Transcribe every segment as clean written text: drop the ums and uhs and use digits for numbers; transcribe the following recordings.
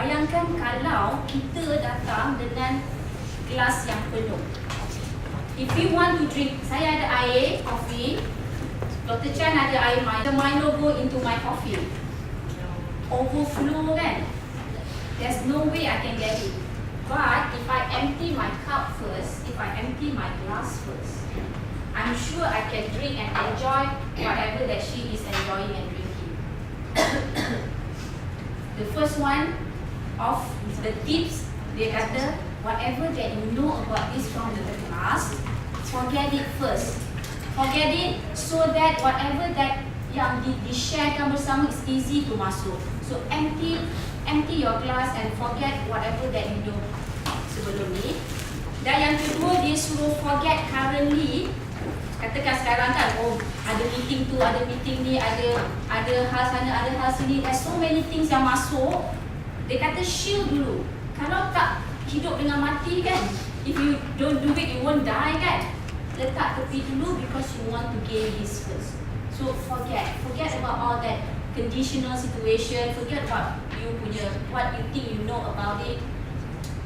Bayangkan kalau kita datang dengan gelas yang penuh. If you want to drink, saya ada air, coffee. Dr. Chan ada air Milo. The Milo go into my coffee. Overflow kan? There's no way I can get it. But if I empty my cup first, if I empty my glass first, I'm sure I can drink and enjoy whatever that she is enjoying and drinking. The first one of the tips, dia kata, whatever that you know about this from the class, forget it first. Forget it so that whatever that yang di-sharekan bersama is easy to masuk. So empty your glass and forget whatever that you know sebelum ni. Dan yang kedua, dia suruh forget currently. Katakan sekarang kan, oh ada meeting tu, ada meeting ni, ada hal sana, ada hal sini. There's so many things yang masuk. Dia kata shield dulu. Kalau tak hidup dengan mati kan, if you don't do it, you won't die kan. Letak tepi dulu because you want to gain this first. So forget about all that conditional situation. Forget about you punya what you think you know about it.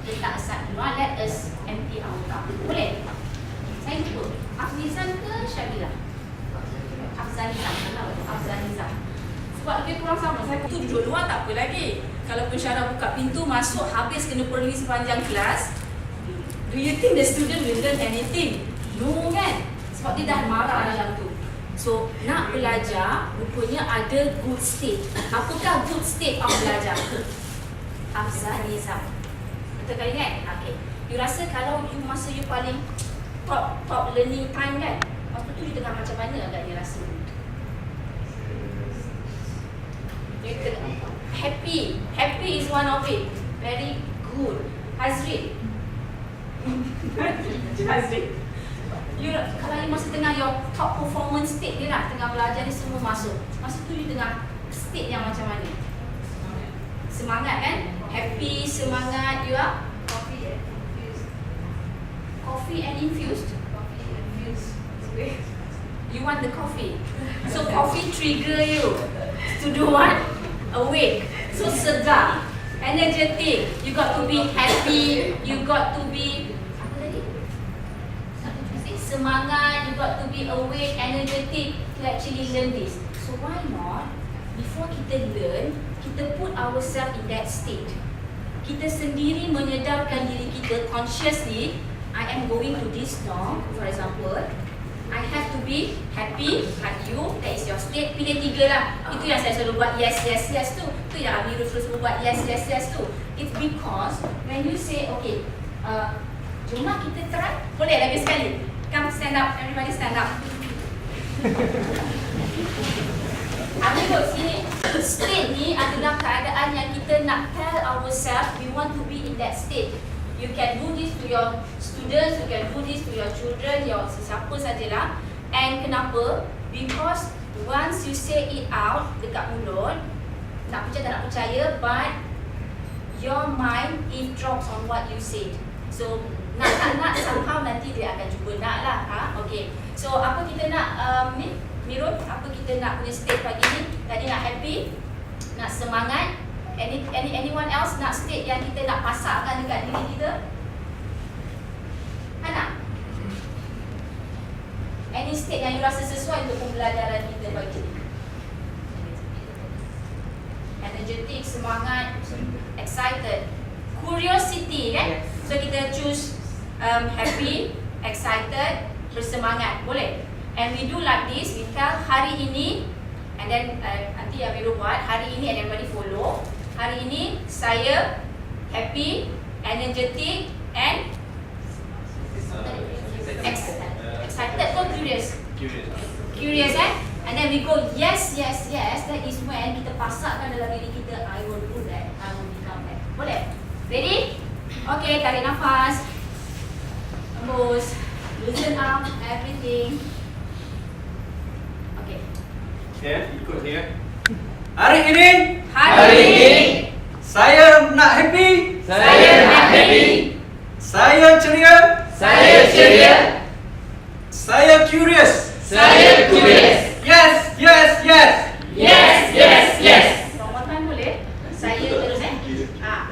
Letak aside dulu. Let us empty our cup. Boleh? Saya lupa. Afzizan ke Syabila? Afzanizam. Sebab lebih kurang sama. Saya tu duduk luar tak apa lagi. Kalau pensyarah buka pintu masuk, habis kena perli sepanjang kelas. Do you think the student will learn anything? No kan? Sebab dia dah marah dalam tu. So, nak belajar, rupanya ada good state. Apakah good state of belajar? Afzanizam. Betul kali kan? Okay. You rasa kalau you masa you paling top learning time kan? Waktu tu you tengah macam mana agak dia rasa? You tengah happy is one of it. Very good. Hazrin. You, kalau you masa tengah your top performance state dia lah, tengah belajar ni semua masuk. Masa tu you tengah state yang macam mana? Semangat kan? Happy, semangat, you are? Coffee and infused. You want the coffee. So coffee trigger you to do what? Awake. So segar, energetic. You got to be happy. You got to be semangat. You got to be awake, energetic to actually learn this. So why not? Before kita learn, kita put ourselves in that state. Kita sendiri menyedarkan diri kita consciously. I am going to this norm, for example. I have to be happy like you. That is your state. Pilih 3 lah. Itu yang saya selalu buat yes tu. Itu yang Amirul terus buat yes tu. It's because when you say okay, jom kita try. Boleh lagi sekali. Come stand up. Everybody stand up. Amirul sini. State ni adalah keadaan yang kita nak tell ourselves we want to be in that state. You can do this to your students, you can do this to your children, your sesiapa sajalah. And kenapa? Because once you say it out dekat mulut, nak percaya tak nak percaya, but your mind eavesdrops on what you said. So nak tak nak somehow nanti dia akan cuba nak lah. Okay. So apa kita nak ni? Mirul, apa kita nak punya state pagi ni? Tadi nak happy, nak semangat. Anyone else nak state yang kita nak pasakkan dekat diri kita? Ana? Any state yang you rasa sesuai untuk pembelajaran kita pagi ni? Energetic, semangat, excited, curiosity kan? So kita choose happy, excited, bersemangat. Boleh? And we do like this, we tell hari ini, and then nanti Amirul buat hari ini and everybody follow. Hari ini saya happy, energetic and excited or curious? Curious and then we go yes. That is when kita pasakkan dalam diri kita, I will do that, I will become that. Boleh? Ready? Okay, tarik nafas. Hembus. Loosen up everything. Okay. Ikut dia. Hari ini saya nak happy. Saya ceria. Saya curious. Yes. One more time boleh? Saya terus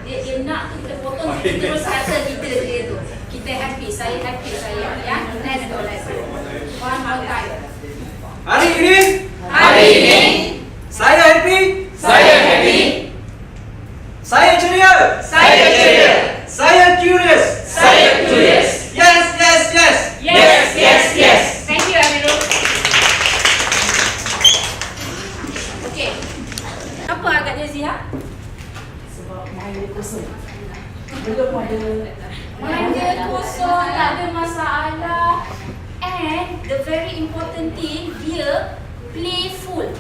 Dia nak tu kita potong, kita terus kata kita dia tu. Kita happy, saya ya. Let's go. One more time. Hari ini saya happy. Saya ceria. Saya curious. Yes. Thank you, Amirul. Okay. Apa agaknya Zia? Sebab mind dia kosong. Belum ada. Mind dia kosong, tak ada masalah. And the very important thing, dia playful.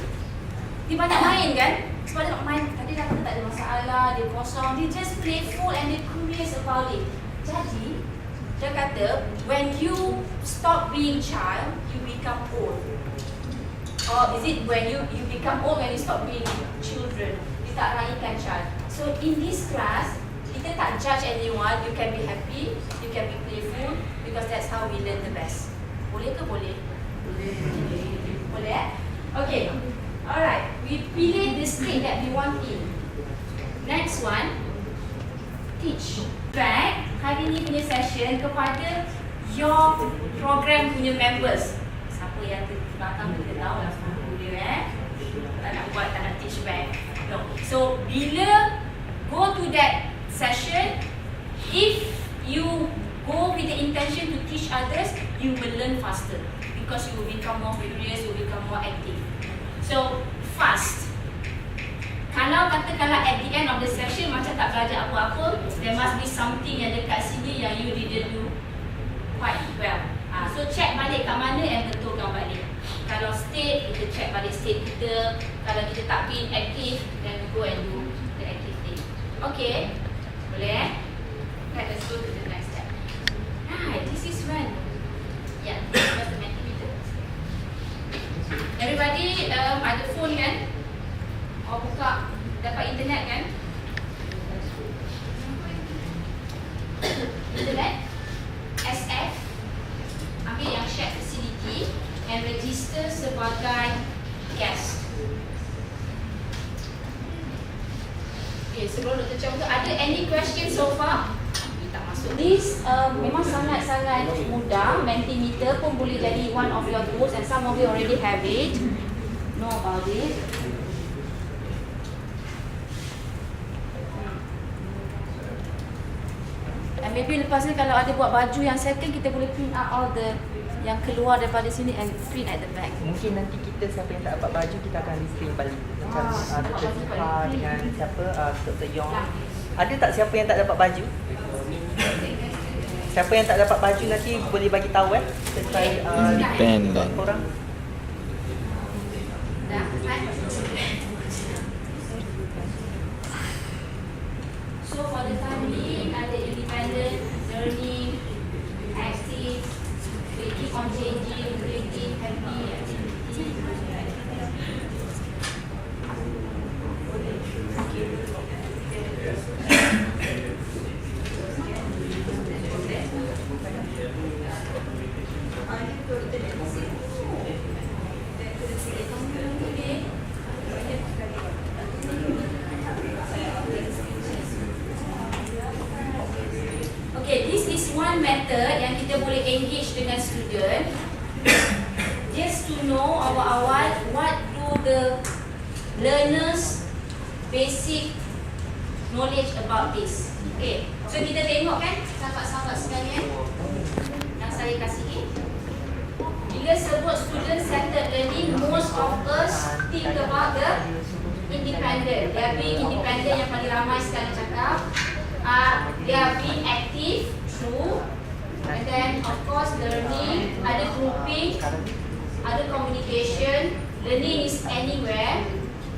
Dia banyak main kan? Sebab dia nak main, tadi dah kata tak ada masalah, dia kosong. Dia just playful and dia curious about it. Jadi, dia kata, when you stop being child, you become old. Or is it when you become old when you stop being children? Dia tak raikan child. So in this class, kita tak judge anyone. You can be happy, you can be playful, because that's how we learn the best. Boleh ke boleh? Boleh. Okay. Alright. We pilih the state that we want in. Next one, teach. Back hari ni punya session kepada your program punya members. Siapa yang belakang kita tahu lah semua dia tak nak buat, tak nak teach back. No. So bila go to that session, if you go with the intention to teach others, you will learn faster because you will become more curious, you will become more active. So fast. Kalau katakanlah at the end of the session macam tak belajar apa-apa, there must be something yang dekat sini yang you didn't do quite well. So check balik kat mana and betulkan balik. Kalau state, kita check balik state kita. Kalau kita tak being active, then we go and do the active thing. Okay? Boleh? Let's go to the next step. Right, this is when. Yeah, this was the Mentimeter. Everybody ada phone kan? Oh, buka, dapat internet kan? Internet, SF, ambil yang shared facility and register sebagai guest. Okay, sebelum Dr. Chong tu, ada any question so far? Tak masuk. This memang sangat-sangat mudah. Mentimeter pun boleh jadi one of your tools and some of you already have it. Know about it. And maybe lepas ni kalau ada buat baju yang second, kita boleh print out all the yang keluar daripada sini and print at the back. Mungkin nanti kita siapa yang tak dapat baju kita akan listing balik. Macam Dr. Zifa dengan siapa Dr. Yong. Ada tak siapa yang tak dapat baju? Siapa yang tak dapat baju nanti boleh bagi tahu sesuai Independent. korang. Dah, kan? So for the time being, ada independent, learning, active, we keep on changing, creating, happy, activity. Okay, this is one method yang kita boleh engage dengan student just to know awal-awal what do the learners basic knowledge about this. Okay, so kita tengok kan sahabat-sahabat sekalian yang saya kasihi. Bila sebut student centered learning, most of us think about the independent. They are being independent, yang paling ramai sekali cakap. They are being active, true. And then of course learning, ada grouping, ada communication. Learning is anywhere.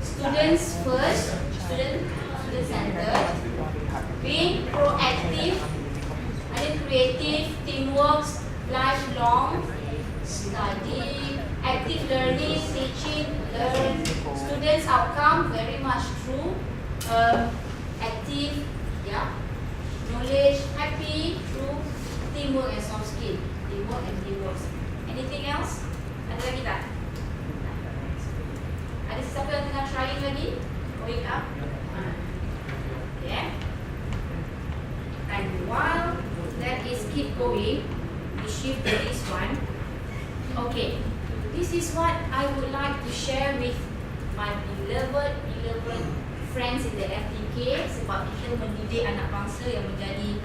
Students first, student centered. Being proactive, ada creative, teamwork, lifelong study, active learning, teaching, learn. Students outcome, very much true. Active, yeah. Knowledge, happy, true. Teamwork and soft skill. Teamwork and teamwork. Anything else? Ada lagi tak? Ada siapa yang tengah trying lagi? Going up? Okay. going. We shift to this one. Okay, this is what I would like to share with my beloved friends in the FTK, sebab kita mendidik anak bangsa yang menjadi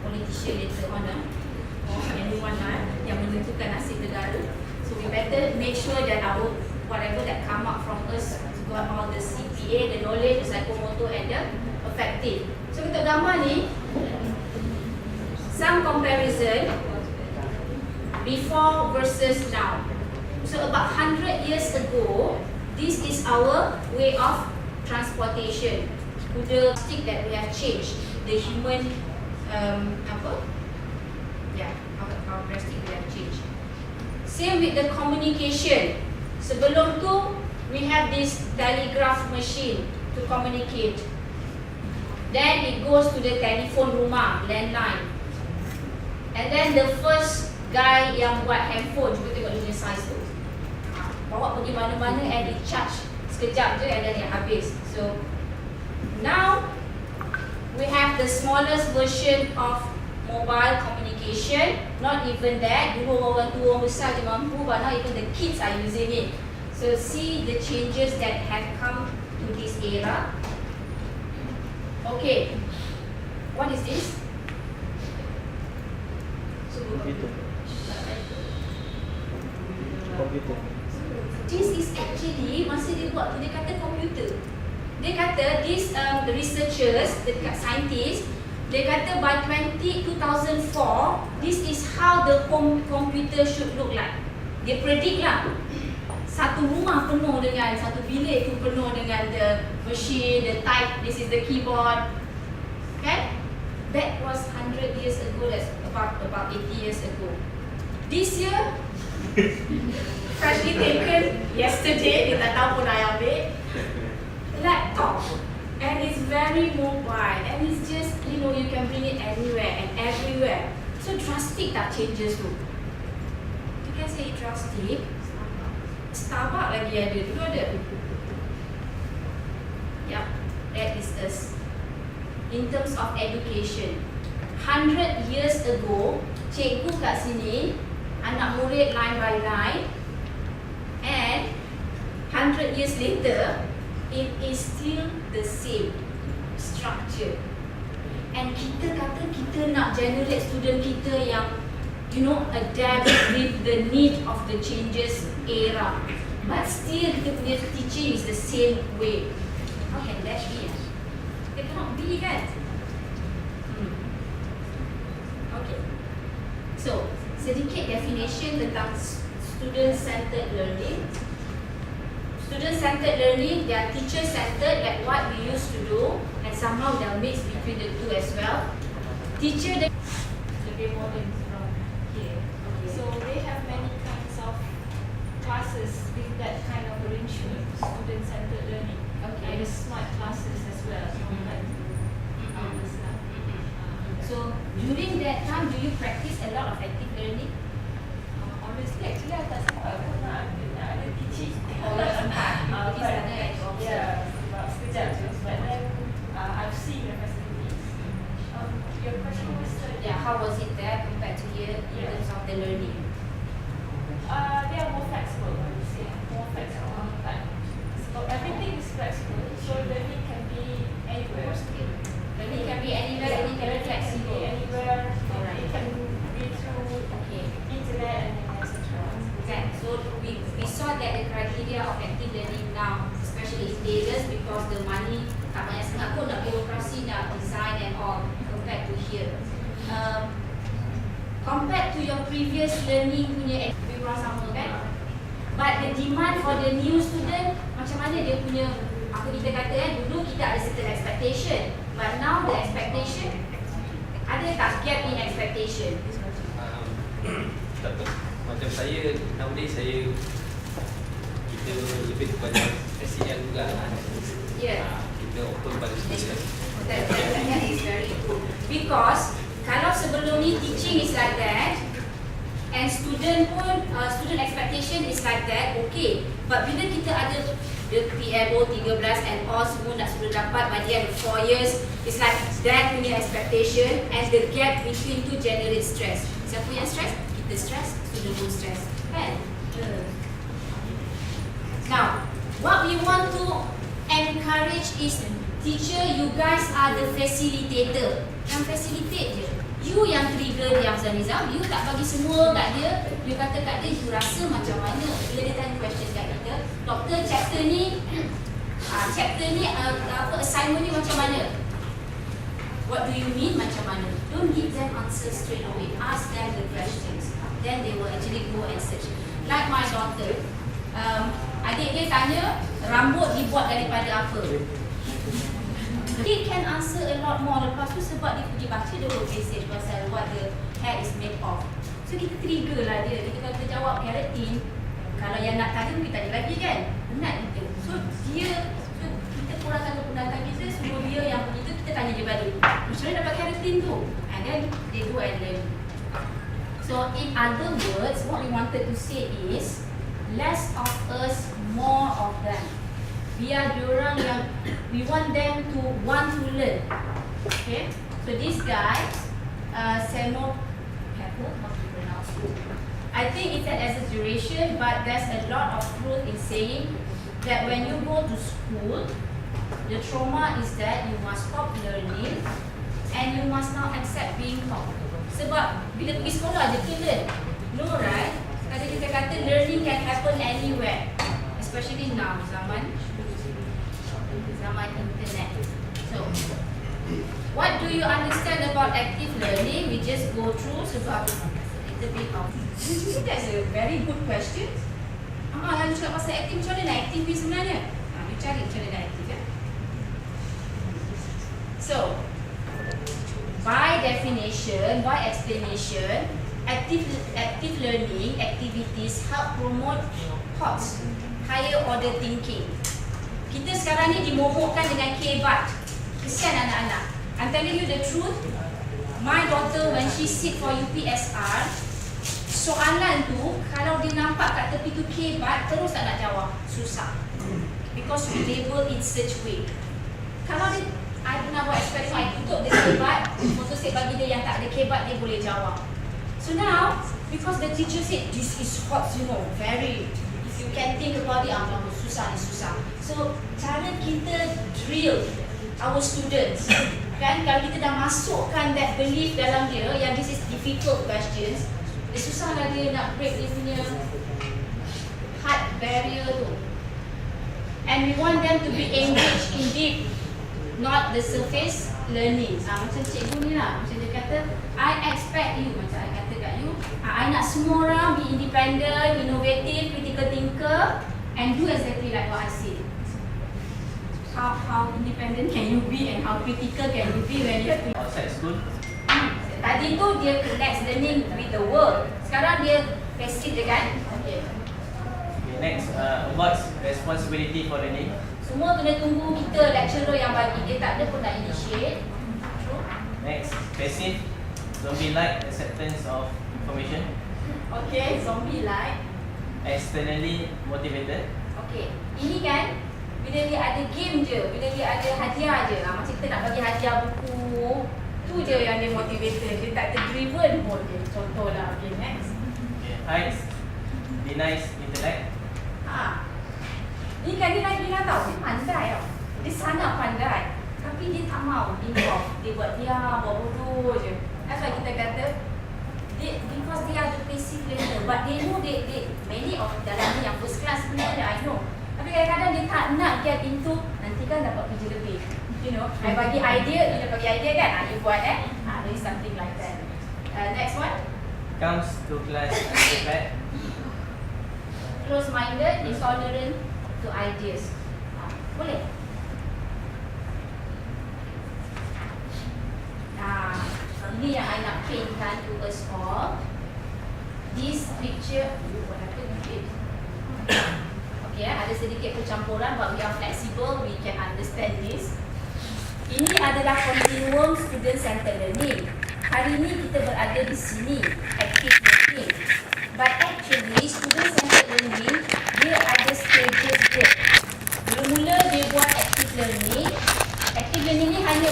politician later on, or anyone yang menentukan nasib negara. So we better make sure that our whatever that come up from us got all the CPA, the knowledge, the psychomotor and the affective. So untuk gambar ni, some comparison before versus now. So about 100 years ago, this is our way of transportation. The stick that we have changed, the human our plastic we have changed. Same with the communication. Sebelum tu, we have this telegraph machine to communicate. Then it goes to the telephone rumah, landline. And then the first guy yang buat handphone, cuba tengok dia punya size tu. Bawa pergi mana-mana and di charge sekejap je and then dia habis. So now we have the smallest version of mobile communication. Not even that, dulu orang tua orang besar je mampu, but now even the kids are using it. So see the changes that have come to this era. Okay, what is this? Komputer. This is actually, masa dia buat tu, dia kata komputer. Dia kata, these researchers, the scientists, dia kata by 2004, this is how the computer should look like. Dia predict lah, satu rumah penuh dengan, satu bilik tu penuh dengan the machine, the type, this is the keyboard. Okay? That was 100 years ago, that's about 80 years ago. This year, freshly taken yesterday, kita tahu pun I ambil laptop, and it's very mobile, and it's just, you know, you can bring it anywhere and everywhere. So drastic tak changes tu. You can say drastic. Starbucks lagi ada, tu ada. Yeah, that is us. In terms of education, 100 years ago, cikgu kat sini, anak murid line by line, and 100 years later, it is still the same structure. And kita kata kita nak generate student kita yang, you know, adapt with the need of the changes era, but still kita punya teaching is the same way. How can that be? It cannot be, kan? Okay. So, sedikit definition tentang student-centered learning. Student-centered learning, they are teacher-centered like what we used to do, and somehow they are mixed between the two as well. Teacher, they lebih modern from here. Okay. So they have many kinds of classes with that kind of arrangement, student-centered learning. Okay. And the smart classes as well. So during that time, do you practice a lot of active learning? Honestly, actually, I tak sempat pun nak ada teaching. Oh, tak sempat. Pergi sana and observe. Yeah, sebab sekejap je. But then, I've seen the facilities. Your question was Yeah, how was it there compared to here in terms of the learning? they are more flexible, I would say. More flexible. Like, so everything is flexible. So learning can be anywhere. Learning can be anywhere, learning can be flexible. Anywhere. Alright. It can be through internet and etc. Okay, so we saw that the criteria of active learning now, especially in areas, because the money tak banyak sangat pun nak birokrasi, nak design and all compared to here. Compared to your previous learning punya, lebih kurang sama kan? But the demand for the new student, macam mana dia punya, apa kita kata dulu kita ada certain expectation, but now the expectation, ada tak gap in expectation? Macam saya, nowadays kita lebih kepada SCL juga lah. Yeah. Kita open pada student. That is very good. Because kalau sebelum ni teaching is like that, and student pun student expectation is like that, okay. But bila kita ada the PMO 13 and all semua nak sudah dapat by the end of 4 years. It's like that punya expectation, and the gap between tu generate stress. Siapa yang stress? Kita stress, student pun stress, kan? Now, what we want to encourage is teacher, you guys are the facilitator. Yang facilitate je. You yang trigger dia Nizam, you tak bagi semua kat dia. You kata kat dia, you rasa macam mana? Bila dia tanya question kat kita, doktor chapter ni apa assignment ni macam mana? What do you mean macam mana? Don't give them answers straight away. Ask them the questions. Then they will actually go and search. Like my daughter, adik dia tanya, rambut dibuat daripada apa? He can answer a lot more. Lepas tu sebab dia pergi baca the whole passage pasal what the hair is made of. So kita trigger lah dia. Kita kalau kita jawab keratin, kalau yang nak tanya kita tanya lagi kan? Penat kita. So kita kurangkan kepenatan kita, suruh dia yang begitu, kita tanya dia balik. Macam mana dapat keratin tu? And then they go and learn. So in other words, what we wanted to say is less of us, more of them. Biar diorang yang we want them to want to learn. Okay, so this guy Samo Pepper, how to pronounce it? I think it's an exaggeration, but there's a lot of truth in saying that when you go to school, the trauma is that you must stop learning and you must now accept being taught. Sebab bila pergi sekolah je kita learn. No, right? Kata kita kata learning can happen anywhere, especially now zaman internet. So, what do you understand about active learning? We just go through sebab little bit of. That's a very good question. Lalu cakap pasal aktif, macam mana nak aktif ni sebenarnya? You cari macam mana nak aktif ya. So, by definition, by explanation, active learning activities help promote thoughts, higher order thinking. Kita sekarang ni dimohonkan dengan kebat. Kesian anak-anak. I'm telling you the truth. My daughter when she sit for UPSR, soalan tu kalau dia nampak kat tepi tu kebat, terus tak nak jawab. Susah. Because we label it such way. Kalau dia, I pernah buat eksperimen, I tutup dia kebat, motor set bagi dia yang tak ada kebat, dia boleh jawab. So now, because the teacher said this is hot, you know, very, if you can think about it, susah. So, cara kita drill our students, kan, kalau kita dah masukkan that belief dalam dia, yang this is difficult questions, susah lah dia nak break dia punya heart barrier tu. And we want them to be engaged in deep, not the surface learning. Macam cikgu ni lah, macam dia kata, I expect you, macam I kata kat you, I nak semua orang be independent, innovative, critical thinker, and do exactly like what I said. How independent can you be and how critical can you be when you have to Outside school. Tadi tu dia connects learning with the world. Sekarang dia passive je kan? Okay. Next, what's responsibility for learning? Semua kena tunggu kita lecturer yang bagi. Dia tak ada pun nak initiate. True. Next, passive, zombie-like acceptance of information. Okay, zombie-like. Externally motivated. Okay, ini kan bila dia ada game je, bila dia ada hadiah je, macam kita nak bagi hadiah buku, tu je yang dia motivated. Dia tak ter-driven pun dia. Contohlah. Okay, next. Okay. Hides, denies intellect. Ni kan dia lagi lah tau, dia pandai tau. Dia sangat pandai, tapi dia tak mau involve. Dia buat diam, buat bodoh je. That's why kita kata because they are the passive learner, but they know many of dalam ni yang first class sebenarnya, I know. Tapi kadang-kadang dia tak nak get into, nanti kan dapat kerja lebih. You know, I bagi idea, dia bagi idea kan, you buat really something like that. Next one. Comes to class unprepared. Close-minded, intolerant to ideas. Boleh? Ini yang I nak paintkan to us all. This picture, what happened with it? Okay, ada sedikit percampuran, but we are flexible, we can understand this. Ini adalah continuum student centered learning. Hari ini kita berada di sini, active learning. But actually, student centered learning, dia ada stages dia.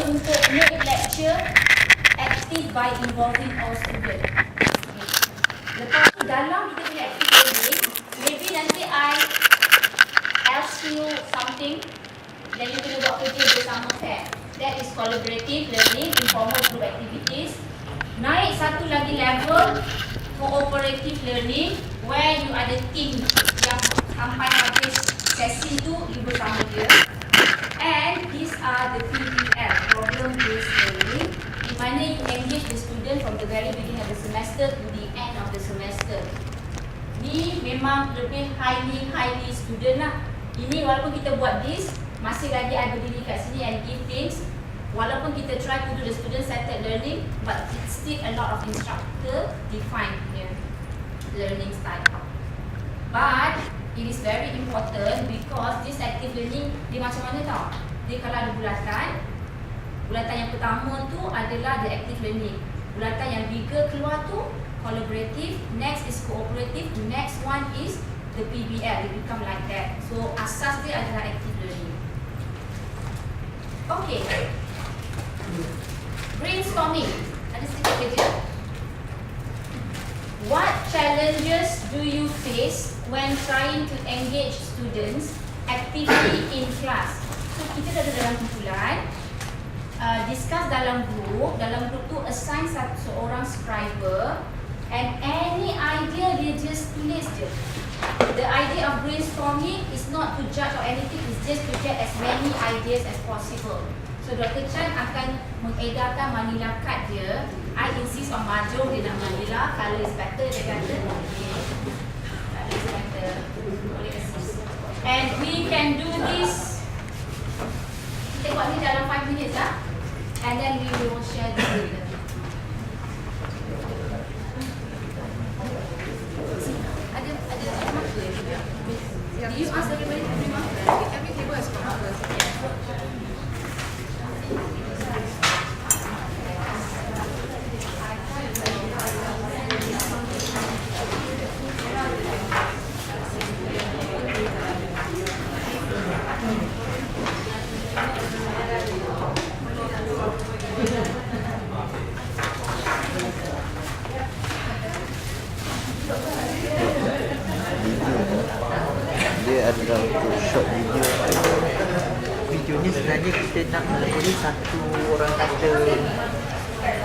untuk make lecture active by involving all students. Lepas tu dalam kita punya active learning, maybe nanti I ask you something, then you kena buat kerja bersama pair. That is collaborative learning, informal group activities. Naik satu lagi level, cooperative learning, where you ada team yang sampai habis sesi tu you bersama dia. And these are the PBL, problem based learning, di mana you engage the student from the very beginning of the semester to the end of the semester. Ni memang lebih highly student lah. Ini walaupun kita buat this, masih lagi I berdiri kat sini and give things. Walaupun kita try to do the student-centered learning, but it's still a lot of instructor define learning style. But it is very important because this active learning dia macam mana tau? Dia kalau ada bulatan yang pertama tu adalah the active learning. Bulatan yang bigger keluar tu collaborative, next is cooperative, next one is the PBL. It become like that. So asas dia adalah active learning. Okay. Brainstorming. Ada sedikit kerja. What challenges do you face when trying to engage students actively in class? So kita ada dalam kumpulan, discuss dalam group tu assign seorang scriber, and any idea dia just tulis je. The idea of brainstorming is not to judge or anything, it's just to get as many ideas as possible. So Dr. Chan akan mengedarkan manila card dia. I insist on majung dia nak manila, color is better dia kata. Okay. Color is better. Boleh assist. And we can do this. Kita buat ni dalam 5 minutes lah. And then we will share this later. Ada marker juga. Do you ask everybody to bring marker? Every table has got markers. Dia adalah untuk short video. Videonya sebenarnya kita nak boleh satu orang kata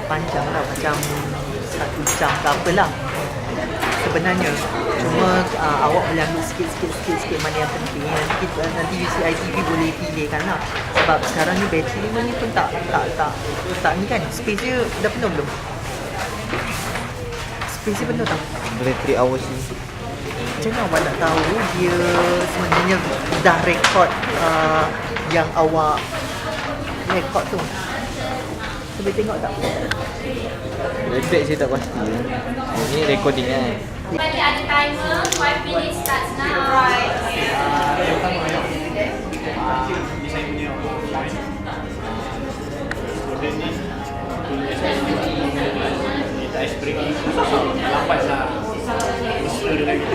panjang lah, macam 1 jam ke apalah sebenarnya. Cuma awak boleh ambil sikit mana yang penting. Nanti UCITV boleh pilihkan lah. Sebab sekarang ni bateri 5 ni pun tak ni kan. Space dia dah penuh belum? Space dia penuh tak? Boleh 3 hours ni. Macam mana awak nak tahu dia sebenarnya dah rekod yang awak rekod tu? Boleh tengok tak? Reflect saya tak pasti. Ini recording kan. Tadi ada timer, 5 minutes starts now. Right. Kita ice breaking lambat lah. Usaha dia lagi.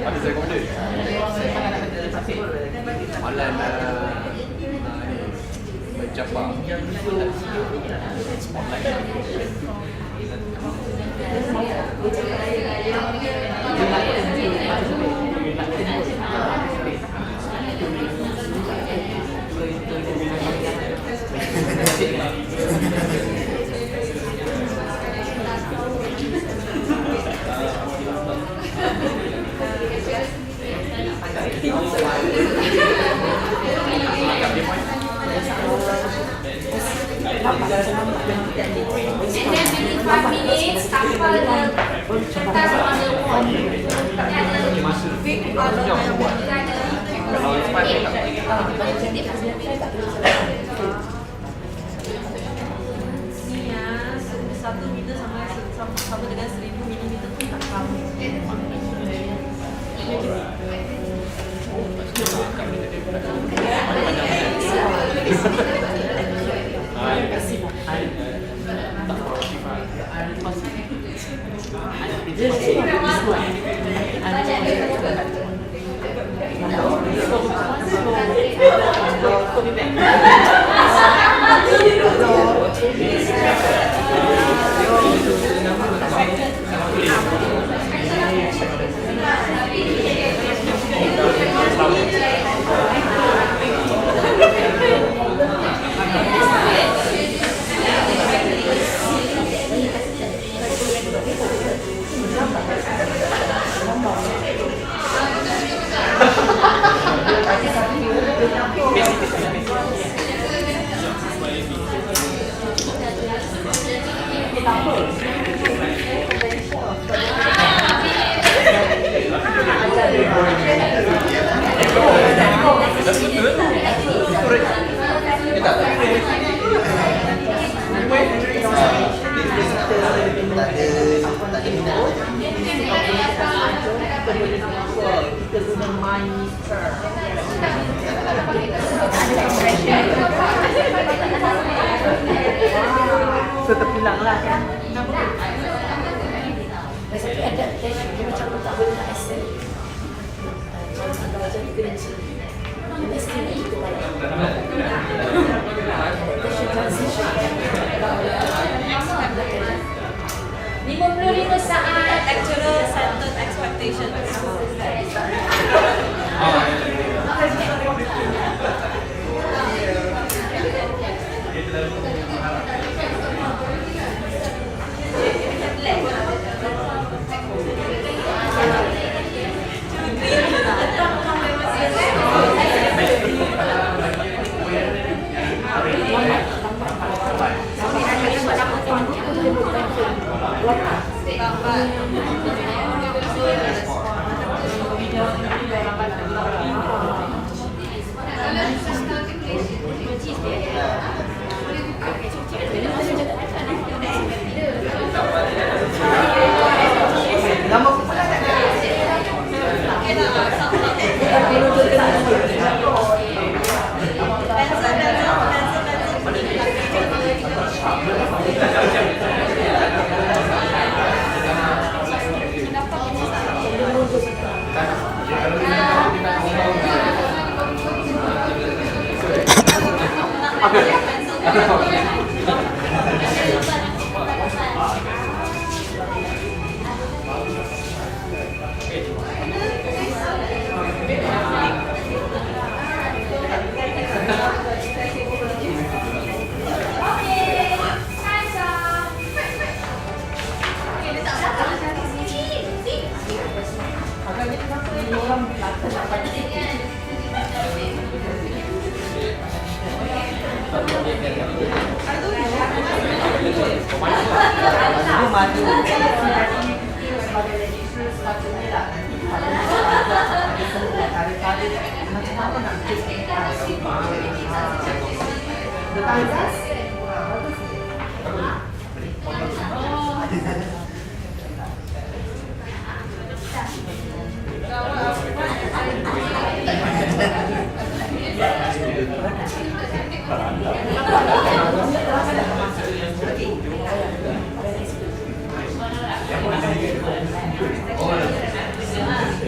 Ada saya komen dia. And then within 5 minutes, tampal the kertas on the wall. Ni ya, 1 meter sama dengan 1000 milimeter pun tak sama. So terpulang lah kan. Tapi ada dia macam tak boleh nak accept. Macam kerja. Mesti itu balik. Transition. 55 saat Actual centered expectation.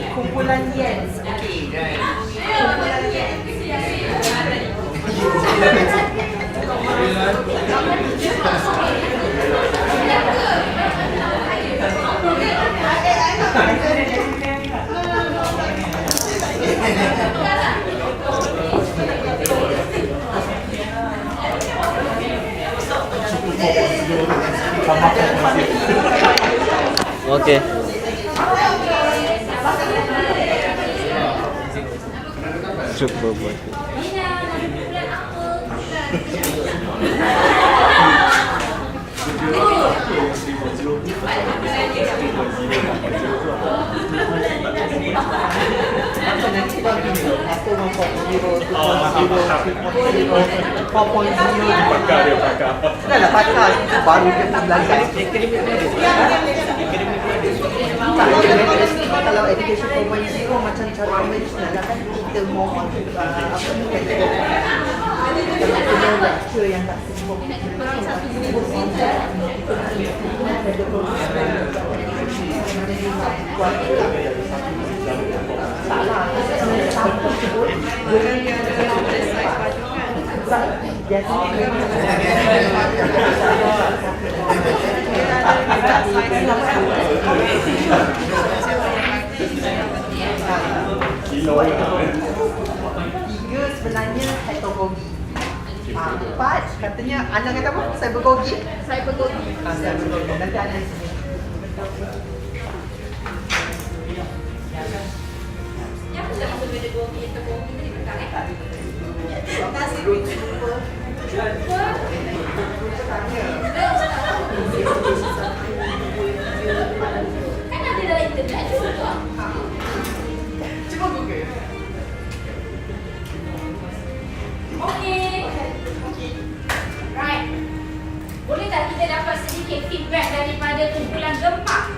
Kumpulan yens. Okay, right. Kumpulan yens. Okey. Cuba buat. Nina, nama kumpulan apa? Apa nanti bagi ni? 1.0, 2.0, 3.0, 4.0. Pakar dia pakar. Dah lah pakar. Baru kita belajar. Kalau education 4.0 macam cara konvensional lah kan kita more on apa ni kan kalau punya lecture yang tak semua salah campur sebut tiga sebenarnya heterogogi. Empat katanya Ana kata apa? Cybergogi. Cybergogi. Cybergogi. Nanti Ana di sini. Yang apa sama berbeza gogi atau gogi tadi petang Terima kasih. Kan ada dalam internet juga. Cuba Google. Okay. Right. Boleh tak kita dapat sedikit feedback daripada kumpulan gempa?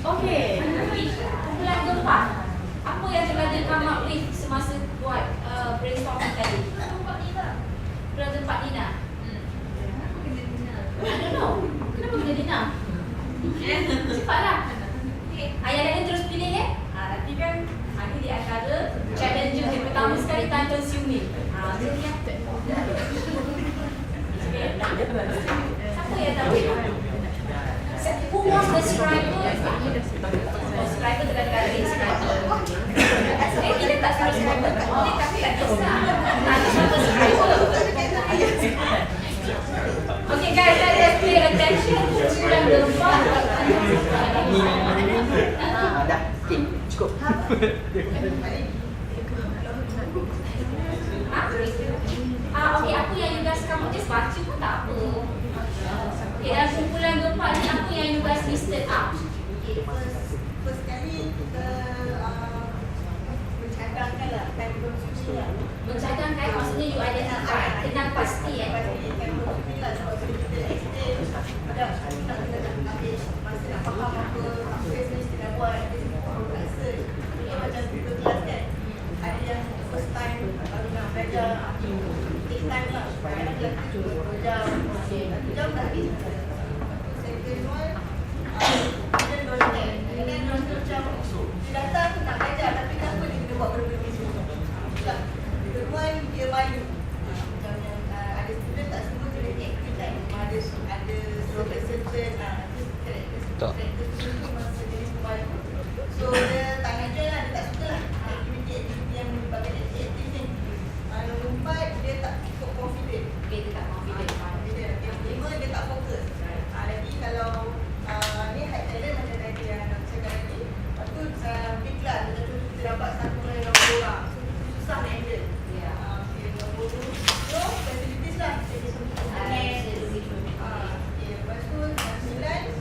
Okay. Kumpulan gempa. Apa yang telah dia come up with semasa buat brainstorming tadi? Kumpulan gempa Dina. I don't know. Kenapa kena Dina? Cepatlah. Ayah lain terus pilih ya. Nanti kan ini di antara challenge yang pertama sekali time consuming. Jadi yang siapa yang tahu? Who was the scriber? Scriber terkadang scriber. Kita tak suruh scriber kat sini tapi kat kisah. Tanya siapa scriber? Okay guys, let's pay attention. Kumpulan gempa. Dah. Okey, cukup. Okay, apa yang you guys kamu just baca pun tak apa. Okay, dalam kumpulan gempa ni apa yang you guys listed up? Okay, first kali kita mencadangkan lah time consuming lah. Mencadangkan maksudnya you identify, kenal pasti Pasti time consuming lah sebab kita extend dah kita nak habis masa nak faham apa business kita nak buat, kita rasa dia macam kita kelas kan. Ada yang first time baru nak belajar, take time lah. Kadang-kadang kelas tu 2 jam, 1 jam dah habis. Second one, kita donate. Kadang-kadang macam dia datang tu nak belajar tapi kenapa dia kena buat benda-benda ni semua. Tak. Third one, dia malu. Macam yang ada student tak semua kena active kan. Ada certain karakter tu masa jenis malu. So dia tak ngajar lah, dia tak suka lah aktiviti-aktiviti yang menyebabkan aktif ni. Nombor 4, dia tak cukup confident. Okay, dia tak confident. Yang kelima, dia tak fokus. Lagi kalau ni high talent macam tadi yang nak cakap tadi. Lepas tu big lah, macam tu kita dapat satu orang so susah nak handle. Nombor 2, facilities lah. Jadi lepas tu 9,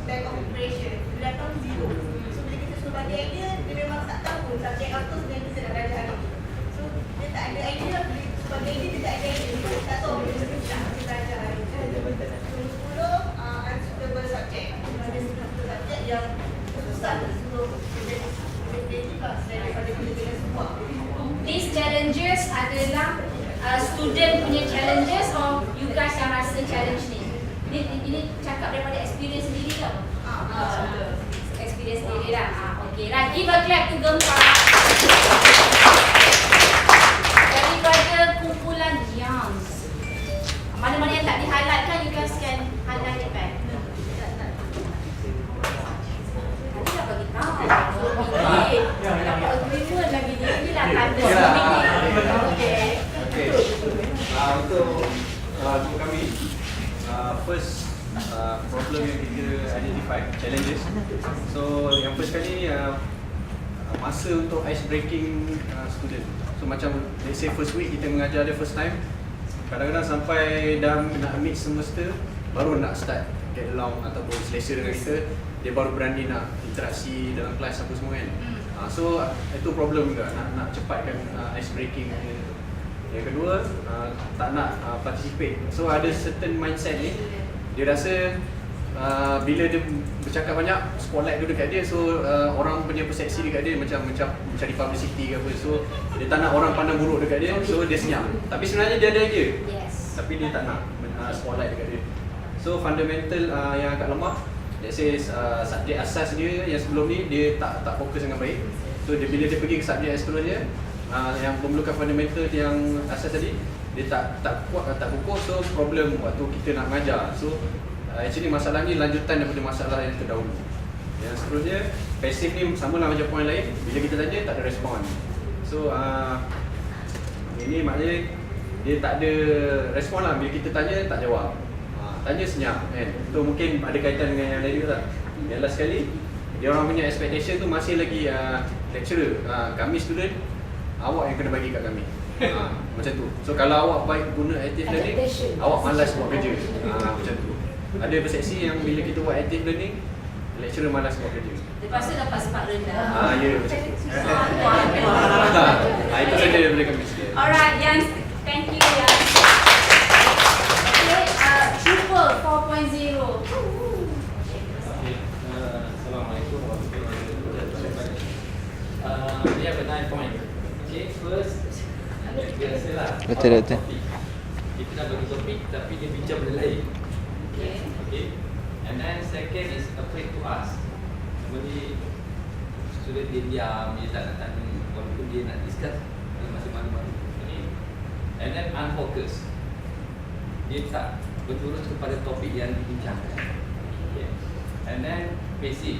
back of operation. Dia datang 0. So bila kita suruh bagi idea, dia memang tak tahu subjek apa sebenarnya kita nak belajar hari ni. So dia tak ada idea, bila suruh bagi idea dia tak ada idea. Dia tak tahu bila kita belajar hari ni. 10, unsuitable subject. Ada suitable subject yang susah suruh kreatif lah daripada bila kita semua. These challenges adalah student punya challenges or you guys yang rasa challenge ni? Ini cakap daripada experience sendiri ke? Experience sendiri lah. Okay, right. Give a clap to Gempa. Daripada kumpulan Youngs. Mana-mana yang tak di-highlightkan, you guys can highlight it back. Tadi dah bagi tahu. Okay. Dapat agreement lagi ni. Inilah tanda. first problem yang kita identify, challenges. So yang first kali masa untuk ice breaking student. So macam let's say first week kita mengajar dia first time, kadang-kadang sampai dah nak mid semester baru nak start get along ataupun selesa dengan kita, dia baru berani nak interaksi dalam kelas apa semua kan. So itu problem juga, nak cepatkan ice breaking. Yang kedua, tak nak participate. So ada certain mindset ni, dia rasa bila dia bercakap banyak, spotlight tu dekat dia, so orang punya persepsi dekat dia macam mencari publicity ke apa. So dia tak nak orang pandang buruk dekat dia, so dia senyap. Tapi sebenarnya dia ada idea, tapi dia tak nak spotlight dekat dia. So fundamental yang agak lemah, let's say subjek asas dia yang sebelum ni dia tak fokus dengan baik. So bila dia pergi ke subjek explore dia, yang memerlukan fundamental yang asas tadi, dia tak kuat, tak fokus, so problem waktu kita nak mengajar. So actually masalah ni lanjutan daripada masalah yang terdahulu. Yang seterusnya, passive ni sama lah macam point lain, bila kita tanya tak ada respon. So ini maknanya dia tak ada respon lah, bila kita tanya tak jawab. Tanya senyap kan. So mungkin ada kaitan dengan yang lain juga tak? Yang last sekali, dia orang punya expectation tu masih lagi lecturer, kami student, awak yang kena bagi kat kami. Macam tu. So kalau awak baik guna active learning, awak malas buat kerja. Macam tu. Ada persepsi yang bila kita buat active learning, lecturer malas buat kerja. Lepas tu dapat spark rendah. Ya, macam tu. Itu saja daripada kami sikit. Alright, Yang. Thank you, Yang. Triple 4.0. Assalamualaikum warahmatullahi wabarakatuh. Dia ada 9 point. Okay, first, biasalah. Betul. Kita nak bagi topik tapi dia bincang benda lain. Okay. And then second is afraid to ask. Jadi student dia diam, dia tak nak tanya, walaupun dia nak discuss, dia masih malu-malu. Okay. And then unfocused. Dia tak berturut kepada topik yang dibincangkan. Okay. And then basic.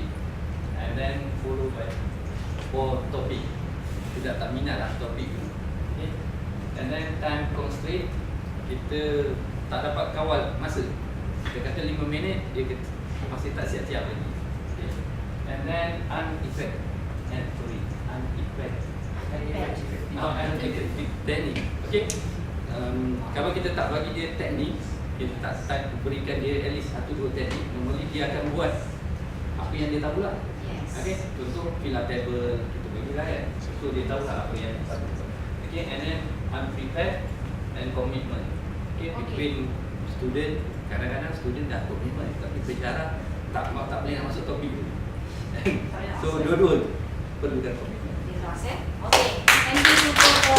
And then follow by for topik. Tidak tak minat lah topik tu. Okay. And then time constraint, kita tak dapat kawal masa. Dia kata 5 minit, dia kata masih tak siap-siap lagi. Okay. And then uneffective teknik. Okay. Kalau kita tak bagi dia teknik, kita tak start berikan dia at least 1-2 teknik, normally dia akan buat apa yang dia tahu lah. Okay. Contoh fill up table, kita bagilah kan. So dia tahu lah apa yang dia tahu. Okay. And then unprepared and commitment. Okay. Between student, kadang-kadang student dah commitment tapi bicara tak boleh nak masuk topik tu. So dua-dua perlukan komitmen. Okay. Thank you for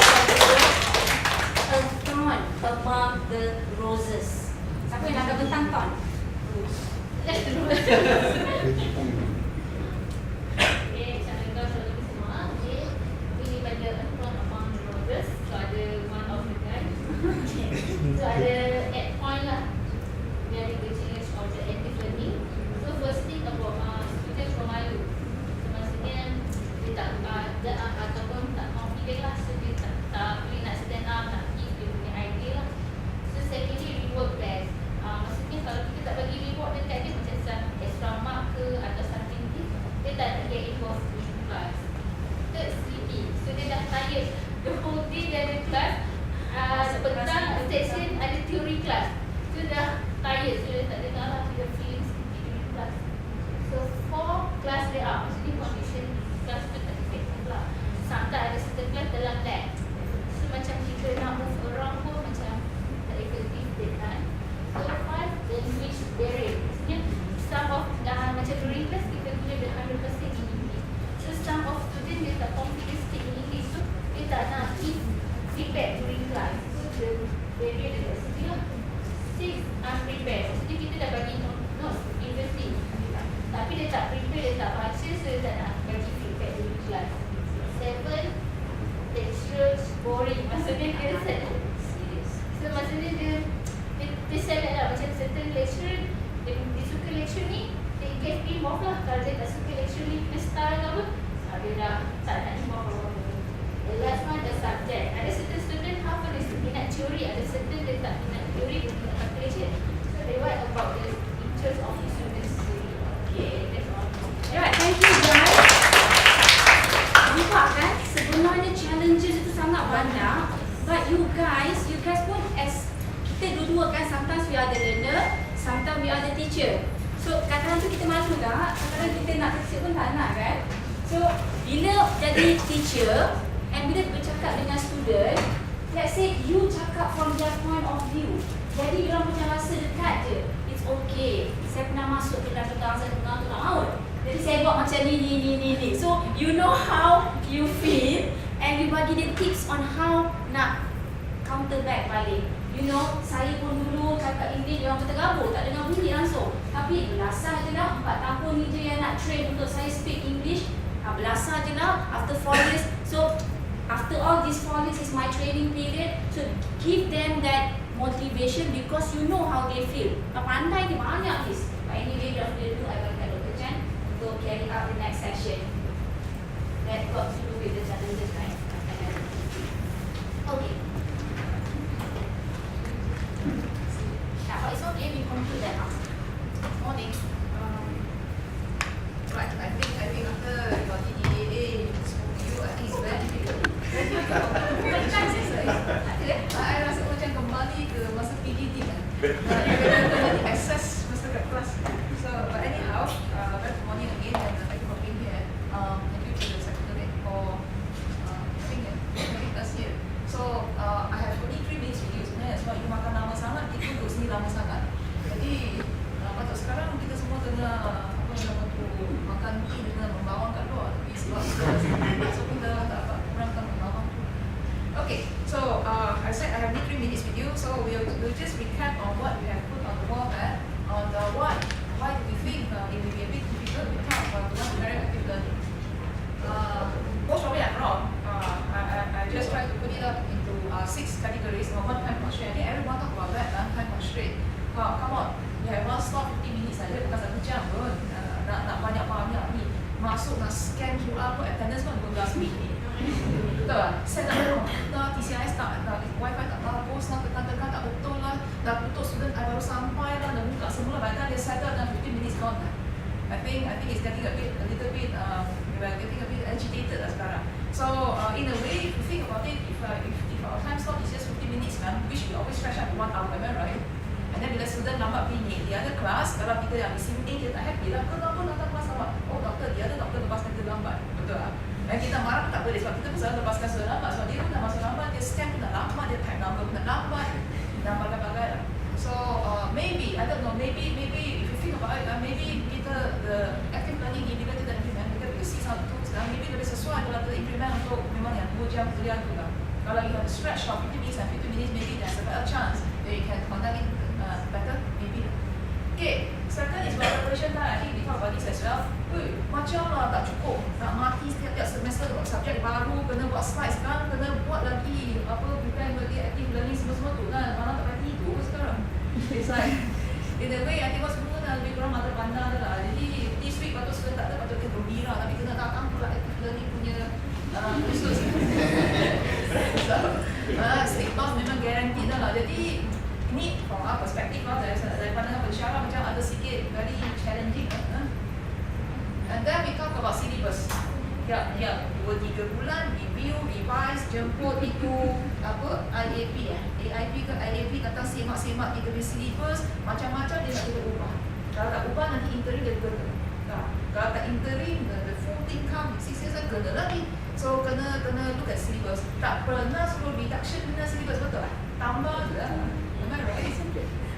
a thorn among the roses. Siapa yang nak bentang thorn? So ada 8 point lah dari the change of the active learning. So first thing about students pemalu. So maksudnya dia tak ataupun tak confident lah. So dia tak boleh nak stand up, nak give dia punya idea lah. So secondly reward best. Maksudnya kalau kita tak bagi reward dekat dia macam extra mark ke atau something dia tak nak get involved in class. Third sleepy. So dia dah tired the whole day dari kelas. Petang section ada teori kelas. So dah tired, so dia tak dengar lah, dia feeling sleepy during kelas. So for class day up, maksudnya condition kelas tu tak effective lah. Sometimes ada certain kelas dalam lab. So macam kita nak move around pun macam tak effective that time. So 5, language barrier. Maksudnya some of macam during class kita guna the 100% in English. So some of student dia tak confident speak in English, so dia tak nak give feedback during class. So the barrier dekat situ lah. 6, unprepared. Maksudnya kita dah bagi notes previously, tapi dia tak prepare, dia tak baca, so dia tak nak bagi feedback during class. 7, lecturers boring. Maksudnya dia serious. So maksudnya dia select lah. Macam certain lecturer dia suka lecture ni, dia give him off lah. Kalau dia tak suka lecture ni punya style ke apa, dia dah tak nak him off apa-apa. The last one, the subject. Ada certain student half dia minat teori, ada certain dia tak minat teori, dia minat calculation. So they write about But you guys pun as kita dua-dua kan, sometimes we are the learner, sometimes we are the teacher. So kadang-kadang tu kita malu lah, kadang-kadang kita nak teacher pun tak nak kan. So bila jadi teacher and bila bercakap dengan student, let's say you cakap from their point of view. Jadi diorang macam rasa dekat je. It's okay. Saya pernah masuk ke dalam tukang, saya tukang laut. Jadi saya buat macam ni. So you know how you feel and you bagi dia tips on how nak counter back balik. You know, saya pun dulu cakap English, dia orang tergabung, tak dengar bunyi langsung. Tapi belasah je lah, 4 tahun ni je yang nak train untuk saya speak English. Belasah je lah, after 4 years. So, after all these 4 years is my training period. So, give them that motivation because you know how they feel. Pandai dia banyak ni. But anyway, without further ado, I welcome Dr. Chan to carry out the next session. That got to do with the challenges, right? Okay. Now, it's okay, we conclude that now. Morning. Right, I think after your TDAA spoke to you, I think it's very difficult. I rasa macam kembali ke masa PDD kan. Kena access masa kat kelas. So, but anyhow, good morning again and thank you for being here. Thank you to the secretary for having us here. So, I have only 3 minutes with you sebenarnya sebab you makan lama sangat, kita duduk sini lama sangat. Jadi, patut sekarang kita semua kena makan tea dengan membawang kat luar. Sebab so kita tak dapat kurangkan membawang. Okay, so I said I have only 3 minutes with you, so we'll just recap on what we have put on the wall there. On the why do we think it will be a bit difficult to talk about one very active learning. Most probably I'm wrong. I just tried to put it up into 6 categories of one time constraint. I think everyone talk about that, time constraint. Wow, come on. We have one slot 50 minutes saja, bukan 1 jam pun. Nak banyak-banyak ni. Masuk nak scan QR pun attendance pun 12 minit. Betul tak? Set up komputer, TCIS tak, wifi tak bagus lah, tekan-tekan tak betul lah. Dah putus student, I baru sampai lah, dah buka semula. By the time dia settle dan 15 minutes gone lah. I think it's getting a little bit, we are getting a bit agitated lah sekarang. So, in a way, if you think about it, if our time slot is just 50 minutes kan, which we always stretch out to 1 hour, am I right? And then bila student lambat bingit, di other class, kalau kita yang receiving A, dia tak happy lah. Kenapa datang kelas lambat? Oh doktor, dia ada doktor lepaskan kita lambat. Betul tak? Dan kita marah pun tak boleh sebab kita pun selalu lepaskan student lambat. Sebab dia pun nak masuk lambat, dia scan pun nak lambat, dia type number pun nak lambat. Dan bagai-bagai lah. So, maybe, I don't know, maybe if you think about it, maybe kita, the active learning bila kita implement, kita see some tools lah. Maybe lebih sesuai kalau kita implement untuk memang yang 2 jam kuliah tu lah. Kalau you have a stretch of 50 minutes and 50 minutes, maybe there's a better chance that you can conduct it better, maybe. Okay, second is about preparation time. I think we talk about this as well. Macam lah tak cukup. Nak mati setiap semester buat subjek baru, kena buat slides kan, kena buat lagi prepare lagi active learning semua tu kan. Malah tak payah tidur sekarang. It's like, in a way, I think semua dah lebih kurang mata pandang lah. Jadi, this week patut student tak ada, patut kita gembira. Tapi kena datang pula active learning punya khusus. So, sleep loss memang guaranteed dah lah. Jadi, ini from our perspective lah, dari pandangan pensyarah macam ada sikit very challenging lah. And then we talk about syllabus. Ya, 2-3 bulan review, revise, jemput itu IAP AIP ke IAP kata semak-semak kita punya syllabus, macam-macam dia nak kita ubah. Kalau tak ubah nanti interim dia kena. Kalau tak interim, the full thing come 6 years kena lagi. So kena look at syllabus. Tak pernah suruh reduction punya syllabus, betul tak? Tambah je lah.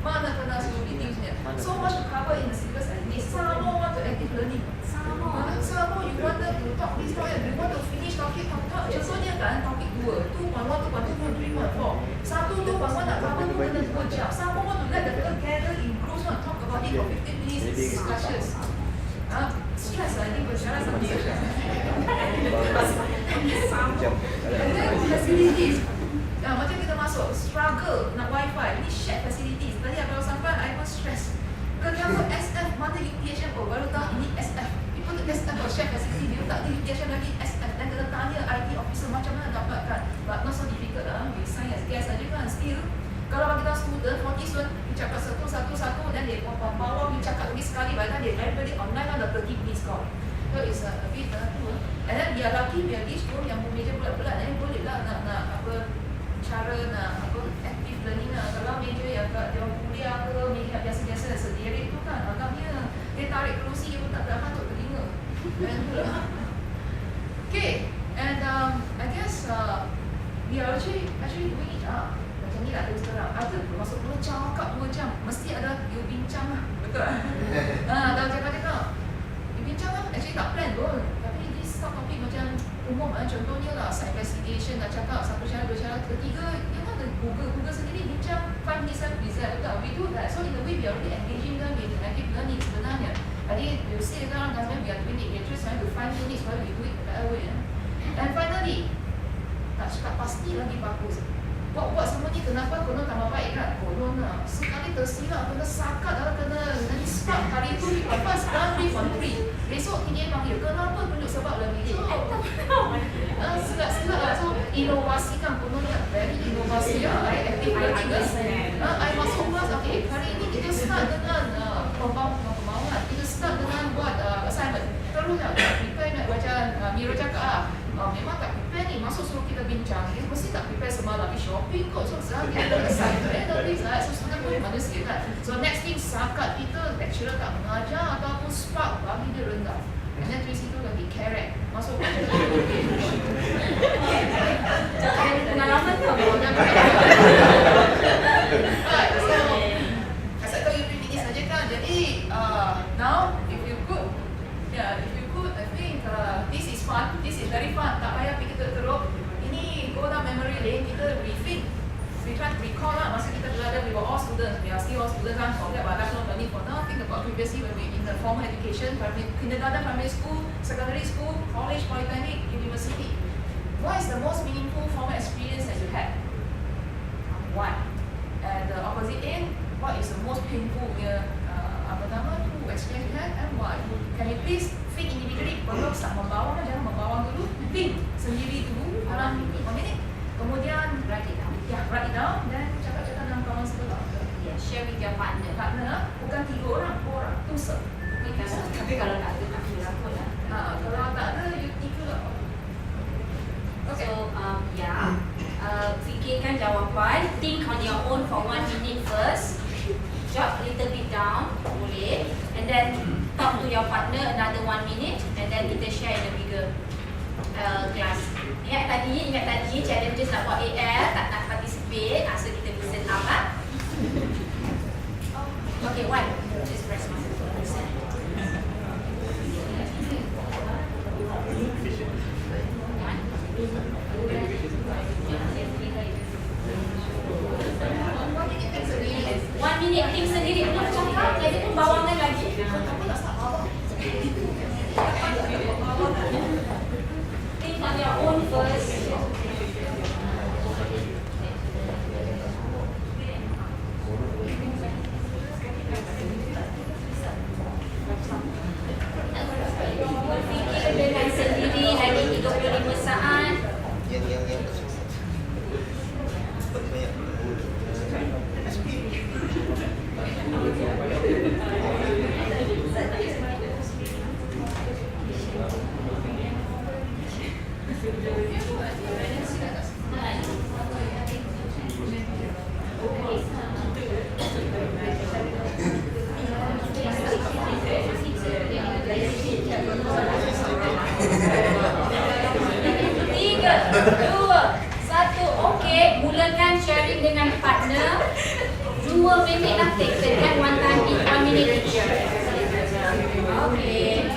Mana pernah suruh reduce-nya. So much to cover in the syllabus and this. Some more want to active learning. Some more you wanted to talk this talk and you want to finish topic. Contohnya kan topic 2, 2.1, 2.2, 3.4. Satu 2.1 nak cover tu kena 2 jam. Some more want to let the people gather in groups and talk about it for 15 minutes discussions. Stress lah, ini bersyarah sama dia. And then facilities. Macam kita masuk, struggle nak wifi, ini shared facilities. Tadi kalau sampai, I pun stress. Kenapa SF, mana UTHM, baru tahu ini SF. People tu SF or shared facility, dia tak ada UTHM lagi SF. Dan kena tanya IT officer macam mana dapatkan. But not so difficult lah, we sign as guest saja kan. Still, kalau kita student, 40 student, you cakap satu, dan dia bawa, you cakap lagi sekali, bahkan dia everybody online kan dah 30 minutes call. So it's a bit tu. And then biar laki, biar this pun yang meja bulat-bulat, boleh lah nak cara nak active learning lah. Kalau meja yang kat dia orang kuliah ke, meja yang biasa-biasa sendiri tu kan, agaknya dia tarik kerusi dia pun tak patut telinga. Okay, and I guess we are actually doing it macam ni lah terus terang. Ada masuk 2 jam, kat 2 jam, mesti ada you bincang lah, betul tak? Dah cakap-cakap, you bincang lah, actually tak plan pun. Tapi this topik macam umum contohnya lah, side investigation dah cakap, satu syarat, 2 syarat, ketiga, yang ada Google sendiri bincang 5 minutes and present, betul? We do that, so in a way we are already engaging them in active learning sebenarnya. Tadi you say dekat orang kan, we are doing it, we are just trying to 5 minutes while we do it the better way. And finally, tak cakap pasti lagi bagus. Buat semua ni kenapa konon tambah baik kan? Konon lah. Sekali tersilap, kena sakat lah, kena nanti spark hari tu, lepas sekarang 3 besok dia panggil, kenapa tunjuk sebab lagi? So, silap lah. So, inovasi kan konon ya, very inovasi lah. Active learning kan. I masuk kelas, okay, hari ini kita start dengan pembawahan. Kita start dengan buat assignment. Terus lah, prepare macam Miro cakap memang tak prepare ni, masuk suruh kita bincang, kita mesti tak prepare semalam pergi shopping kot, so sekarang kita assignment tapi so sebenarnya boleh manusia kan. So next thing, sakat kita lecturer tak mengajar ataupun spark bagi dia rendah, and then dari situ lagi kerek masuk Pengalaman tu apa? Right, so asal tahu you 3 minutes saja kan. Jadi now if you could, I think this is fun, this is very fun. Tak payah fikir teruk. Ini go down memory lane, kita refit, we try to recall lah. Masa kita belajar, we were all students, we are still all students kan. Forget about lifelong learning for now. Think about previously when we in the formal education, kindergarten, primary school, secondary school, college, polytechnic, university. What is the most meaningful formal experience that you had? One. And the opposite end, what is the most painful experience you had and why? Can you please think individually? Perlu start membawang, jangan membawang dulu. Think sendiri dulu dalam 1 minit. Kemudian write it down. Write it down dan cakap-cakap dengan kawan sebelah. Share with your partner. Partner bukan 3 orang, 4 orang. Tu se. Tapi kalau tak ada, tak berapa lah. Kalau tak ada, you 3 lah. Okay. So, fikirkan jawapan. Think on your own for 1 minute first. Jot a little bit down, boleh. And then talk to your partner another 1 minute. And then kita share in a bigger class. Ingat tadi challenges nak buat AL, tak nak participate. So kita present up lah. Okay, 1. Just press my present. One minute think sendiri, belum cakap, jadi pun bawangan lagi. Think on your own first. Berfikir dengan sendiri lagi 35 saat. Yang Okey, mulakan sharing dengan partner. 2 minit lah take dengan one time each, 1 minute each. Okey.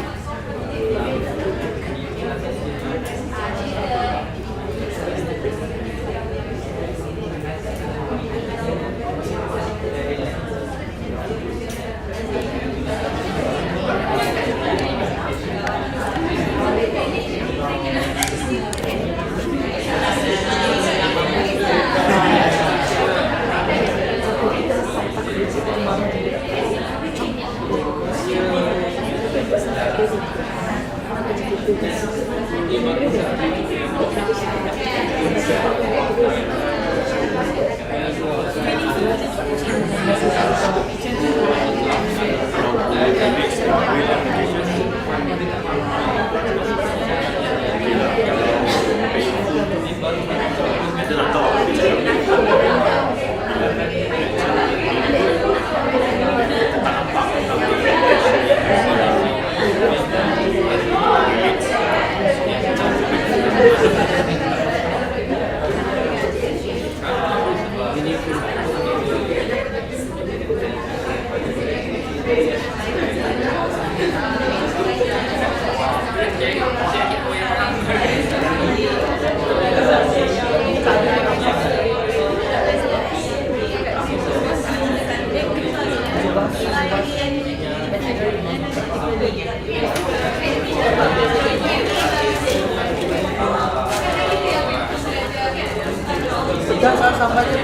Sampai je.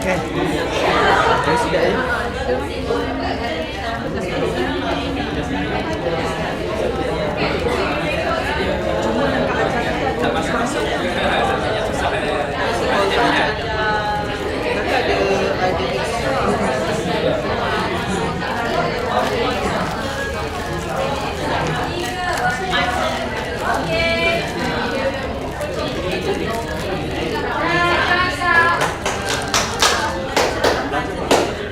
Kan? Dah sedap ya? Cuma nak kat atas masuk. Kakak ada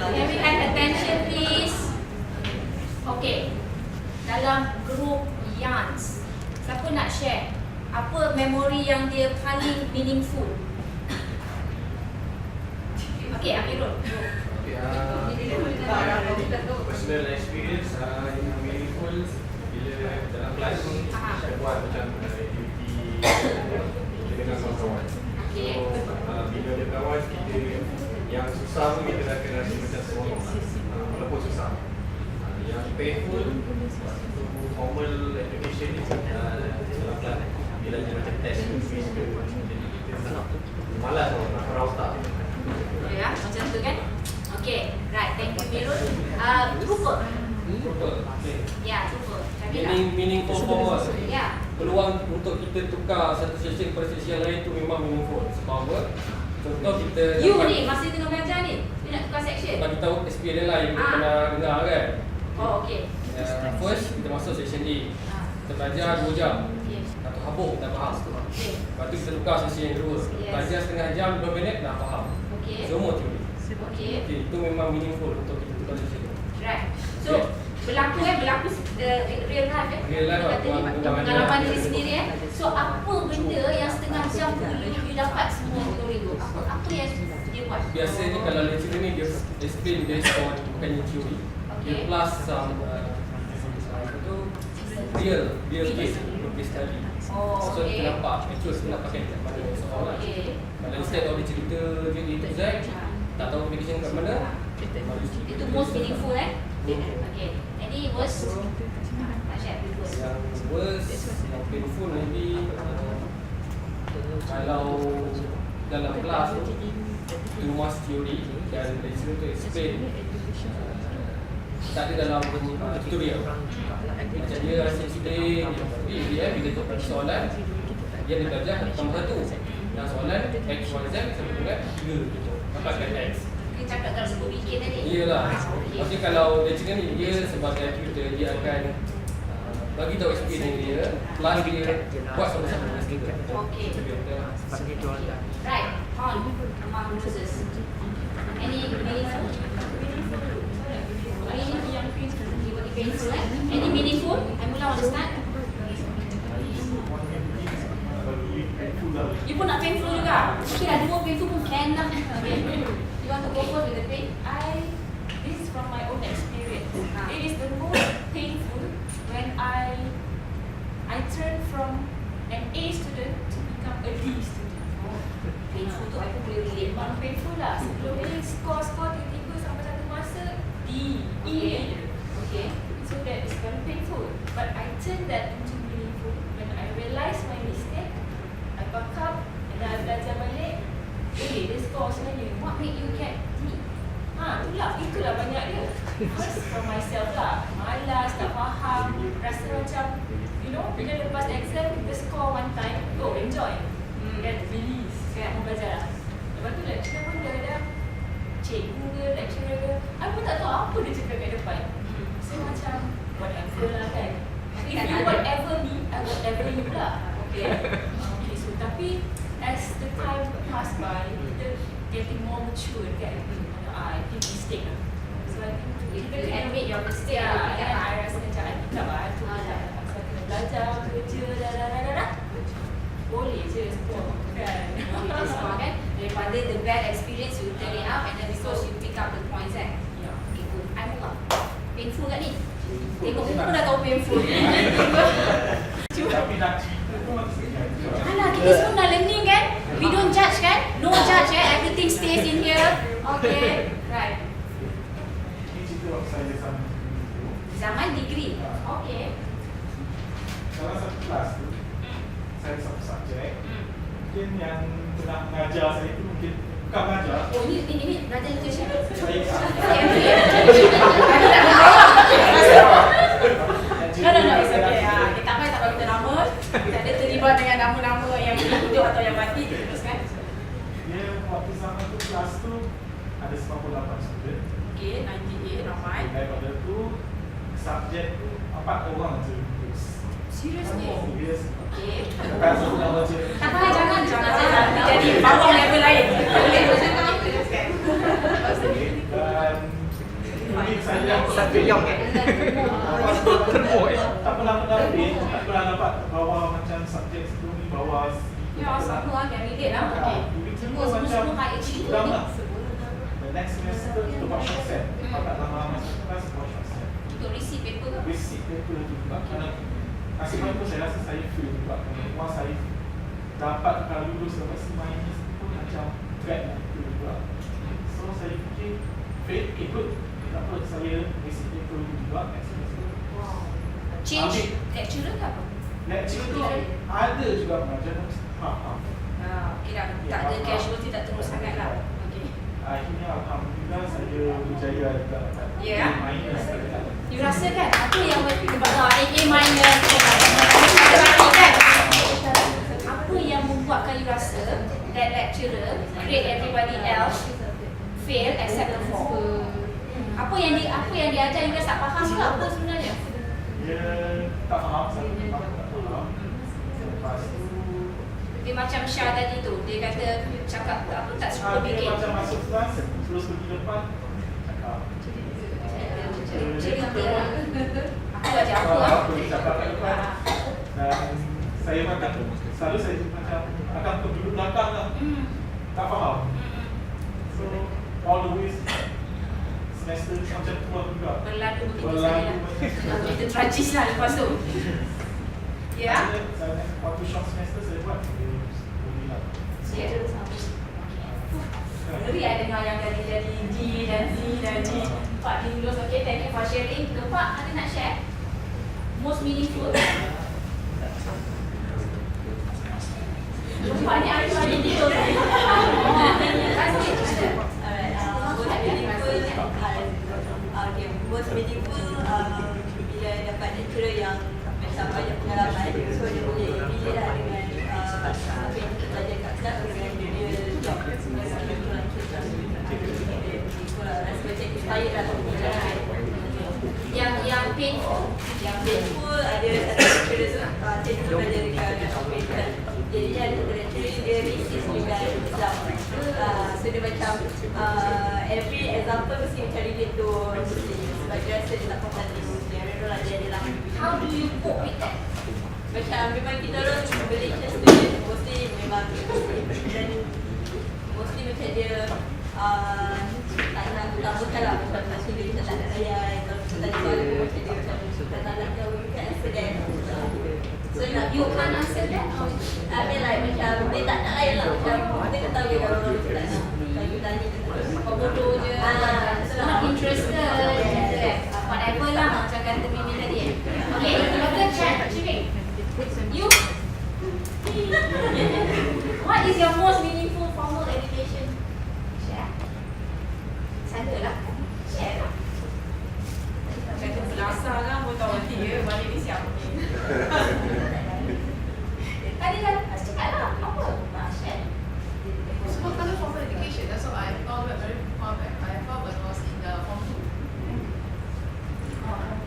Can we have attention please? Okay. Dalam grup yarns, siapa nak share apa memori yang dia paling meaningful? Okay, Amirul. Personal experience yang meaningful bila dalam kelas saya buat macam aktiviti dengan kawan-kawan. Okay. So bila ada kawan kita yang susah pun kita akan rasa macam seronok walaupun susah. Yang painful waktu formal education ni dalam kelas bila dia macam test quiz ke jadi kita malas nak kerau tak. Ya, macam tu kan? Okay, right. Thank you, Mirul. Trooper. Ya, trooper. Meaningful for us. Ya. Peluang untuk kita tukar satu sesi kepada sesi yang lain tu memang meaningful. Sebab apa? Contoh kita You ni, masa tengah belajar ni, dia nak tukar section. bagi tahu experience lain kita pernah dengar kan. Oh, okay. First kita masuk session A. Kita belajar 2 jam. Okay. Satu habuk dah faham. Okay. Lepas tu kita tukar sesi yang kedua. Yes. Belajar setengah jam 2 minit dah faham. Okay. Semua teori. Okay. Okay, itu memang meaningful untuk kita tukar sesi tu. Right. So, berlaku the real life Real life lah, pengalaman diri sendiri So, apa benda yang setengah jam dulu you dapat semua teori tu? Apa yang dia buat? Biasanya kalau lecturer ni dia explain based on bukannya teori. Dia plus some apa tu real case study. Oh, So okay. kita nampak actual kita nak pakai kat mana soalan. Okay. Kalau instead of dia cerita dia A to Z, tak tahu application kat mana. Itu most meaningful Okay. Any worst? Tak share worst. Yang worst, yang painful maybe kalau dalam kelas tu too much teori dan lecturer tu explain tak ada dalam tutorial. Macam dia rasa explain dia bila tu soalan dia ada belajar nombor 1 dan soalan X, Y, Z sampai dengan 3 gitu. Dapatkan X. Dia cakap dalam sebuah weekend tadi. Iyalah. Maksudnya kalau lecturer ni dia sebagai tutor dia akan bagi tahu experience dia plus dia buat sama-sama dengan student. Okay. Right. On among users. Any meaningful? Painful, Any meaningful? I'm going to start. You pun nak painful juga? Okay lah, 2 painful pun can lah. You want to go first with the pain? This is from my own experience. It is the most painful when I turned from an A student to become a D student. Painful tu I pun boleh relate. Memang painful lah. Sebelum ni skor tiba-tiba sampai satu masa D, E. Okay. So that is very painful. But I turned that into meaningful when I realised my mistake. I buck up and then I belajar balik. Dia skor sebenarnya. What made you get D? Itulah banyak dia. First for myself lah. Malas, tak faham. Rasa macam, bila lepas exam, kita score one time, go enjoy. Then release. Mau belajar lah. Lepas tu lecturer pun kadang-kadang cikgu ke, lecturer ke, I pun tak tahu apa dia cakap kat depan. So macam, whatever lah kan. If you whatever me, I whatever you lah. Okay. So tapi as the time pass by, kita getting more mature kan. I think mistake lah. So I think You admit your mistake. I rasa macam I pick up lah. So kena belajar, kerja, dah. Boleh je semua kan. Boleh semua kan. Daripada the bad experience you turn it up and then because you pick up the points Yeah. Okay, good. I'm up. Painful kan ni? Tengok muka pun dah tahu painful. Alah, kita semua dah learning kan? We don't judge kan? No judge everything stays in here. Okay, right. Zaman degree. Okay. Dalam satu kelas tu, saya satu subjek, mungkin yang pernah mengajar saya tu mungkin bukan mengajar. Oh ini belajar education. Saya No, it's okay. Tak payah tak bagi kita nama. Tak ada terlibat dengan nama-nama yang hidup atau yang mati. Teruskan. Dia waktu zaman tu kelas tu ada 98 student. Okay, 98 ramai. Daripada tu subjek tu 4 orang je. Seriously? Serius. Okay. Bukan satu nama je. Tak payah, jangan jadi bawah level lain. Boleh teruskan. Dan mungkin saya Satu yang tak pernah pin, tak pernah dapat bawa macam subjek sebelum ni bawa. Ya, semua kan relate lah. Okay. Semua high achiever ni. The next semester kita buat short set. Tak lama masuk kelas buat short set. Untuk receipt paper ke? Receipt paper juga. Kerana nasib baik pun saya rasa saya feel juga. Once saya dapat kalau lulus lepas semua ini pun macam grad lah itu juga. So saya fikir fail, good. Tak apa, saya receipt paper juga next semester. Change lecturer ke apa? Lecturer tu ada juga pengajar half-half. Okay dah, tak ada casualty, tak terus sangat lah. Okay. Akhirnya Alhamdulillah saya berjaya juga dapat Ya. minus. You rasa kan, apa yang A minus kan? Apa yang membuatkan you rasa that lecturer grade everybody else fail except the 4? Apa yang diajar you rasa tak faham ke apa sebenarnya? Dia tak faham, saya memang tak faham. Lepas tu Dia macam Syah tadi tu, dia kata cakap apa tak suka dia fikir. macam masuk kelas, terus pergi depan cakap. Cerita aku ajar apa lah. Aku cakap kat depan. Dan saya makan, selalu saya macam akan duduk belakang lah. Tak faham. So all the way semester macam keluar juga. Berlalu begitu saja lah. Kita tragis lah lepas tu. Ya. Waktu short semester saya buat boleh lah. Ngeri lah dengar yang jadi D dan Z dan G. Pak D lulus, okay, thank you for sharing. Pak, ada nak share? Most meaningful. Pak ni ada detail. Most meaningful bila dapat lecturer yang macam banyak pengalaman, so dia boleh relate lah dengan apa yang kita belajar kat kelas dengan real job kebetulan kita rasa macam inspired lah Yang painful. Ada satu lecturer tu saya dulu belajar dekat Innovator, jadi dia ada satu lecturer dia racist dengan Islam. So dia macam every example mesti macam relate to Muslim sebab dia rasa dia tak faham dia Muslim. I don't know lah, dia adalah How do you cope with that? macam memang kita orang Malaysia student mostly memang Muslim dan mostly macam dia tak nak utamakan lah macam masa dia kita tak nak layan kalau kita tanya soalan pun macam dia macam tak nak jawab, you can answer that. So You can't answer that? I mean like macam dia tak nak layan lah, macam kita tahu dia kalau orang tu tak nak kalau you tanya dia tak nak Bodoh je. Not interested. Whatever lah macam kata Mimi tadi. Okay, betul chat. Shirin. You? What is your most meaningful formal education? Share. Sana lah. Share lah. Kata belasah kan pun tahu dia balik ni siapa ni. Tadi kan cakap lah. Apa? Share. So kalau formal education, that's what I found very far back. I found when I was in the form 2.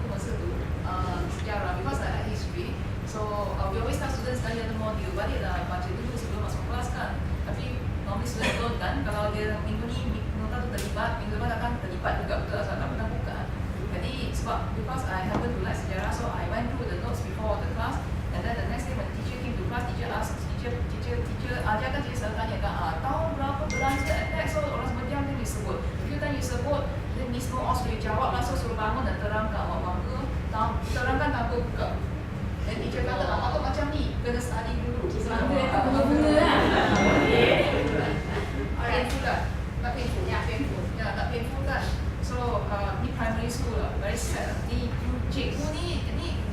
Masa tu sejarah, because I like history. So we always tell students study the module. Balik lah baca dulu sebelum masuk kelas kan. Tapi normally students don't kan. Kalau dia minggu ni nota tu terlibat, minggu depan akan terlibat juga betul asal tak pernah buka. Jadi sebab because I happen to like sejarah, so I went through the notes before the class. And then the next day when teacher came to class, teacher asked teacher dia kan teacher tanya kan tahun berapa belanja attack, so orang semua diam dia disebut. Few time you sebut, then Miss No Os boleh jawab lah, so suruh bangun dan terangkan awak bangga. Terangkan tanpa buka. Dan teacher kata awak tu macam ni, kena study dulu. Bangga tu bunga-bunga lah. Painful kan? Tak painful? Ya, painful. Ya, tak painful kan? So, ni primary school lah, very sad. Ni cikgu ni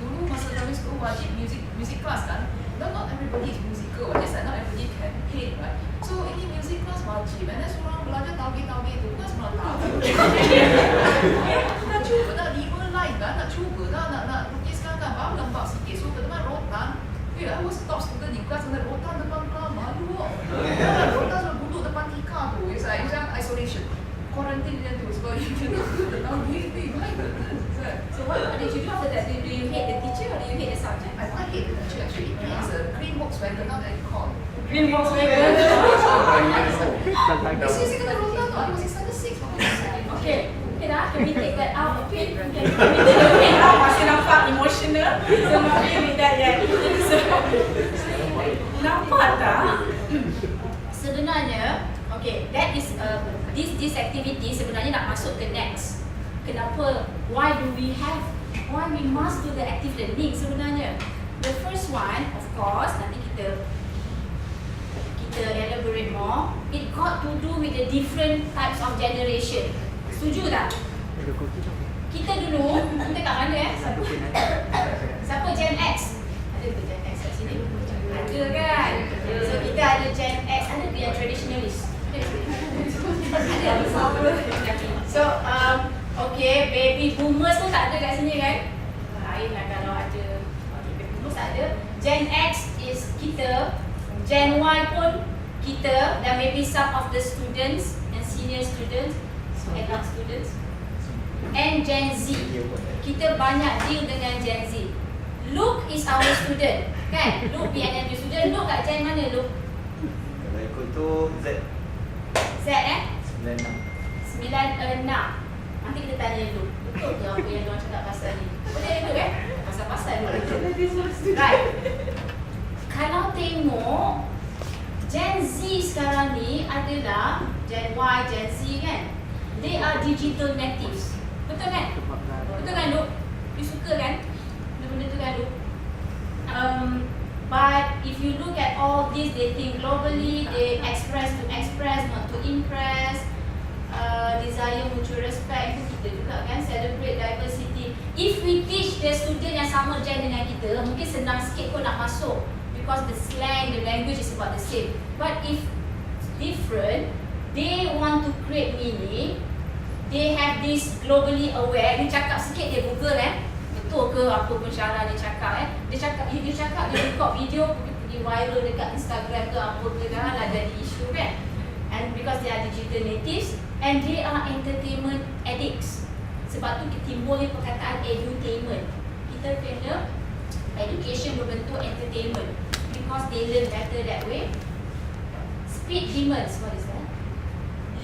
dulu masa primary school wajib music class kan. not everybody is musical, just like not everybody can paint, right? So ini music class wajib, and then semua orang belajar tauge-tauge tu bukan semua orang tahu. Nak cuba nak 5 line kan, nak cuba nak lukiskan kan, baru nampak sikit. So teman rotan, I was top student di kelas, kena rotan depan kelas, malu kok. Rotan sudah duduk depan tika tu, it's like macam isolation. Quarantine dia tu sebab you tahu duit, my goodness. So what did you do after that? Do you hate the teacher or do you hate the subject? I don't hate the teacher actually. It's a green Volkswagen, not that called. Green Volkswagen. Seriously kena rotan tu, I was in standard 6. Okay. Okay dah, can we take that out? Okay, can we take the pain out? Masih nampak emotional. So maybe with that, yeah. So, nampak tak? Sebenarnya, okay, that is this activity sebenarnya nak masuk ke next. Kenapa? Why we must do the active learning sebenarnya? The first one, of course, nanti kita elaborate more. It got to do with the different types of generation. Setuju tak? Kita dulu, kita kat mana Siapa Gen X? Ada ke Gen X kat sini? Ada kan? So kita ada Gen X, ada ke yang traditionalist? Ada. So, okay, baby boomers pun tak ada kat sini kan? Lain lah kalau ada. Baby boomers tak ada. Gen X is kita, Gen Y pun kita, dan maybe some of the students and senior students, adult students, and Gen Z. Kita banyak deal dengan Gen Z. Luke is our student, kan? Luke PNMU student. Luke kat Gen mana, Luke? Kalau ikut tu Z. Z 96. Nanti kita tanya Luke. Betul ke apa yang diorang cakap pasal ni? Boleh Luke Pasal-pasal Luke. Right. Kalau tengok Gen Z sekarang ni adalah Gen Y, Gen Z kan? They are digital natives. Betul kan? Betul kan Luke? You suka kan? Benda-benda tu kan Luke? But if you look at all this, they think globally, they express to express, not to impress, desire mutual respect, itu kita juga kan, celebrate diversity. If we teach the student yang sama gen dengan kita, mungkin senang sikit kau nak masuk because the slang, the language is about the same. But if different, they want to create meaning, they have this globally aware. Dia cakap sikit dia Google betul ke apa pun Syarah dia cakap Dia cakap dia record video pergi viral dekat Instagram ke apa ke, dah lah jadi isu kan. And because they are digital natives and they are entertainment addicts. Sebab tu timbulnya perkataan edutainment. Kita kena education berbentuk entertainment because they learn better that way. Speed demons, what is that?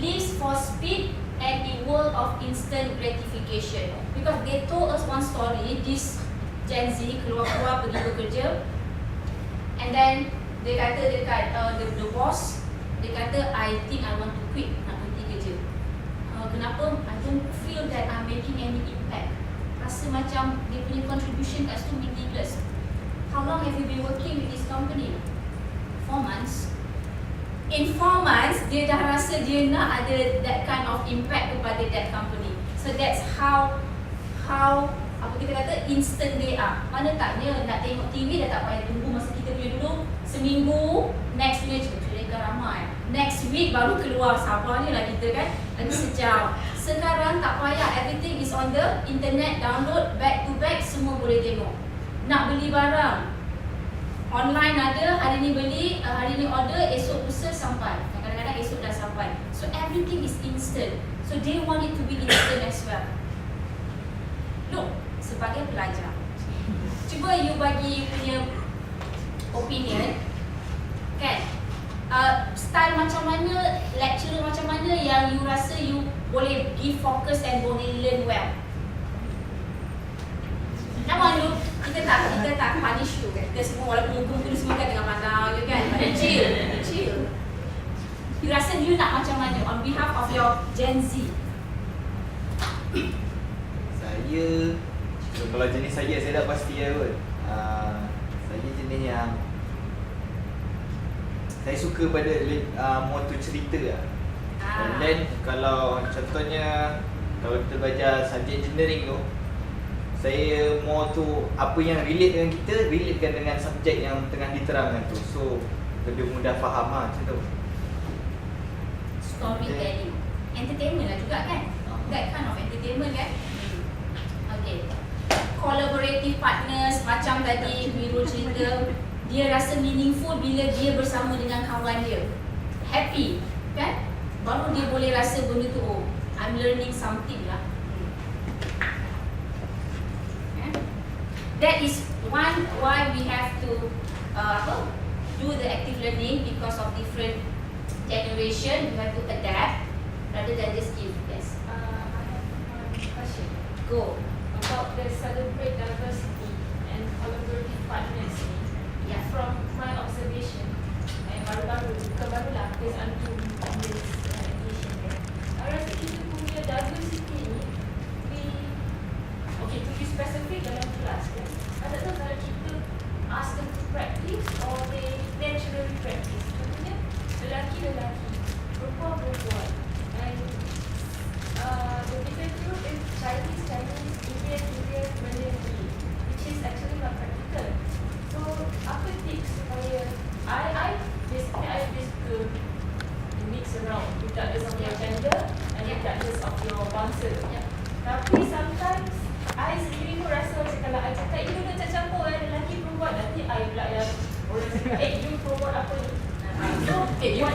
Lives for speed and the world of instant gratification. Because they told us one story, this Gen Z keluar-keluar pergi bekerja, and then dia kata dekat the boss, dia kata I think I want to quit, nak berhenti kerja. Kenapa? I don't feel that I'm making any impact. Rasa macam dia punya contribution kat situ meaningless. How long have you been working with this company? 4 months. In 4 months, dia dah rasa dia nak ada that kind of impact kepada that company. So that's how apa kita kata instant they are. Mana taknya nak tengok TV dah tak payah tunggu masa kita punya dulu seminggu, next week cerita ramai. Next week baru keluar, sabarnya lah kita kan. Lagi sejam. Sekarang tak payah, everything is on the internet, download back to back, semua boleh tengok. Nak beli barang online ada, hari ni beli, hari ni order, esok lusa sampai. Kadang-kadang esok dah sampai. So everything is instant. So they want it to be instant as well. Look, sebagai pelajar, cuba you bagi you punya opinion, kan? Style macam mana, lecturer macam mana yang you rasa you boleh give focus and boleh learn well? Come on, Luke. Kita tak punish you kan. Kita semua walaupun muka tu semua kan tengah pandang you kan. But chill. You rasa you nak macam mana on behalf of your Gen Z? Saya, kalau jenis saya dah pasti kot. Saya jenis yang saya suka pada motor cerita lah. And then kalau contohnya kalau kita belajar subjek engineering tu, Saya more tu apa yang relate dengan kita, relatekan dengan subjek yang tengah diterangkan tu. So lebih mudah faham lah macam tu. Storytelling, entertainment lah juga kan? That kind of entertainment kan? Okay. Collaborative partners, macam tadi Miro cerita, dia rasa meaningful bila dia bersama dengan kawan dia. Happy, kan? Baru dia boleh rasa benda tu, oh, I'm learning something lah. That is one why we have to do the active learning, because of different generation. We have to adapt rather than just give. Yes. I have one question. Go. About the celebrate diversity and collaborative partners ni. Yeah. From my observation, and bukan barulah, based on this education kan. I rasa kita punya diversity ni, okay, to be specific dalam kelas kan, I tak tahu kalau kita ask them to practice or they naturally practice. Contohnya, lelaki-lelaki, perempuan-perempuan, and the different group is Chinese, Indian, Malay, which is actually not practical. So, apa tips supaya I basically mix around, regardless of your gender and regardless of your bangsa. Tapi sometimes I sendiri pun rasa macam kalau I cakap you nak campur lelaki perempuan, nanti I pula yang orang cakap you promote apa ni. So what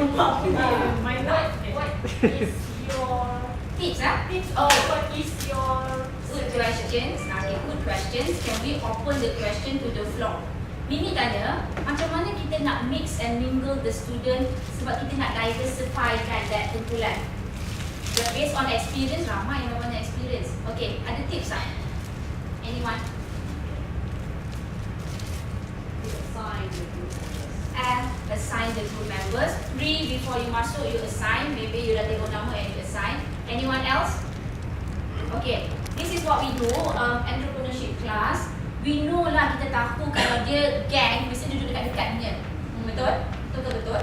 is your Tips lah. tips or what is your Good questions. Okay, good questions. Can we open the question to the floor? Mimi tanya, macam mana kita nak mix and mingle the student sebab kita nak diversify kan that kumpulan. Based on experience, ramai yang banyak experience. Okay, ada tips tak? Anyone? Assign the group members. Before you masuk, you assign. Maybe you dah tengok nama and you assign. Anyone else? Okay, this is what we do. Entrepreneurship class. We know lah, kita tahu kalau dia gang, mesti duduk dekat-dekatnya. Betul? Betul.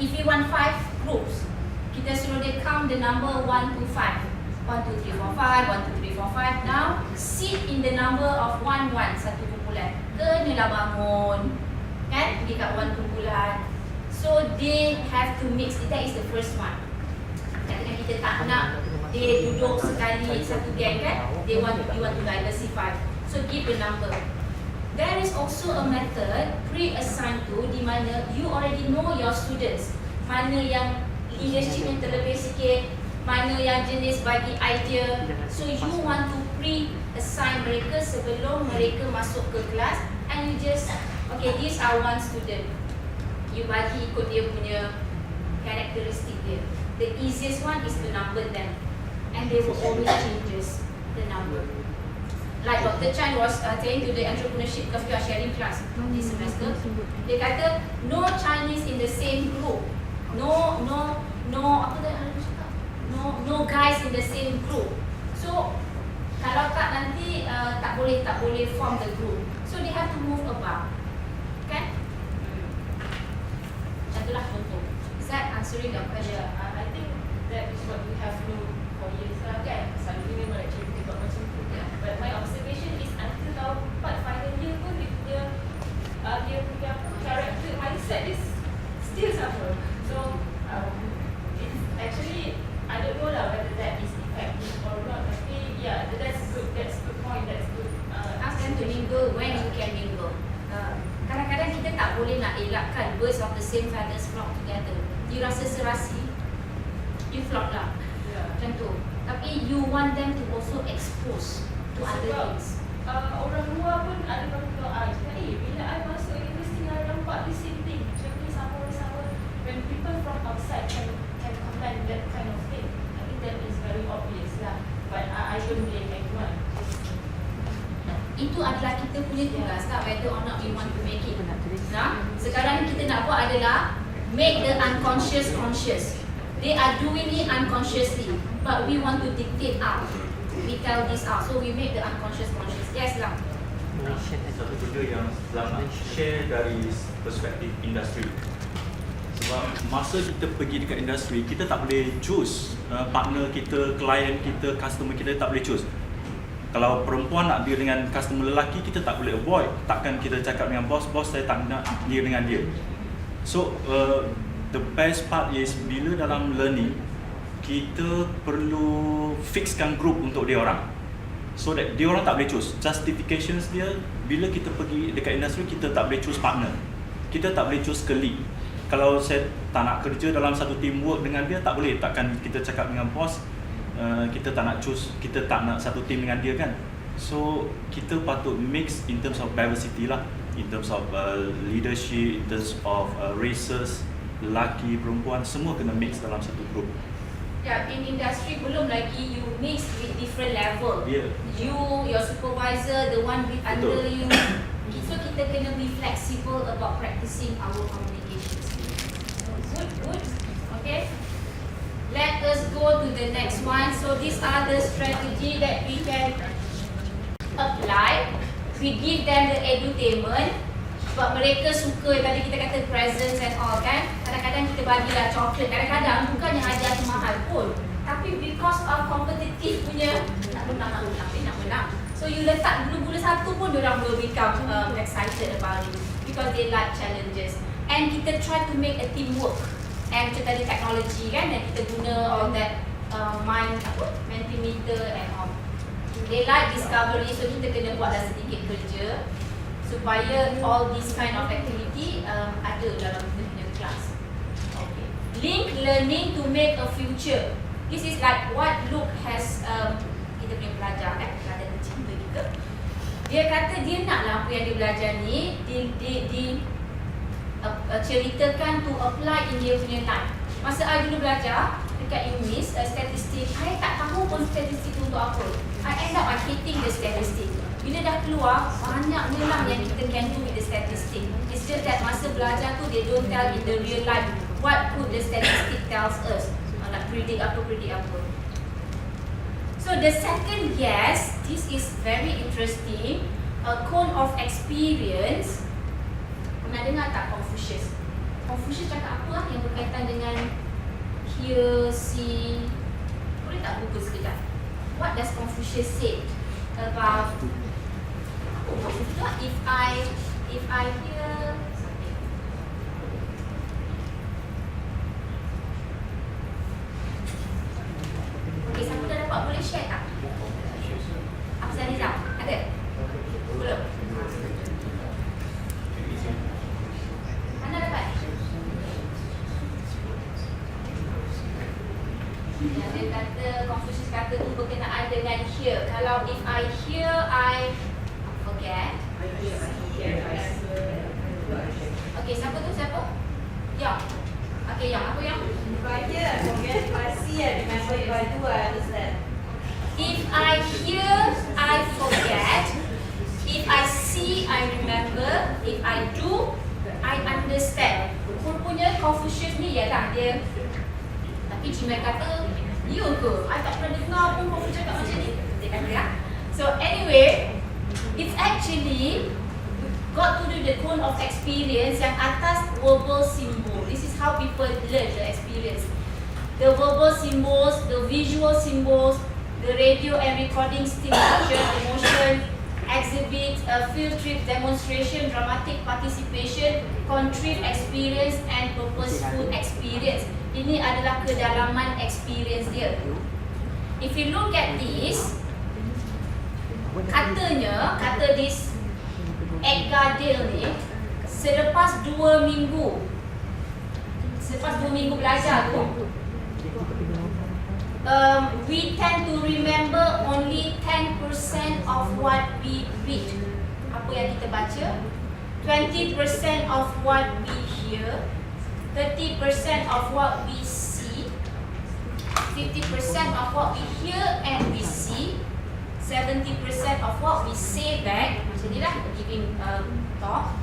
If we want 5 groups, kita suruh dia count the number 1 to 5. 1, 2, 3, 4, 5. 1, 2, 3, 4, 5. Now, sit in the number of 1, 1. Satu kumpulan. Kenalah bangun. Kan? Pergi kat 1 kumpulan. So, they have to mix. That is the first one. Katakan kita tak nak dia duduk sekali satu gang kan? You want to diversify. So, give the number. There is also a method pre-assigned to di mana you already know your students. Mana yang leadership yang terlebih sikit, mana yang jenis bagi idea. So you want to pre-assign mereka sebelum mereka masuk ke kelas, and you just, okay, these are 1 student. You bagi ikut dia punya karakteristik dia. The easiest one is to number them, and they will always changes the number. Like Dr. Chan was saying to the entrepreneurship because we are sharing class this semester. Dia kata no Chinese in the same group. No apa dia cakap? No guys in the same group. So kalau tak nanti tak boleh form the group. So they have to move about. Kan? Macam itulah contoh. Is that answering your question? I think that is what we have known for years lah kan. Selalu memang actually kita buat macam tu. But my observation is until tahun 4 final year pun dia punya character mindset is still sama. So it's actually I don't know lah whether that is effective or not. Tapi yeah, that's good point. That's good. Ask them to mingle when you can mingle. Kadang-kadang kita tak boleh nak elakkan birds of the same feathers flock together. You rasa serasi, you flock lah. Macam tu. Tapi you want them to also expose to other things. Orang luar pun ada bagi I cakap, bila I masuk universiti I nampak the same thing. Macam ni sama. When people from outside can comment that kind of thing, I think that is very obvious lah. But I don't blame anyone. Itu adalah kita punya tugas lah, whether or not we want to make it. Nah, sekarang kita nak buat adalah make the unconscious conscious. They are doing it unconsciously, but we want to dictate out. We tell this out, so we make the unconscious conscious. Yes lah. Satu benda yang Lam nak share dari perspektif industri. Sebab masa kita pergi dekat industri, kita tak boleh choose partner kita, klien kita, customer kita tak boleh choose. Kalau perempuan nak deal dengan customer lelaki, kita tak boleh avoid. Takkan kita cakap dengan bos saya tak nak deal dengan dia. So the best part is bila dalam learning, kita perlu fixkan group untuk dia orang, so that dia orang tak boleh choose. Justifications dia, bila kita pergi dekat industri, kita tak boleh choose partner, kita tak boleh choose colleague. Kalau saya tak nak kerja dalam satu teamwork dengan dia, tak boleh. Takkan kita cakap dengan bos, kita tak nak choose, kita tak nak satu team dengan dia kan. So kita patut mix in terms of diversity lah, in terms of leadership, in terms of races, lelaki, perempuan, semua kena mix dalam satu group. Yeah, in industry belum lagi you mix with different level. Yeah. You, your supervisor, the one with under Betul. you. So kita kena be flexible about practicing our communication skills. Good. Okay. Let us go to the next one. So these are the strategy that we can apply. We give them the edutainment. Sebab mereka suka, tadi kita kata presents and all kan. Kadang-kadang kita bagilah coklat, kadang-kadang bukannya hadiah tu mahal pun, tapi because of competitive punya nak menang. So you letak gula-gula satu pun diorang will become excited about it, because they like challenges. And kita try to make a teamwork. And macam tadi teknologi kan, dan kita guna all that Mentimeter and all. They like discovery, so kita kena buatlah sedikit kerja supaya all this kind of activity ada dalam kita punya kelas. Okay. Link learning to make a future. This is like what Luke has kita punya pelajar kan, pelajar tercinta kita. Dia kata dia naklah apa yang dia belajar ni ceritakan to apply in dia punya life. Masa I dulu belajar dekat UNIS, statistik, I tak tahu pun statistik tu untuk apa. I end up hating the statistik. Bila dah keluar, banyaknya lah yang kita can do with the statistic. It's just that masa belajar tu, they don't tell in the real life what could the statistic tells us. Nak predict apa. So the second yes, this is very interesting. A cone of experience. Pernah dengar tak Confucius? Confucius cakap apa yang berkaitan dengan hear, see? Boleh tak buka sekejap? What does Confucius say about if I hear something? Okay, siapa dah dapat boleh share tak? Afzal Nizam, ada? Belum? Mana dapat? Dia kata, Confucius kata tu berkenaan dengan hear. Kalau if I hear, I forget. Okay, siapa tu? Yang. Okay, yang. Apa yang? If I hear, I forget. If I see, I remember. If I do, I understand. If I hear, I forget. If I see, I remember. If I do, I understand. Rupanya Confucius ni ialah dia. Tapi Cimai kata, ya ke? I tak pernah dengar pun Confucius cakap macam ni. Dia kata ya. So anyway, it's actually got to do the cone of experience yang atas verbal symbol. This is how people learn the experience. The verbal symbols, the visual symbols, the radio and recording stimulation, emotion, exhibit, field trip demonstration, dramatic participation, contrived experience and purposeful experience. Ini adalah kedalaman experience dia. If you look at this, kata this Edgar Dale ni, selepas 2 minggu belajar tu, we tend to remember only 10% of what we read. Apa yang kita baca, 20% of what we hear, 30% of what we see, 50% of what we hear and we see, 70% of what we say back, macam ni lah, giving talk,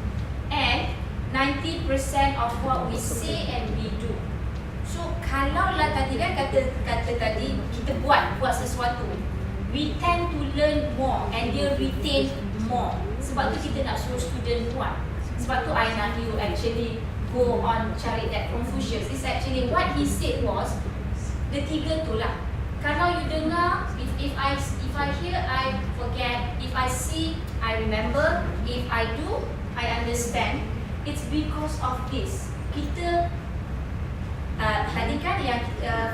and 90% of what we say and we do. So kalau lah tadi kan kata tadi kita buat sesuatu, we tend to learn more and dia retain more. Sebab tu kita nak suruh student buat. Sebab tu I nak you actually go on cari that Confucius. It's actually what he said was the tiga tu lah. Kalau you dengar, if I hear, I forget. If I see, I remember. If I do, I understand. It's because of this. Kita tadi kan yang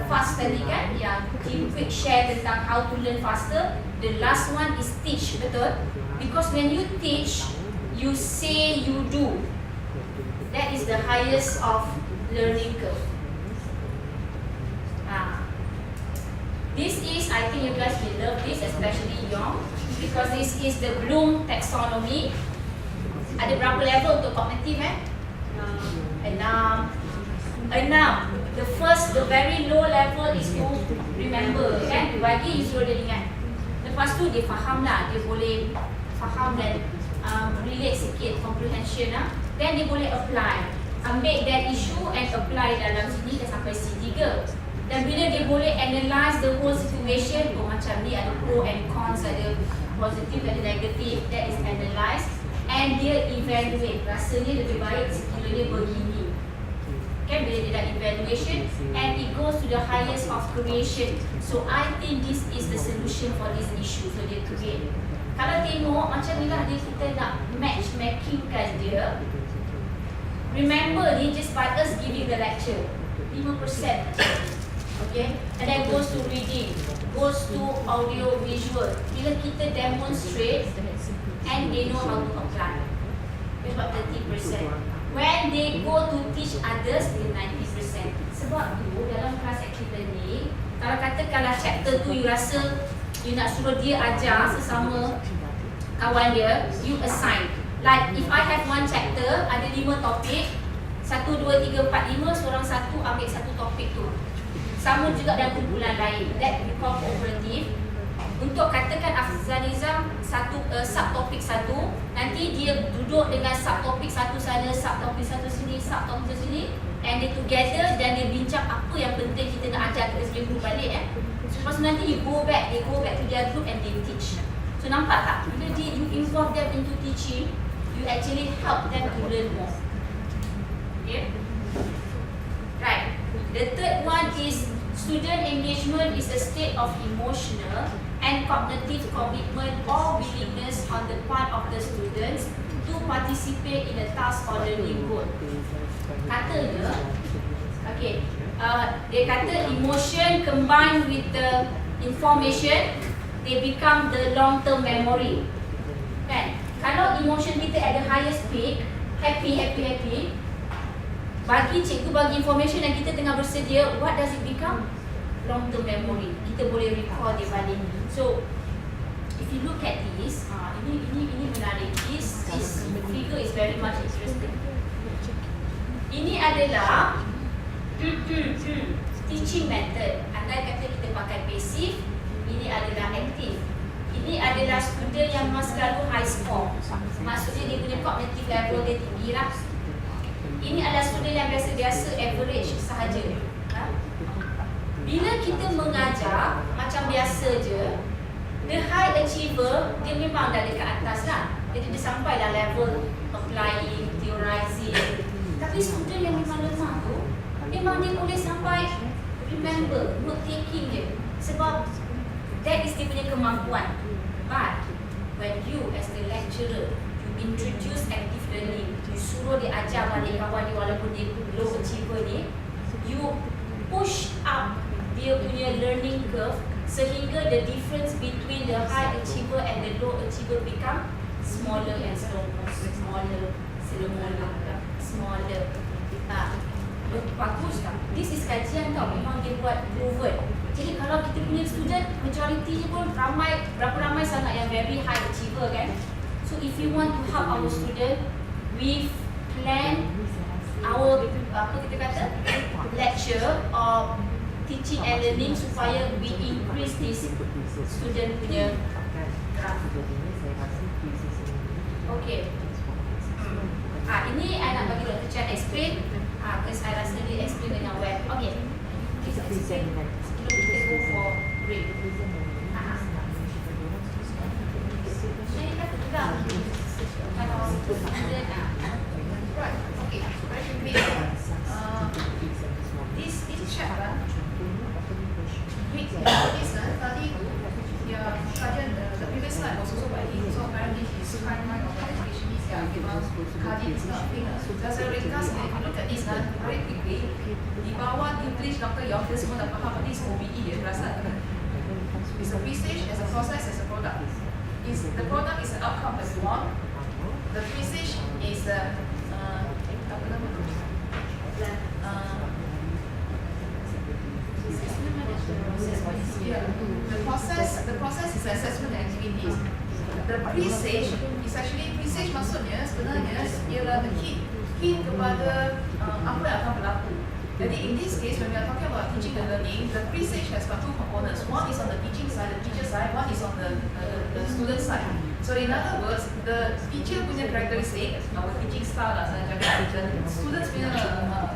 fast tadi kan, yang quick share tentang how to learn faster. The last one is teach, betul? Because when you teach, you say, you do. That is the highest of learning curve. This is, I think you guys will love this, especially young, because this is the Bloom taxonomy. Ada berapa level untuk kognitif enam. The very low level is to remember, kan? Bagi you suruh dia ingat. Lepas tu dia faham lah, dia boleh faham dan relate sikit, comprehension lah. Then dia boleh apply, ambil that issue and apply dalam sini dah sampai C3. Dan bila dia boleh analyse the whole situation, macam ni ada pro and cons, ada positif, ada negatif, that is analyse. And dia evaluate, rasanya lebih baik sekiranya begini. Kan bila dia dah evaluation, and it goes to the highest of creation. So I think this is the solution for this issue. So dia create. Kalau tengok macam ni lah, dia kita nak matchmaking kan dia. Remember ni just by us giving the lecture 5%. Okay, and then goes to reading, goes to audio visual. Bila kita demonstrate and they know how to apply, it's about 30%. When they go to teach others, dia 90%. Sebab tu dalam kelas active learning, kalau katakanlah chapter tu you rasa you nak suruh dia ajar sesama kawan dia, you assign. Like if I have one chapter, ada 5 topik, 1, 2, 3, 4, 5, seorang satu ambil satu topik tu. Sama juga dalam kumpulan lain. That we call cooperative. Untuk katakan Afzalizam satu subtopik satu, nanti dia duduk dengan subtopik satu sana, subtopik satu sini, subtopik satu sini, and they together dan dia bincang apa yang penting kita nak ajar, kita boleh group balik Lepas nanti they go back to their group and they teach. So nampak tak? Bila you involve them into teaching, you actually help them to learn more. Okay? Right. The third one is student engagement is a state of emotional and cognitive commitment or willingness on the part of the students to participate in a task or learning goal. Katanya, okay, dia kata emotion combined with the information, they become the long-term memory. Kan? Kalau emotion kita at the highest peak, happy, bagi cikgu bagi information dan kita tengah bersedia, what does it become? Long term memory. Kita boleh recall dia balik. So if you look at this, ini menarik. This figure is very much interesting. Ini adalah teaching method. Andai kata kita pakai passive, ini adalah active. Ini adalah student yang selalu high score. Maksudnya dia punya cognitive level dia tinggi lah. Ini adalah student yang biasa-biasa, average sahaja. Bila kita mengajar macam biasa je, the high achiever dia memang dah dekat atas lah. Jadi dia sampai dah level applying, theorizing. Tapi student yang memang lemah tu, memang dia boleh sampai remember, note taking je. Sebab that is dia punya kemampuan. But when you as the lecturer, you introduce active learning, you suruh dia ajar balik kawan dia walaupun dia low achiever ni, you push up dia punya learning curve sehingga the difference between the high achiever and the low achiever become smaller and smaller. Bagus tak? This is kajian tau, memang dia buat proven. Jadi kalau kita punya student, majority pun ramai, berapa ramai sangat yang very high achiever kan. So if you want to help our student, we plan our lecture or teaching and learning supaya we increase this student punya graph. Okay. Ini I nak bagi Dr. Chan explain. Because I rasa dia explain dengan web. Okay. Please explain. Sebelum kita go for break. Saya kata juga. Kalau student right. Okay. Very quick. This chapter, kaji this kind of thing. Saya ringkas, if you look at this very quickly, di bawah English, Dr. York semua dah faham this OBE ya, rasa. It's a pre-stage, there's a process, there's a product. The product is an outcome that you want. The pre-stage is apa nama tu? The process is assessment activities. The pre-stage is actually pre-stage maksudnya sebenarnya ialah the hint kepada apa yang akan berlaku. Jadi in this case, when we are talking about teaching and learning, the pre-stage has got two components. One is on the teaching side, the teacher side. One is on the student side. So in other words, the teacher punya characteristic, our teaching style lah saya cakap, dan students punya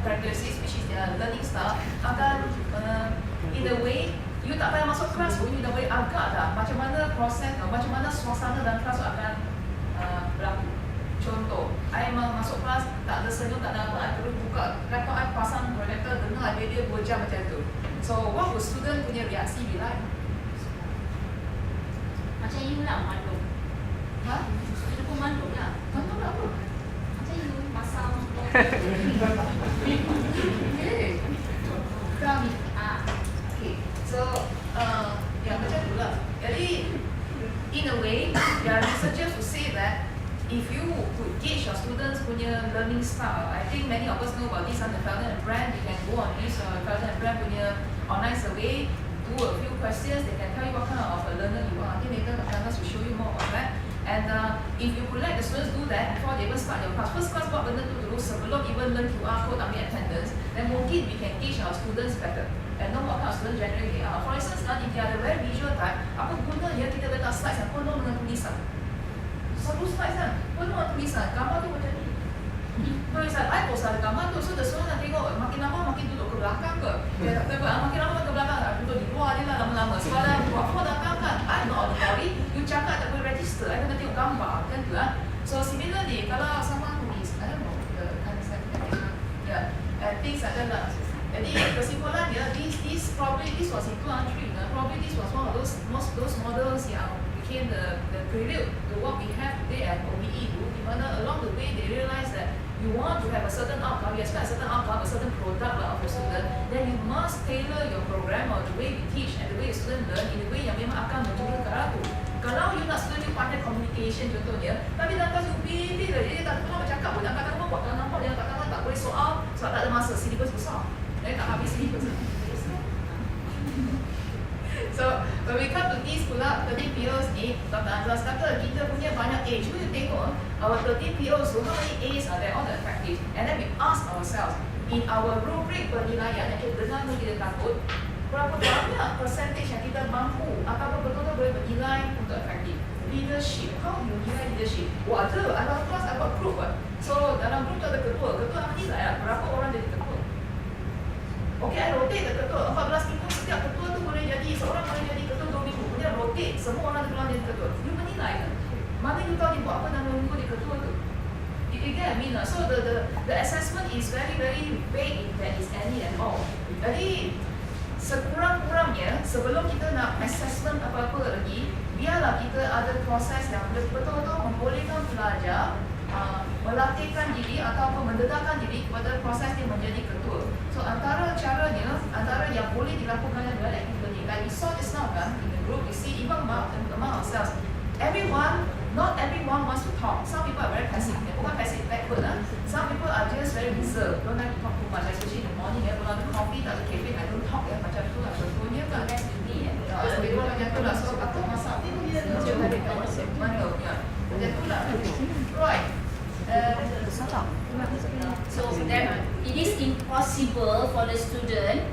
characteristics, which is their learning style, akan in a way, you tak payah masuk kelas pun, you dah boleh agak dah macam mana proses, macam mana suasana dalam kelas akan berlaku. Contoh, I masuk kelas, tak ada senyum, tak ada apa, I terus buka laptop, I pasang projector, dengar dia 2 jam macam tu. So, what would student punya reaksi be like? Macam you lah, mandung. Ha? Dia pun mandung lah. Mandung apa? Macam you pasang. Okay. Kami. Okay. So, ya macam tu lah. Jadi, in a way, there are researchers who say that if you could gauge your students punya learning style, I think many of us know about this under Felden and Brand. You can go on this Felden and Brand punya online survey, do a few questions, they can tell you what kind of a learner you are. I think later the panelists will show you more about that. And if you could let the students do that before they even start your class, first class buat benda tu dulu sebelum even learn QR code, ambil attendance, then mungkin we can teach our students better and know what kind of students generally they are. For instance, if they are the very visual type, apa gunanya kita letak slides yang penuh dengan tulisan? Satu slides kan, penuh dengan tulisan, gambar tu macam ni. Tulisan, I post ada gambar tu, so the student nak tengok makin lama makin duduk ke belakang ke. Dia tak tahu, makin lama ke belakang, duduk di luar je lah lama-lama. Sekarang, buat datang kan, I not auditory, you cakap tak boleh register, I kena tengok gambar, kan tu kan. So similarly, kalau someone who is, I don't know, the kind of segmentation, yeah, and things like that lah. Jadi kesimpulan dia, this was in 2003, probably this was one of those models yang became the prelude to what we have today at OBE, di mana along the way they realized that you want to have a certain outcome, you expect a certain outcome, a certain product of your student, then you must tailor your program or the way we teach and the way your student learn in the way yang memang akan menjual ke arah tu. Kalau you nak student you pandai communication contohnya, tapi dalam kelas you pilih lah, dia tak pernah bercakap pun, nak kata apa buat, kalau nampak dia kata tak boleh soal sebab tak ada masa, syllabus besar. Tak habis syllabus. So, when we come to this pula, 13 POs ni, Dr. Azlas kata kita punya banyak A. Cuba you tengok, our 13 POs, so how many A's are there, all the effective? And then we ask ourselves, in our rubric penilaian yang kita dengar tu kita takut, berapa banyak percentage yang kita mampu ataupun betul-betul boleh bernilai untuk efektif? Leadership, how do you nilai leadership? Wah ada, dalam kelas ada group kan? So, dalam group tu ada ketua nak nilai lah, berapa orang jadi ketua? Okay, I rotate the ketua, 14 minggu setiap ketua tu boleh jadi, seorang boleh jadi ketua 2 minggu, kemudian rotate, semua orang keluar jadi ketua. You menilai kan? Mana you tahu dia buat apa dalam 2 minggu di ketua tu? You get what I mean? So the assessment is very very vague if there is any at all. Jadi sekurang-kurangnya sebelum kita nak assessment apa-apa lagi, biarlah kita ada proses yang betul-betul membolehkan pelajar melatihkan diri ataupun mendedahkan diri kepada proses dia menjadi ketua. So antara caranya, antara yang boleh dilakukan adalah active learning. Like we saw just now kan, in the group, we see even among ourselves, not everyone wants to talk. Some people are very passive. Bukan passive backward lah. Some people are just very reserved. Don't like to talk too much, especially in the morning. Kalau ada coffee, tak ada cafe, I don't talk. Macam tu lah. Contohnya kan. So itu macam tu lah. So aku masak. Macam tadi kan. Mana? Macam tu lah. Right. So then it is impossible for the student.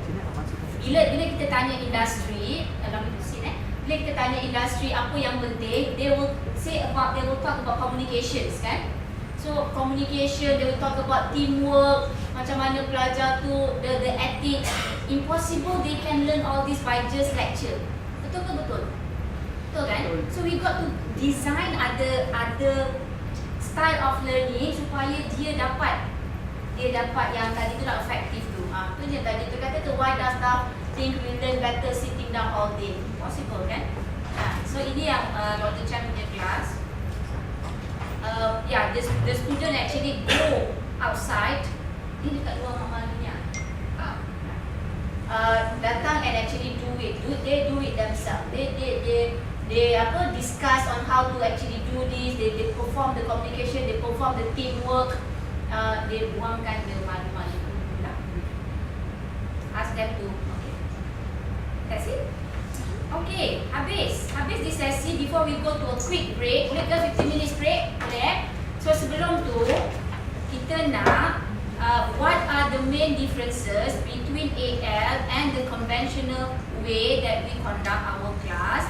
Bila kita tanya industri, bila kita tanya industri apa yang penting, they will talk about communications kan. So communication, they will talk about teamwork, macam mana pelajar tu, the ethics. Impossible they can learn all this by just lecture. Betul ke betul? Betul kan? So we got to design other style of learning supaya dia dapat yang tadi tu lah efektif tu. Tu je tadi tu kata tu, why does staff think we learn better sitting down all day? Possible kan? So ini yang Dr. Chan punya kelas. the student actually go outside. Ini dekat luar Mama Linya. Datang and actually they do it themselves. They discuss on how to actually do this. They perform the communication, they perform the teamwork. They buangkan the malu-malu. Ask them to. Okay. That's it. Okay, habis di sesi. Before we go to a quick break, boleh ke 15 minutes break? Boleh. So sebelum tu kita nak what are the main differences between AL and the conventional way that we conduct our class.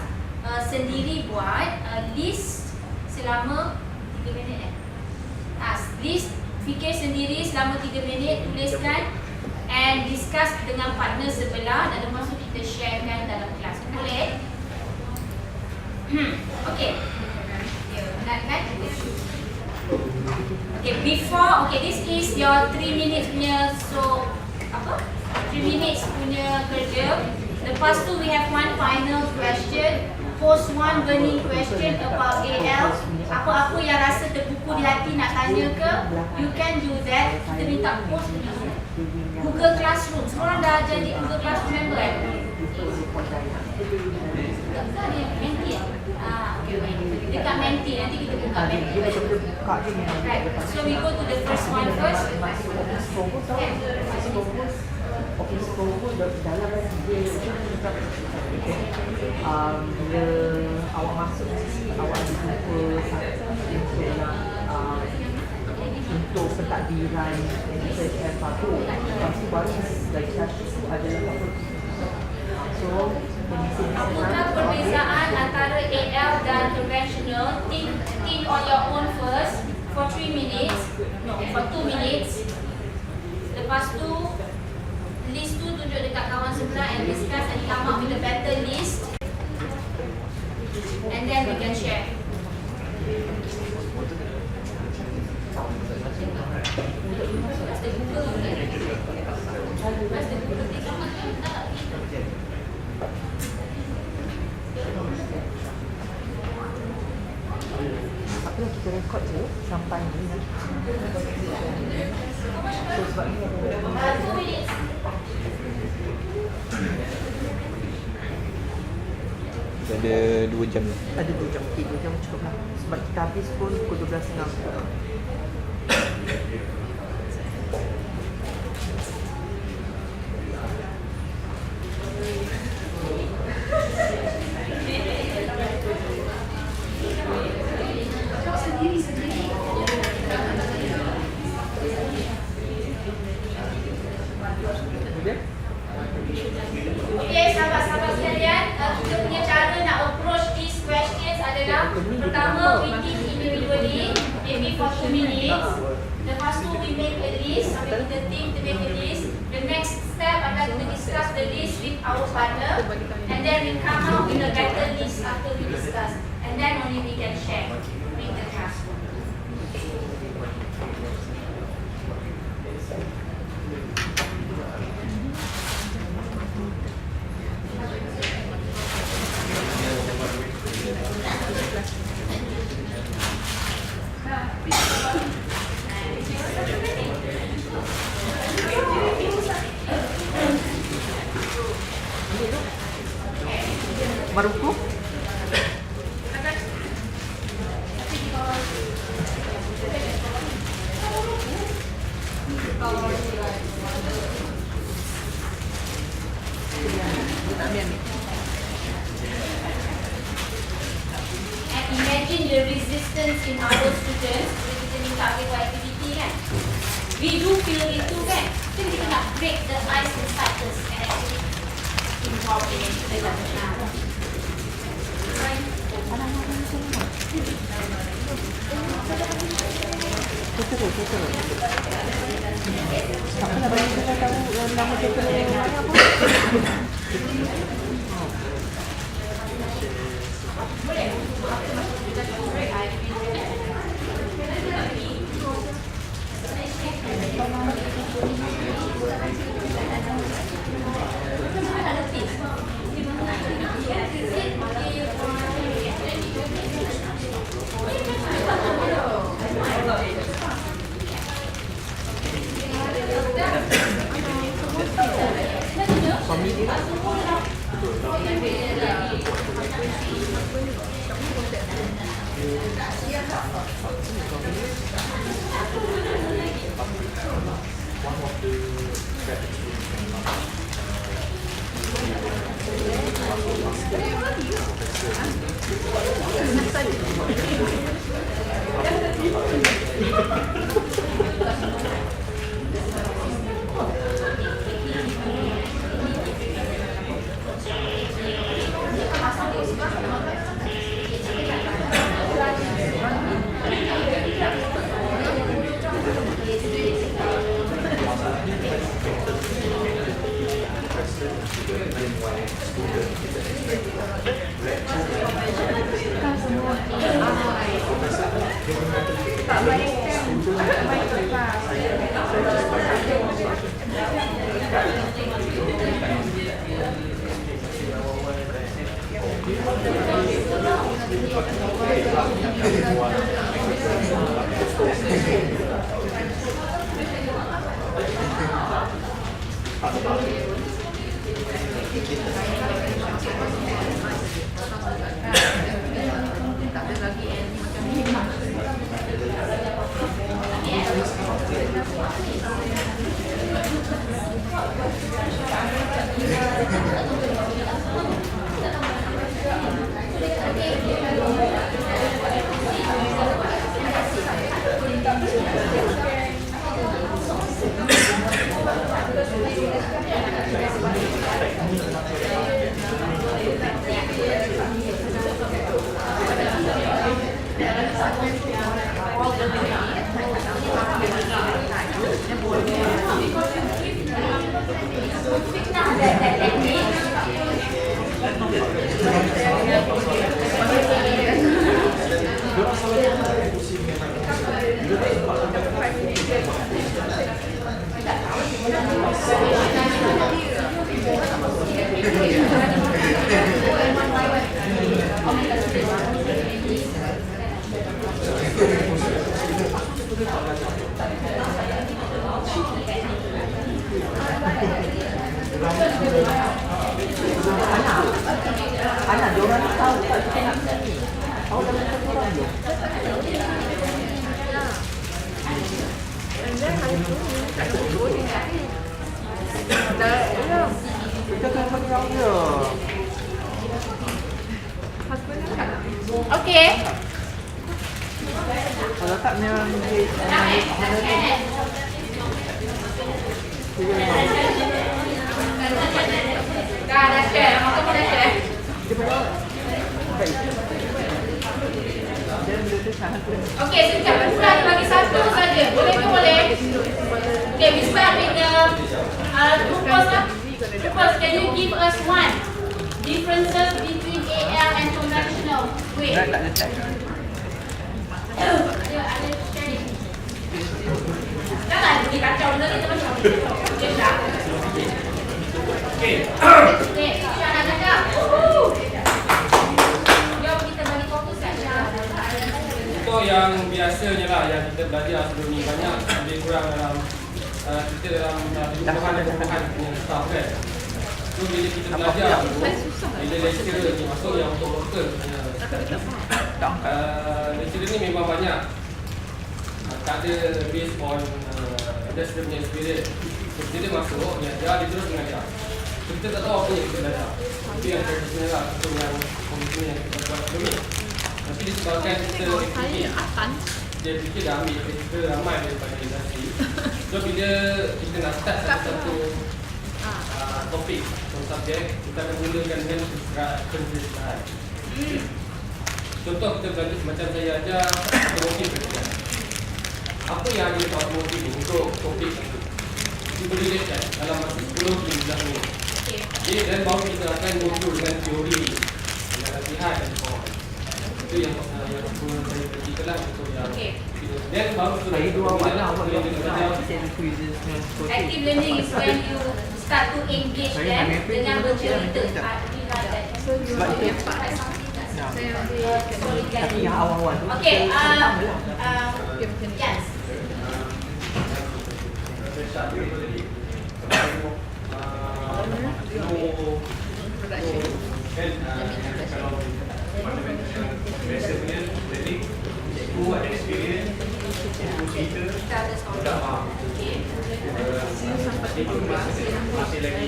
Sendiri buat list selama 3 minit list fikir sendiri selama 3 minit, tuliskan and discuss dengan partner sebelah dan lepas tu kita sharekan dalam kelas. Boleh? Okay. Kan? Okay, this is your 3 minutes punya 3 minutes punya kerja. Lepas tu we have one final question. Post one burning question about AL. Apa-apa yang rasa terbuku di hati nak tanya ke, you can do that. Kita minta post di Google Classroom. Semua orang dah jadi Google Classroom member kan? Dekat dia, Menti okay. Dekat Menti, nanti kita buka Menti. Right, so we go to the first one first. Bila awak masuk sini, awak dijumpa untuk pentadbiran SCL 1. Lepas tu baru lagi satu adalah so apakah perbezaan antara AL dan conventional? Think on your own first for 3 minutes, for 2 minutes. Lepas tu list tu tunjuk dekat kawan sebelah and discuss and come up with a better list, and then we can share. What's the Google? What's the Google? Apa kita rekod je sampai ni. So sebab ni 2 minutes. Ada 2 jam. Ada 2 jam. Okay, 2 jam cukup lah. Sebab kita habis pun pukul 12.30. Okay, sahabat-sahabat sekalian, kita punya cara nak approach these questions adalah pertama, we think individually, maybe for 2 minutes. Lepas tu, we make a list, sampai kita think to make a list. The next step adalah kita discuss the list with our partner, and then we come out with a better list after we discuss. And then only we can share with the classroom. Maruku? And imagine the resistance in our students bila kita minta dia buat aktiviti kan. We do feel itu kan. Jadi kita nak break the ice inside us and actually involve in it. Tak pernah bagi kita tahu nama kita mana pun. One of the Anak dia orang tahu tak kita nak nyanyi. Tahu dalam satu orang je. And then hari tu kat nombor 2 dia cari. Dah ya. Kita kena pegang dia. Husband dia kat. Okay. Kalau tak memang dia Dah share. Maka pun dah share. Okay, sekejap. Kita ada bagi satu saja. Boleh ke boleh? Okay, we start with the Trupos lah. Trupos, can you give us one differences between AL and conventional? Wait. tak ada tag. Ada sharing. Jangan pergi kacau benda ni macam okay, dah. Okay. Okay, Syah nak cakap. Jom kita bagi fokus kat Syah. Untuk yang biasanya lah yang kita belajar sebelum ni banyak lebih kurang dalam kita dalam puluhan punya staff kan. So bila kita belajar tu, bila lecturer ni masuk yang untuk local lecturer ni memang banyak tak ada based on industry punya experience. So dia masuk, dia ajar, dia terus mengajar. So kita tak tahu apa yang kita belajar. Itu yang tradisional lah, itu yang komisi yang kita buat sebelum ni. Tapi disebabkan kita FTK, dia fikir dah ambil kita ramai daripada industri. So bila kita nak start satu topik atau subjek, kita akan mulakan dengan penceritaan. Contoh kita belajar macam saya ajar otomotif pekerjaan. Apa yang ada dekat otomotif ni untuk topik itu? Kita boleh lihat dalam masa 10-15 minit. Okay, dan baru kita akan muncul dengan teori, dengan latihan dan sebagainya. Itu yang saya perhatikanlah untuk yang dan baru tu Saya dua awak lah awak yang yang kita belajar. Active learning is when you start to engage them dengan bercerita. Sebab itu tapi yang awal-awal tu Okay, sama lah. yes. Kalau biasa punya training Cikgu ada experience, cikgu cerita, Kita ada story. dah faham. Okay. Cikgu masih lagi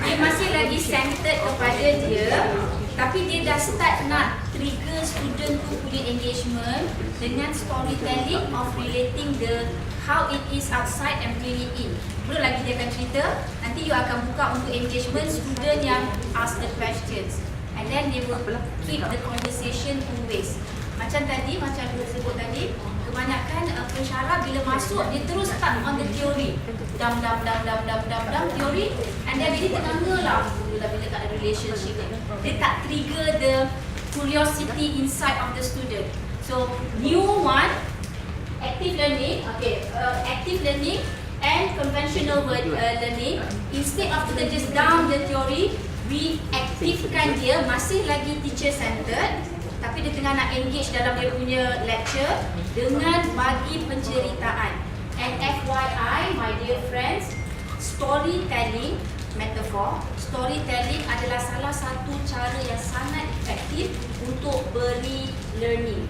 Dia masih lagi centered kepada dia, tapi dia dah start nak trigger student tu punya engagement dengan storytelling of relating the how it is outside and bring it in. Belum lagi dia akan cerita, nanti you akan buka untuk engagement student yang ask the questions, and then they will keep the conversation two ways. Macam tadi, macam aku sebut tadi, kebanyakan pensyarah bila masuk dia terus start on the theory, dam theory, and then dia terganga lah bila tak ada relationship ni. Dia tak trigger the curiosity inside of the student. So new one, active learning, active learning and conventional learning, instead of kita just down the theory, we aktifkan dia, masih lagi teacher centered, tapi dia tengah nak engage dalam dia punya lecture dengan bagi penceritaan. And FYI, my dear friends, storytelling metaphor, storytelling adalah salah satu cara yang sangat efektif untuk beri learning.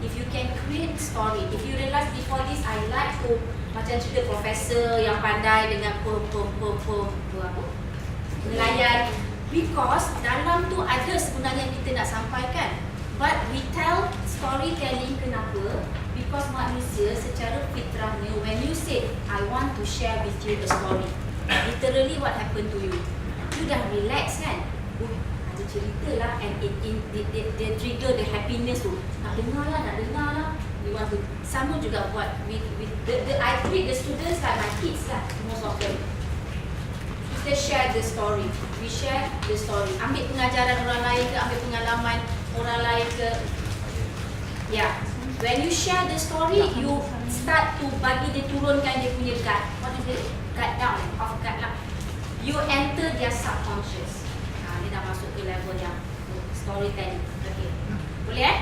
If you can create story, if you realize before this, I like to macam cerita profesor yang pandai dengan nelayan, because dalam tu ada sebenarnya yang kita nak sampaikan. But we tell storytelling kenapa? Because manusia secara fitrahnya, when you say I want to share with you a story, literally what happened to you? You dah relax kan? Ada cerita lah, and they trigger the happiness tu. Nak dengar lah. You want to. Sama juga buat with I treat the students like my kids lah, most of them. Kita share the story. We share the story. Ambil pengajaran orang lain ke, ambil pengalaman orang lain ke. Yeah. When you share the story, you start to bagi dia turunkan dia punya guard. What is it? Guard down, off guard lah. You enter their subconscious. Dia dah masuk ke level yang storytelling. Okay. Boleh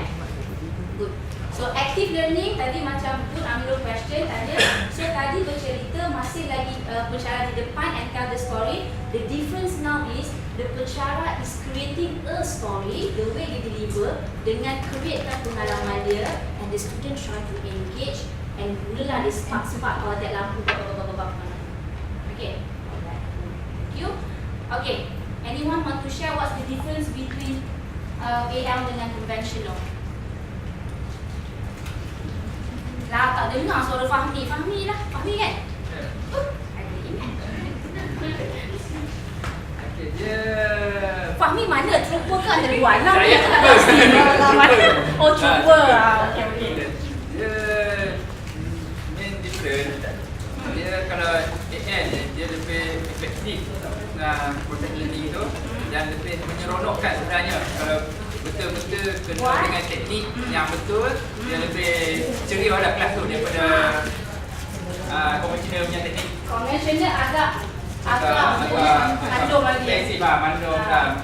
Good. So active learning tadi macam good, ambil question tanya. So tadi bercerita masih lagi pensyarah di depan and tell the story. The difference now is the pensyarah is creating a story, the way dia deliver dengan createkan pengalaman dia, and the student try to engage, and mulalah dia spark that lampu. Okay. Thank you. Okay. Anyone want to share what's the difference between AL dengan conventional? Lah tak dengar suara Fahmi. Fahmi lah. Fahmi kan? Ada ingat. Okay, dia Fahmi mana? Trooper ke ada dua alam? Saya trooper. Oh, trooper. Okay. Dia main different. Dia kalau AL dia lebih efektif dengan proses learning tu, dan lebih menyeronokkan sebenarnya. Kalau betul-betul kena dengan teknik yang betul, dia lebih ceria lah kelas tu daripada konvensional punya teknik. Konvensional agak mandom lagi. Mandom lah.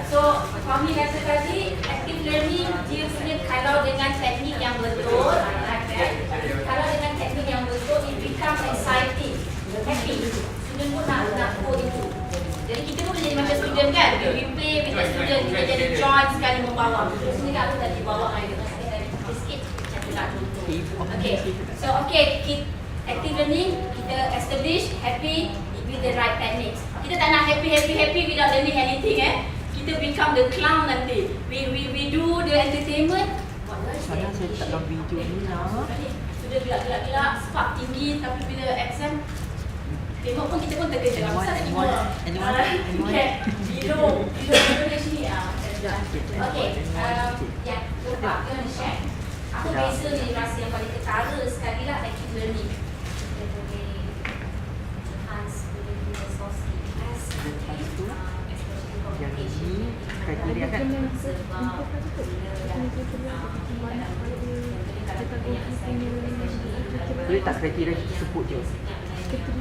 So, Fahmi kata tadi, active learning dia punya kalau dengan teknik yang betul, kalau dengan teknik yang betul, it becomes exciting, happy. Student pun nak go itu. Jadi kita pun jadi macam student kan, we play with the student, kita jadi join sekali membawa. Sini kan aku tadi bawa air, sikit macam nak contoh. Okay, so active learning, kita establish happy with the right techniques. Kita tak nak happy without learning anything Kita become the clown nanti. We do the entertainment. Sana saya tak dalam video ni lah. Sudah gelak-gelak, spark tinggi, tapi bila exam tengok pun kita pun terkejut. Kenapa tak dibawa? Below di sini. Okay, yang lupa, kita nak share. Apa beza ni rasa yang paling ketara sekali lah active learning. Kita boleh enhance soft skills. Yang ini kriteria kan? Boleh tak kriteria kita sebut je? Kita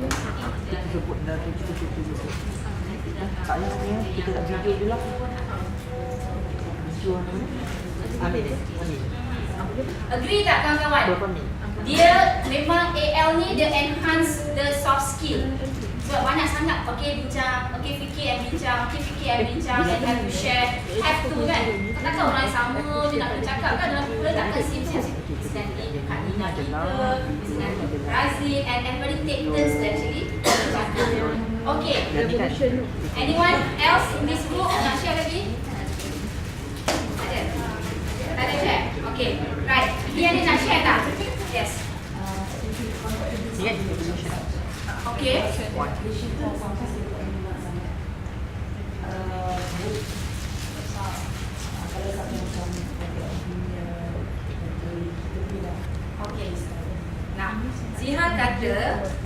sebut dah tu, kita sebut. Tak payah ni, kita tak video je lah. Video apa ni? Ambil ni, ni. Agree tak kawan-kawan? Berapa minit? Dia memang AL ni dia enhance the soft skill. Sebab banyak sangat, okay bincang, okay fikir and bincang, okay fikir and bincang, and have to share, have to kan. Takkan orang yang sama je nak bercakap kan, dalam kepala takkan sim-sim. Dengan Kak Nina kita, dengan Razif, and everybody take turns to actually bercakap. Okay, anyone else in this group nak share lagi? Ada? Tak ada share? Okay, right. Dia ada nak share tak? Yes. Okay. Okay. Nah, Ziha kata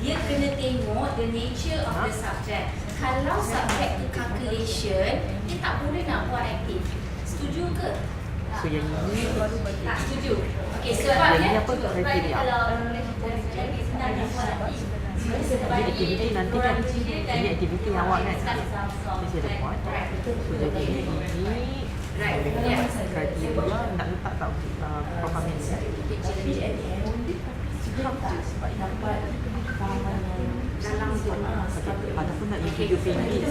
dia kena tengok the nature of the subject. Kalau subject tu calculation, dia tak boleh nak buat aktif. Setuju ke? So yang ini Tak setuju. Okay, sebabnya apa kriteria? Jadi aktiviti nanti kan, ini aktiviti yang awak kan mesti ada buat. So jadi ini kriteria nak letak kat program ini kan. Ataupun nak video pendek.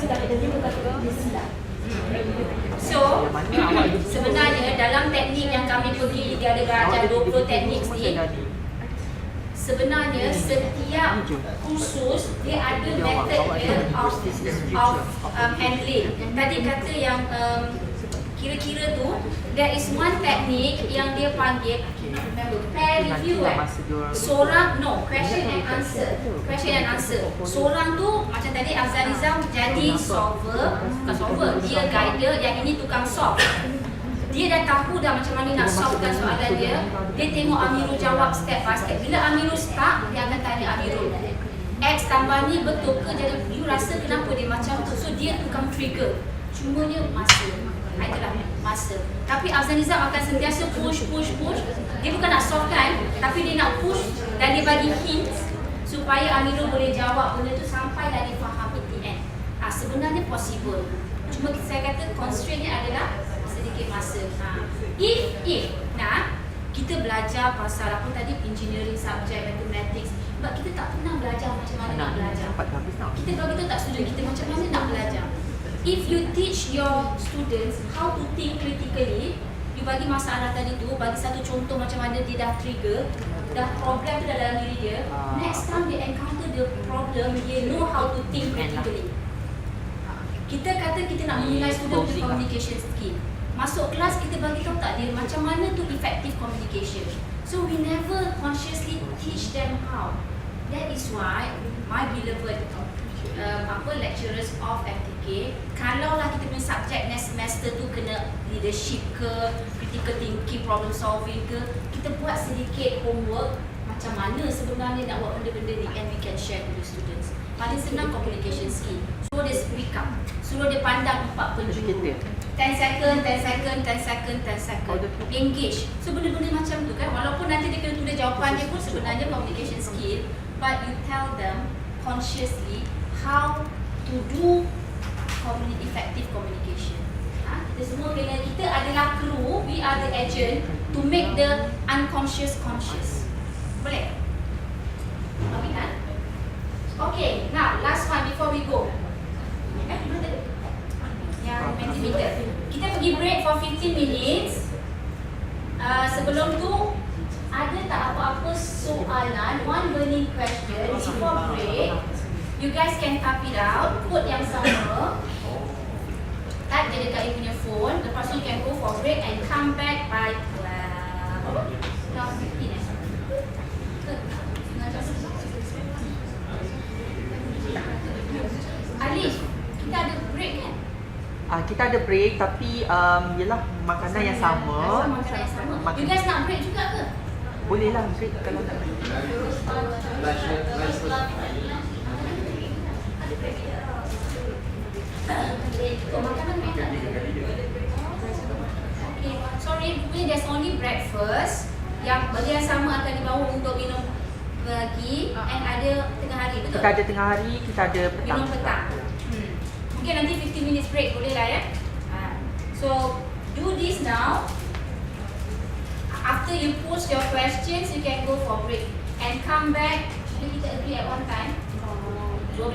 So, sebenarnya dalam teknik yang kami pergi, dia ada belajar 20 teknik ni. Sebenarnya setiap kursus dia ada method dia of handling. Tadi kata yang kira-kira tu, there is one teknik yang dia panggil pair review Seorang, no, question and answer. Seorang tu macam tadi Afzal Rizam jadi solver, bukan solver, dia guider, yang ini tukang solve. Dia dah tahu dah macam mana nak solvekan soalan dia. Dia tengok Amirul jawab step by step. Bila Amirul start, dia akan tanya Amirul, X tambah ni betul ke? Jadi you rasa kenapa dia macam tu? So dia tukang trigger. Cumanya masa. Itulah masa. Tapi Afzal Nizam akan sentiasa push. Dia bukan nak solve kan, tapi dia nak push dan dia bagi hints supaya Amirul boleh jawab benda tu sampailah dia faham at the end. Sebenarnya possible. Cuma saya kata constraint-nya adalah sedikit masa. If kita belajar pasal apa tadi, engineering subject, mathematics, sebab kita tak pernah belajar macam mana nak belajar. Kita kalau kita tak setuju kita macam mana nak belajar. If you teach your students how to think critically, you bagi masalah tadi tu, bagi satu contoh macam mana dia dah trigger, dah program tu dalam diri dia, next time dia encounter the problem, dia know how to think critically. Kita kata kita nak menilai student punya communication skill. Masuk kelas kita bagi tahu tak dia macam mana tu effective communication. So we never consciously teach them how. That is why my beloved lecturers of FTK, kalaulah kita punya subjek next semester tu kena leadership ke, critical thinking, problem solving ke, kita buat sedikit homework macam mana sebenarnya nak buat benda-benda ni, and we can share to the students. Paling senang communication skill. Suruh dia speak up, suruh dia pandang 4 penjuru, 10 second, engage. So benda-benda macam tu kan, walaupun nanti dia kena tulis jawapan dia pun sebenarnya communication skill, but you tell them consciously how to do effective communication. Kita semua kena, kita adalah crew, we are the agent to make the unconscious conscious. Boleh? Okay kan? Okay, now last one before we go. Mana tadi? Yang Mentimeter. Kita pergi break for 15 minutes. Sebelum tu, ada tak apa-apa soalan, one burning question before break? You guys can type it out, code yang sama. Type je dekat you punya phone. Lepas tu you can go for break and come back by 12:15. Alif, kita ada break kan? Kita ada break tapi yelah makanan yang sama. Makanan yang sama. You guys nak break juga ke? Boleh lah break kalau tak. Makanan makan. Okay, sorry, there's only breakfast. Yang benda yang sama akan dibawa untuk minum pagi and ada tengah hari, betul? Kita ada tengah hari, kita ada petang. Minum petang. Mungkin nanti 15 minutes break boleh lah ya. So do this now. After you post your questions, you can go for break and come back. Kita agree at one time. 12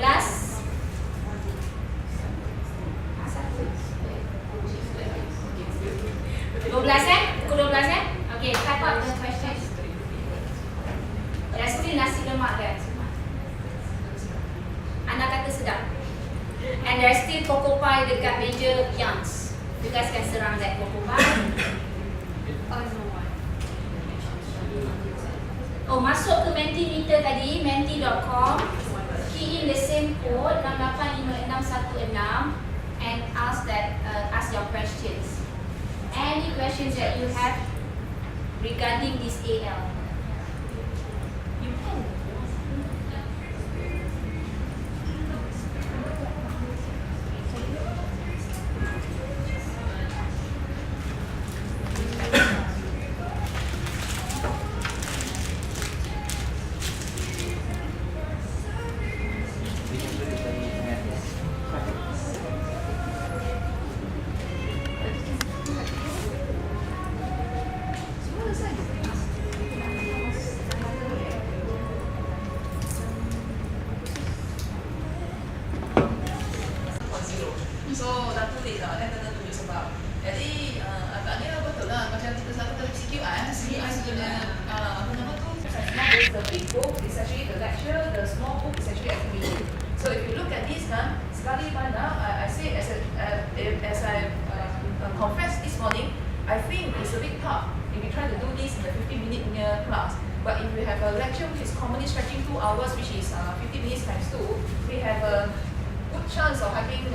You guys can serang that Bokoban. Oh, masuk ke Mentimeter tadi, menti.com. Key in the same code 685616 and ask your questions. Any questions that you have regarding this AL? You can. So dah tulis lah, dia kena tulis sebab. Jadi agaknya betul lah macam kita selalu kata CQI sebenarnya apa nama tu? The big book is actually the lecture, the small book is actually activity. So if you look at this kan, sekali mana I say as I confessed this morning, I think it's a bit tough if you try to do this in a 15-minute punya class. But if we have a lecture which is commonly stretching 2 hours, which is 50 minutes times 2, we have a good chance of having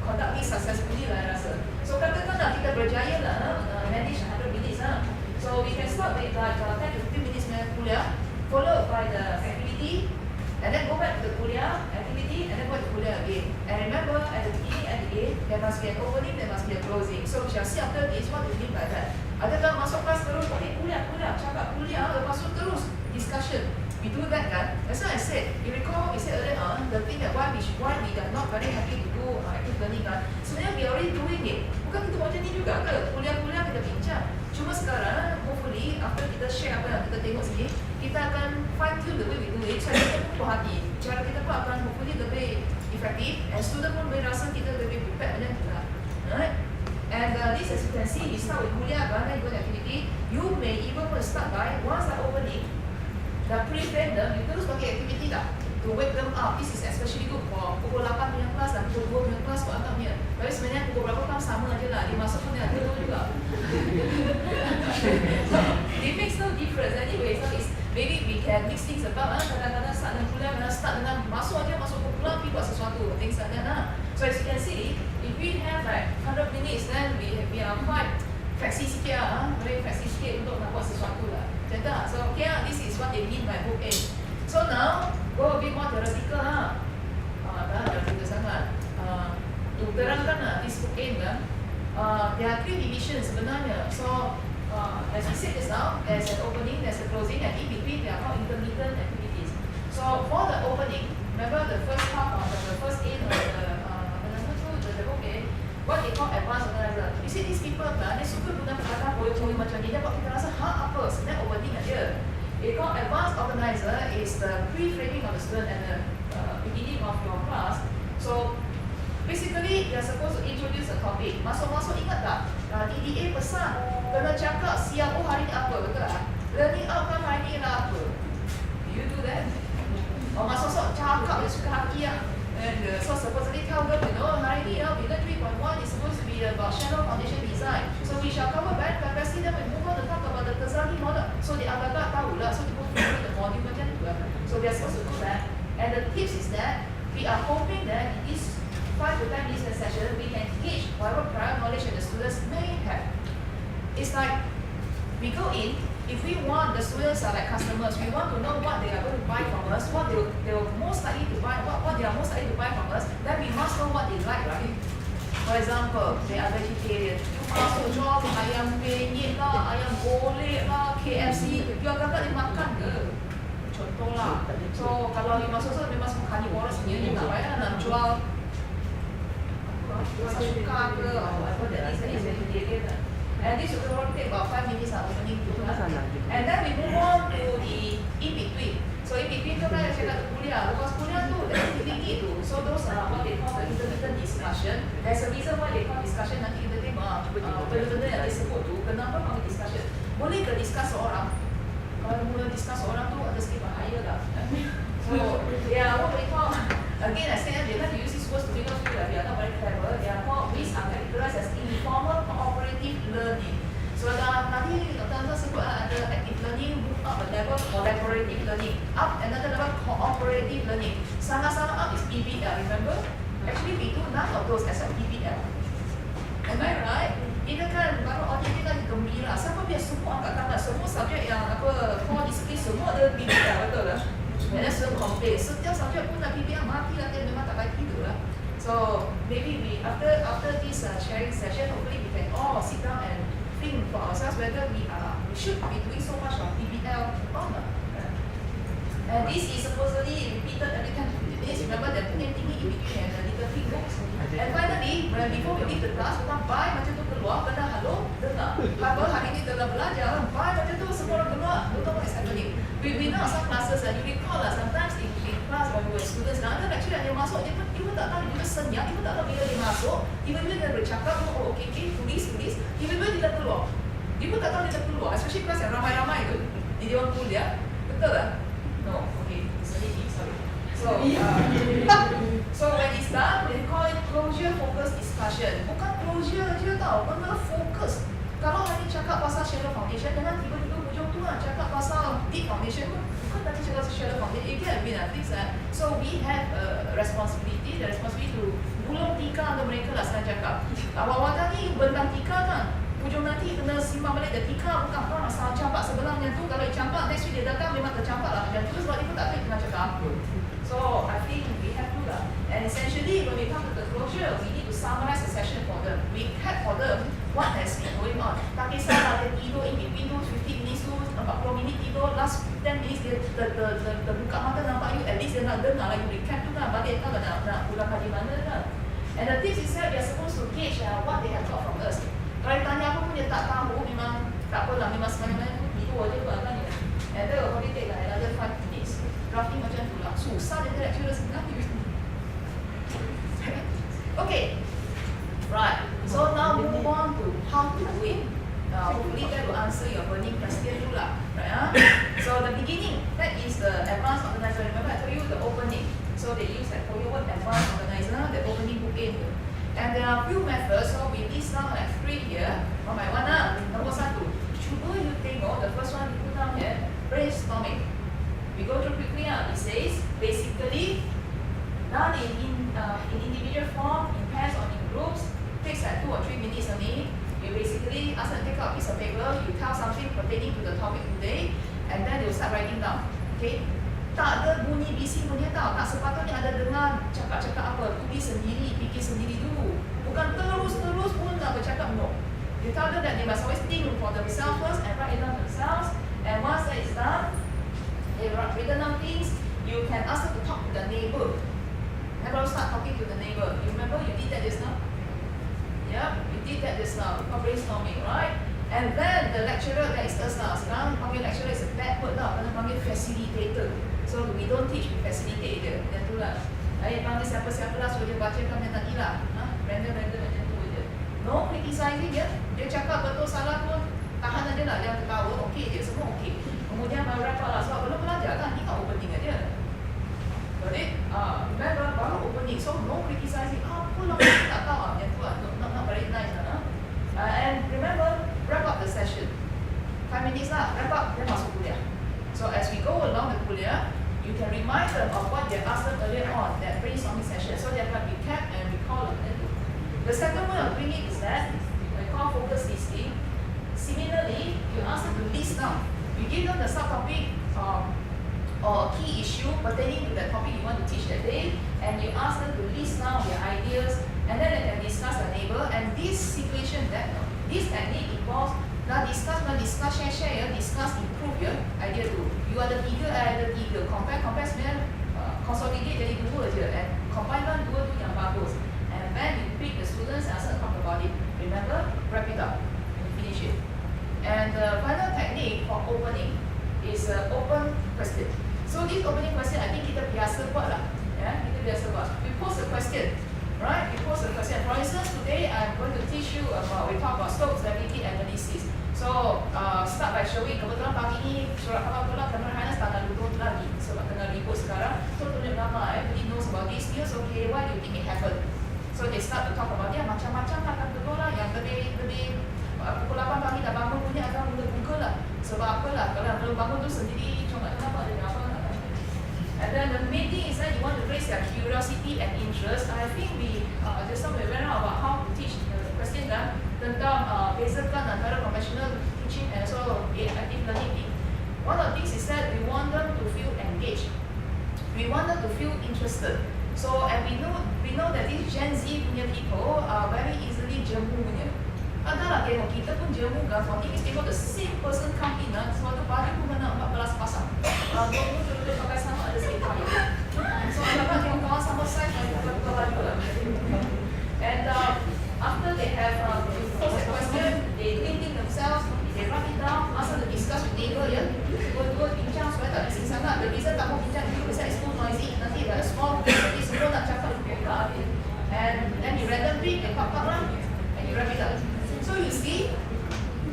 conduct this successfully lah rasa. So katakanlah kita berjaya lah manage 100 minutes lah. So we can start with like 10 to 15 minutes kuliah, followed by the activity, and then go back to the kuliah, activity, and then go to kuliah again. And remember at the beginning and the end, there must be an opening, there must be a closing. So we shall see after this what we mean by that. Adakah masuk kelas terus, kuliah, cakap kuliah, lepas tu terus discussion. We do that kan. That's why I said, you recall we said earlier on, the thing that why we are not very happy to do active learning kan. Sebenarnya we already doing it. Bukan kita macam ni juga ke? Kuliah-kuliah kita bincang. Cuma sekarang, hopefully, after kita share apa yang kita tengok sini, kita akan fine tune the way we do it. So kita pun puas hati. Cara kita pun akan hopefully lebih effective. And student pun boleh rasa kita lebih prepared macam kita. Alright? And this as you can see, you start with kuliah kan, then you go to activity. You may even want to start by, once the opening, dah pre-plan them, you terus bagi aktiviti dah to wake them up. This is especially good for pukul 8 punya kelas dan pukul 2 punya kelas untuk anaknya. Tapi sebenarnya pukul berapa kelas sama aja lah, dia masuk pun dia tidur juga. So, it makes no difference anyway. So it's, maybe we can mix things about kadang-kadang start dengan kuliah, kadang start dengan masuk kumpulan pergi buat sesuatu, things like that lah. So as you can see, if we have like 100 minutes, then we are quite flexi sikit lah, very flexi sikit untuk nak buat sesuatu lah. Contoh, so okay lah, this is what they mean by book A. So now, go a bit more theoretical lah. Dah theoretical sangat. To terangkan lah, this book A kan, there are 3 divisions sebenarnya. So, as we said just now, there's an opening, there's a closing, and in between there are called intermittent activities. So for the opening, remember the first half of the first aid of the book A, what they call advanced organizer. You see these people kan, they suka guna kata poyo-poyo macam ni, dia buat kita rasa apa, sebenarnya opening aja. They call advanced organizer is the pre-framing of the student at the beginning of your class. So basically, they are supposed to introduce a topic. Masuk-masuk ingat tak? TDA pesan, kena cakap siang, oh hari ni apa, betul tak? Learning outcome hari ni ialah apa? Do you do that? Oh, masuk-masuk cakap, dia suka hati lah. And so supposedly tell them, hari ni we learn 3.1 is supposed to be about shallow foundation design. So we shall cover band capacity, then we move on to talk about the Ghazali model. So they agak-agak tahu lah, so they go through the module macam tu lah. So they are supposed to do that. And the tips is that, we are hoping that in this 5 to 10 minutes session, we can gauge whatever prior knowledge that the students may have. It's like, we go in, if we want, the students are like customers, we want to know what they are going to buy from us, what they will most likely to buy, what they are most likely to buy from us, then we must know what they like, right? For example, they are vegetarian. You masuk jual ayam penyet lah, ayam golek lah, KFC, you agak-agak dia makan ke? Contoh lah. So, kalau you masuk tu memang semua carnivorous punya, you tak payah nak jual suka ke, apa that is vegetarian lah. And this will probably take about 5 minutes of opening to class. And then we move on to the in-between. So in-between tu kan saya kata kuliah. Lepas kuliah tu, there's activity tu. So those are what they call the intermittent discussion. There's a reason why they call discussion. Nanti kita tengok benda-benda yang disebut tu. Kenapa panggil discussion? Boleh ke discuss seorang? Kalau mula discuss seorang tu, ada sikit bahaya lah. So, yeah, what we call, again I say, they like to use these words to make us feel like we are not very clever. They are called, these are categorized as collaborative learning. Up another level, cooperative learning. Sama-sama up is PBL, remember? Actually, we do none of those as a PBL. Am I right? Kita kan baru audit kita kan gembira. Siapa biar semua angkat tangan, semua subjek yang apa core disiplin semua ada PBL, betul lah. And then semua complain. Setiap subjek pun nak PBL mati lah, dia memang tak baik tidur lah. So maybe we after this sharing session, hopefully we can all sit down and think for ourselves whether we should be doing so much of PBL or not. And this is supposedly repeated every time. Please remember that punya tinggi in between and little thing books. And finally, before we leave the class, kita bye macam tu keluar, kena halo, dengar. Apa hari ni telah belajar, bye macam tu semua orang keluar, don't know what is happening. We know some classes, you recall lah, sometimes in class when we were students, ada lecturer yang masuk, dia pun tak tahu, dia pun senyap, dia pun tak tahu bila dia masuk, tiba-tiba dia bercakap, oh okay, tulis, tiba-tiba dia dah keluar. Dia pun tak tahu dia dah keluar, especially kelas yang ramai-ramai tu, di dewan kuliah, betul tak? No, okay, sorry. So when it's done, they call it closure focus discussion. Bukan closure je tau, benar fokus. Kalau hari cakap pasal shallow foundation, jangan tiba-tiba hujung tu lah cakap pasal deep foundation pun. Bukan nanti cakap pasal shallow foundation, you get a bit of things lah. So we have a responsibility to gulung tika untuk mereka lah senang cakap. Awal-awal tadi bentang tika kan, hujung nanti kena simbang balik dan tika bukan orang asal campak sebelahnya tu. Kalau campak, next week dia datang memang tercampak lah. Dan tu sebab dia pun tak tahu nak cakap apa. So I think we have to lah. And essentially when we come to the closure, we need to summarize the session for them. We had for them what has been going on. Tak kisahlah dia tidur in between tu 15 minutes tu, 40 minit tidur, last 10 minutes dia buka mata nampak you, at least dia nak dengar lah, you recap tu kan, balik kan nak pulang kaji mana kan. And the tips itself, they are supposed to gauge what they have got from us. Kalau ditanya apa pun dia tak tahu, memang tak apalah, memang semana-mana tu tidur je buat kan. And then will probably take like another 5 minutes. Roughly macam tu lah. Susah dia lecturer sebenarnya. Okay. Right. So now move on to how to do it. Hopefully that will answer your burning question dulu lah. Right? So the beginning, that is the advanced organizer. Remember I told you the opening. So they use that for your word advanced organizer, the opening book in. And there are few methods. So we list down like 3 here. One by one lah. Nombor 1. Cuba you tengok the first one you put down here. Brainstorming. We go through quickly. It says basically done in individual form, in pairs or in groups. Takes like 2 or 3 minutes only. You basically ask them to take out a piece of paper. You tell something pertaining to the topic today, and then they will start writing down. Okay? Tak ada bunyi bising punya tau. Tak sepatutnya ada dengar cakap-cakap apa. Tulis sendiri, fikir sendiri dulu. Bukan terus pun nak bercakap, no. You tell them that they must always think for themselves first and write it down themselves. And once that is done, they write written down things. You can ask them to talk to the neighbor. Never start talking to the neighbor. You remember you did that just now? Yeah, you did that just now. Brainstorming, right? And then the lecturer, that is us lah. Sekarang panggil lecturer is a bad word lah. Kena panggil facilitator. So we don't teach, we facilitate je. Macam tu lah. Panggil siapa-siapa lah, suruh dia bacakan yang tadi lah. Random macam tu je. No criticizing je. Dia cakap betul salah pun, tahan aja lah. Jangan ketawa, okey je, semua okey. Kemudian baru wrap up lah. Sebab belum belajar kan, ni tak opening aja. Got it? Remember, baru opening. So no criticizing. Apa lah, tak tahu lah. Macam tu lah. Not very nice lah. And remember, wrap up the session. 5 minutes lah, wrap up, then masuk kuliah. So as we go along the kuliah, you can remind them of what they asked them earlier on, that brainstorming session, so they can recap and recall it. The second way of doing it is that we call focus listing. Similarly, you ask them to list down. You give them the subtopic or a key issue pertaining to the topic you want to teach that day, and you ask them to list down their ideas, and then they can discuss their neighbor. And this situation, this technique involves discuss, share, discuss, improve ya, idea tu. You ada 3, I ada 3. Compare sebenarnya consolidate jadi 2 je, and combine kan 2 tu yang bagus. And then you pick the students and ask them to talk about it. Remember, wrap it up and finish it. And the final technique for opening is open question. So this opening question, I think kita biasa buat lah. Yeah, kita biasa buat. We pose a question, right? We pose a question. For instance, today I'm going to teach you about, we talk about Stokes stability analysis. So start by showing, kebetulan pagi ni surat khabar pula Cameron Highness tak nak lutut lagi sebab tengah ribut sekarang. So tunjuk nama, everybody knows about this news. Okay, why do you think it happened? So they start to talk about dia macam-macam lah kan, betul lah. Yang lebih pukul 8 pagi dah bangun punya akan mula Google lah. Sebab apalah, kalau belum bangun tu sendiri cuma increase their curiosity and interest. I think we just now we went on about how to teach the question kan tentang bezakan antara conventional teaching and also active learning. One of the things is that we want them to feel engaged. We want them to feel interested. So and we know that these Gen Z punya people are very easily jemu punya. Adalah tengok kita pun jemu kan. For English tengok the same person come in suatu baju pun kena 14 pasang. Dua duduk pakai sama ada same baju. So dapat tengok kawan sama size pakai baju lah. And after they have posed a question, they think themselves, they write it down, ask them to discuss with neighbor ya. Dua bincang supaya tak bising sangat. The reason tak mau bincang itu because it's too noisy. Nanti ada small jadi semua nak cakap buka. And then you random pick, they pop up lah, and you wrap it up. So you see,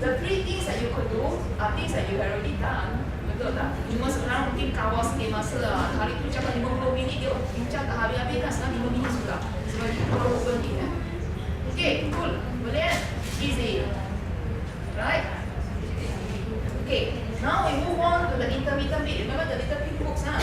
the 3 things that you could do are things that you have already done. Betul tak? Cuma sekarang mungkin kawal sikit masa lah. Hari tu cakap 50 minit dia bincang tak habis-habis kan. Sekarang 5 minit sudah. Sebab itu kalau berhenti ya. Okay, cool. Boleh kan? Easy. Right? Okay, now we move on to the intermittent bit. Remember the little pink books ha?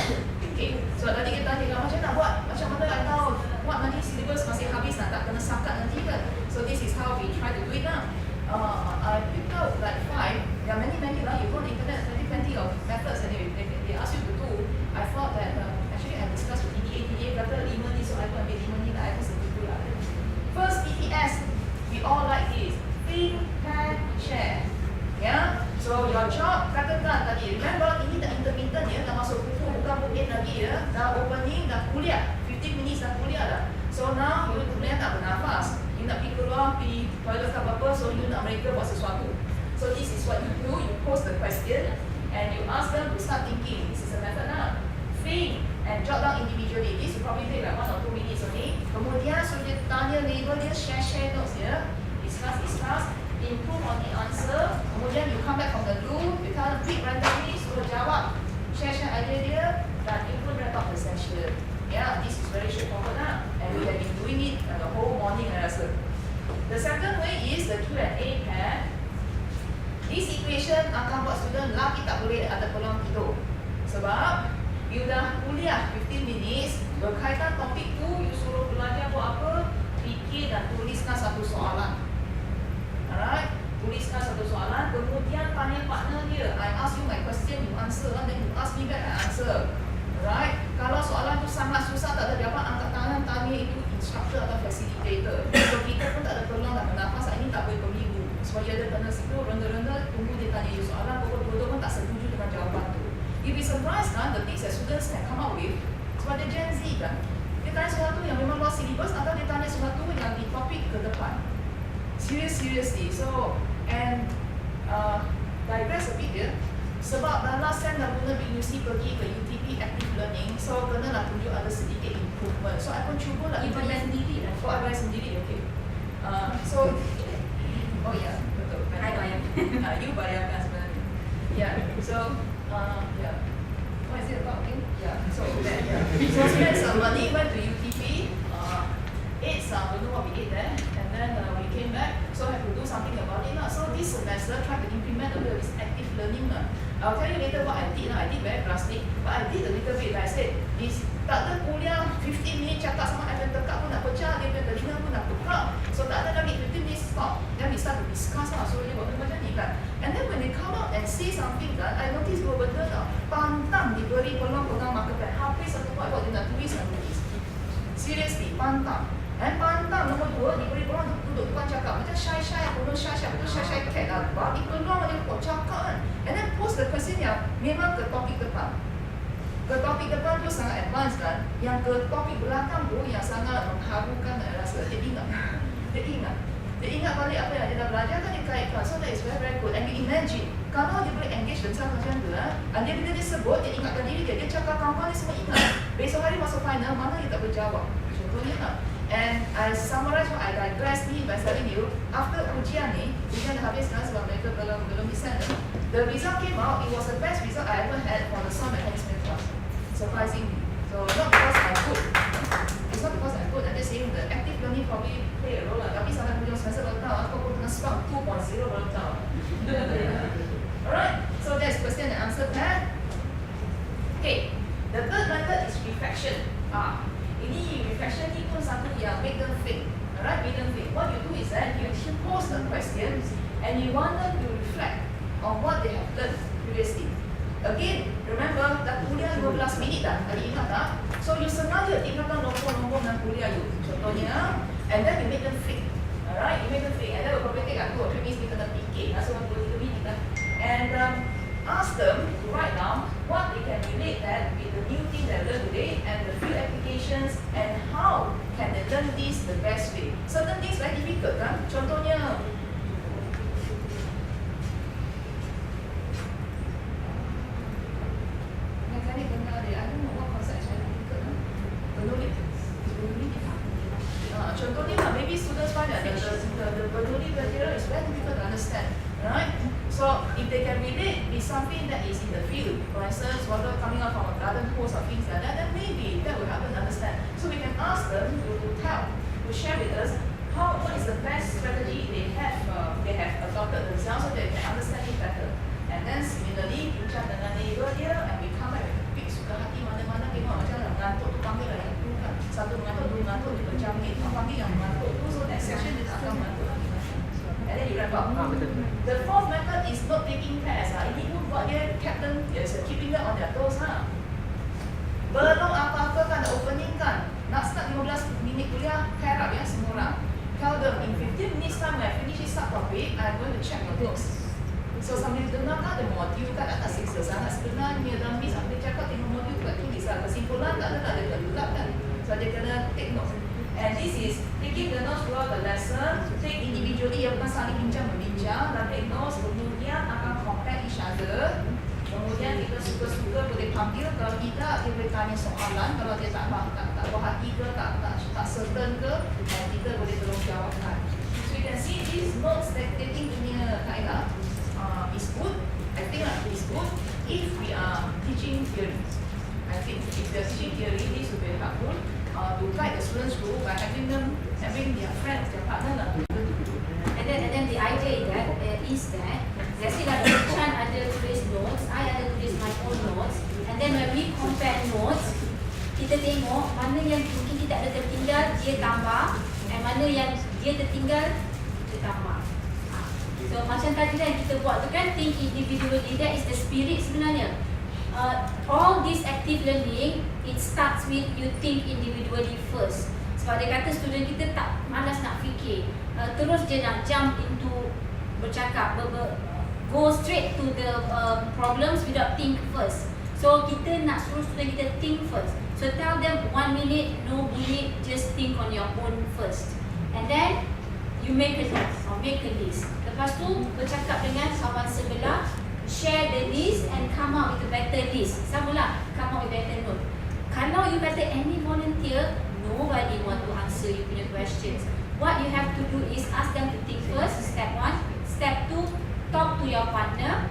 Okay, so tadi kita tanya macam nak buat. Macam mana I tahu buat nanti syllabus masih habis tak kena sakat nanti kan. So this is how we try to do it now. I picked out like 5. There are many lah. You go on the internet, plenty of methods and they ask you to do. I thought that actually I discussed with TDA kata 5 ni so I pun ambil 5 ni lah. I pun setuju lah. First ETS, we all like this. Think, pair, share. Yeah. So your job katakan tadi. Remember ini dah intermittent ya. Dah masuk buku bukan booklet lagi ya. Dah opening, dah kuliah. 15 minutes dah kuliah dah. So now you kuliah tak bernafas. You nak pergi keluar, pergi toilet ke apa-apa, so you nak mereka buat sesuatu. So this is what you do, you pose the question and you ask them to start thinking. This is a method now. Think and jot down individually. This will probably take like 1 or 2 minutes only. Kemudian so dia tanya neighbor dia, share notes ya. Discuss, improve on the answer. Kemudian you come back from the loop, you tell them pick randomly, suruh jawab, share idea dia dan you pun wrap up the session. Yeah, this is very straightforward lah. And we have been doing it the whole morning I rasa. The second way is the Q&A pair. This equation akan buat student lelaki tak boleh ada peluang tidur. Sebab you dah kuliah 15 minutes, berkaitan topik tu, you suruh belajar buat apa, fikir dan tuliskan satu soalan. Alright, tuliskan satu soalan, kemudian tanya partner dia. I ask you my question, you answer, then you ask me back, I answer. Right? Kalau soalan tu sangat susah, tak ada jawapan, angkat tangan, tanya itu instructor atau facilitator. So kita pun tak ada peluang nak bernafas, ini tak boleh berminggu. Sebab dia ada kena situ, ronda-ronda, tunggu dia tanya you soalan, pokok-pokok pun tak setuju dengan jawapan tu. You'll be surprised kan, the things that students can come up with. Sebab dia Gen Z kan. Dia tanya sesuatu yang memang luar syllabus atau dia tanya sesuatu yang di topik ke depan. Seriously. So, and digress a bit dia. Sebab dalam SCL dah mula BUC pergi ke UTP Active Learning, so kena nak tunjuk ada sedikit improvement. So I pun cuba lah Bayar sendiri lah. I bayar sendiri, okay. So, oh ya, yeah, betul. I bayar. You bayarkan sebenarnya. Yeah, so, yeah. What is it about again? Yeah, so that, yeah. So spend some money, went to UTP, ate some, don't know what we ate there, and then we came back, so I have to do something about it lah. So this semester, try to implement a bit of this active learning lah. I'll tell you later what I did lah. I did very drastic, but I did a little bit. Like I said, this tak ada kuliah 15 minit cakap sama I tekak pun nak pecah, dia punya telinga pun nak tukar. So tak ada lagi 15 minutes stop. Then we start to discuss lah. So dia buat macam ni kan. And then when they come out and say something kan, I notice dua benda tau. Pantang diberi peluang pegang marker pen. Habis satu whiteboard dia nak tulis dan tulis. Seriously, pantang. And pantang nombor 2 diberi peluang untuk duduk depan cakap. Macam shy, betul shy cat lah. Bagi peluang dia kok cakap kan. And then pose the question yang memang ke topik depan. Ke topik depan tu sangat advance kan. Yang ke topik belakang tu yang sangat mengharukan dan rasa dia ingat. Dia ingat balik apa yang dia dah belajar kan dia kaitkan. So that is very good. And you imagine, kalau dia boleh engage themselves macam tu lah. And dia bila dia sebut, dia ingatkan diri dia. Dia cakap kawan-kawan dia semua ingat. Besok hari masuk final, mana dia tak berjawab. Contohnya lah. And I summarize what I digress ni by telling you, after ujian dah habis kan sebab mereka belum di sana. The result came out, it was the best result I ever had for the sound mechanism class. Surprisingly. So not because I'm good. It's not because I'm good, I'm just saying the active learning probably play a role lah. Tapi sampai hujung semester baru tahu, aku pun tengah spark 2.0 baru tahu. Alright, so that's question and answer pair. Okay, the third method is reflection. questions, and you want them to reflect on what they have learned previously. Again, remember, dah kuliah 15 minit dah, tadi ingat tak? So you sengaja tinggalkan nombor-nombor dalam kuliah you, contohnya, and then you make them think. Alright, you make them think, and then we'll probably take 2 or 3 minutes kita nak fikir, so 1, 2, 3 minit lah. And ask them to write down what they can relate that with the new thing they learned today and the few applications and how can they learn this the best way. Certain things very difficult kan? Contohnya, yang tadi dengar dia, I don't know what concept is very difficult kan? Bernulit. Contohnya lah, maybe students find that the Bernoulli material is very difficult to understand, right? So if they can relate with something that is in the field, for instance, water coming out from a garden hose or things like that, then maybe that will help them understand. So we can ask them to share with us what is the best strategy they have adopted themselves so they can understand it better. And then similarly, bincang dengan neighbor dia, and we come back with a big suka hati mana-mana tengok macam mengantuk tu panggil lah yang tu kan. Satu mengantuk, dua mengantuk, dia berjamit, panggil yang mengantuk tu, so next session dia tak akan mengantuk lagi. And then you wrap up. The fourth method is not taking tests. Ini pun buat dia captain, keeping them on their toes. Belum apa-apa kan, dah opening kan. Nak start 15 minit kuliah, pair up ya semua orang. Tell them, in 15 minutes time when I finish this subtopic, I'm going to check your notes. So sambil dengar kan ada modul kan, tak siksa sangat sebenarnya dalam miss apa dia cakap tengok modul kat tulis lah. Kesimpulan tak ada gelap kan. So dia kena take notes. And this is taking the notes throughout the lesson, take individually, yang bukan saling bincang-membincang, dan take notes, kemudian akan compare each other. Kemudian kita suka-suka boleh panggil, kalau tidak dia boleh tanya soalan, kalau dia tak berhati ke, tak certain ke, dan kita boleh tolong jawabkan. So you can see these notes taking punya kaedah is good. I think is good if we are teaching theory. I think if we are teaching theory, this will be helpful. To guide the students through by having their friends, their partner. And then the idea is that let's say like Chan ada tulis notes, I ada tulis my own notes, and then when we compare notes, kita tengok mana yang mungkin kita ada tertinggal, dia tambah, and mana yang dia tertinggal, dia tambah. So macam tadi yang kita buat tu kan, think individually, that is the spirit sebenarnya. All this active learning, it starts with you think individually first. Sebab dia kata student kita tak malas nak fikir, terus je nak jump into bercakap, go straight to the problems without think first. So kita nak suruh student kita think first. So tell them 1 minute, no minute, just think on your own first. And then you make a note or make a list. Lepas tu bercakap dengan kawan sebelah, share the list and come up with a better list. Sama lah, come up with better note. Kalau you kata any volunteer, nobody want to answer you punya questions. What you have to do is ask them to think first, step 1. Step 2, talk to your partner.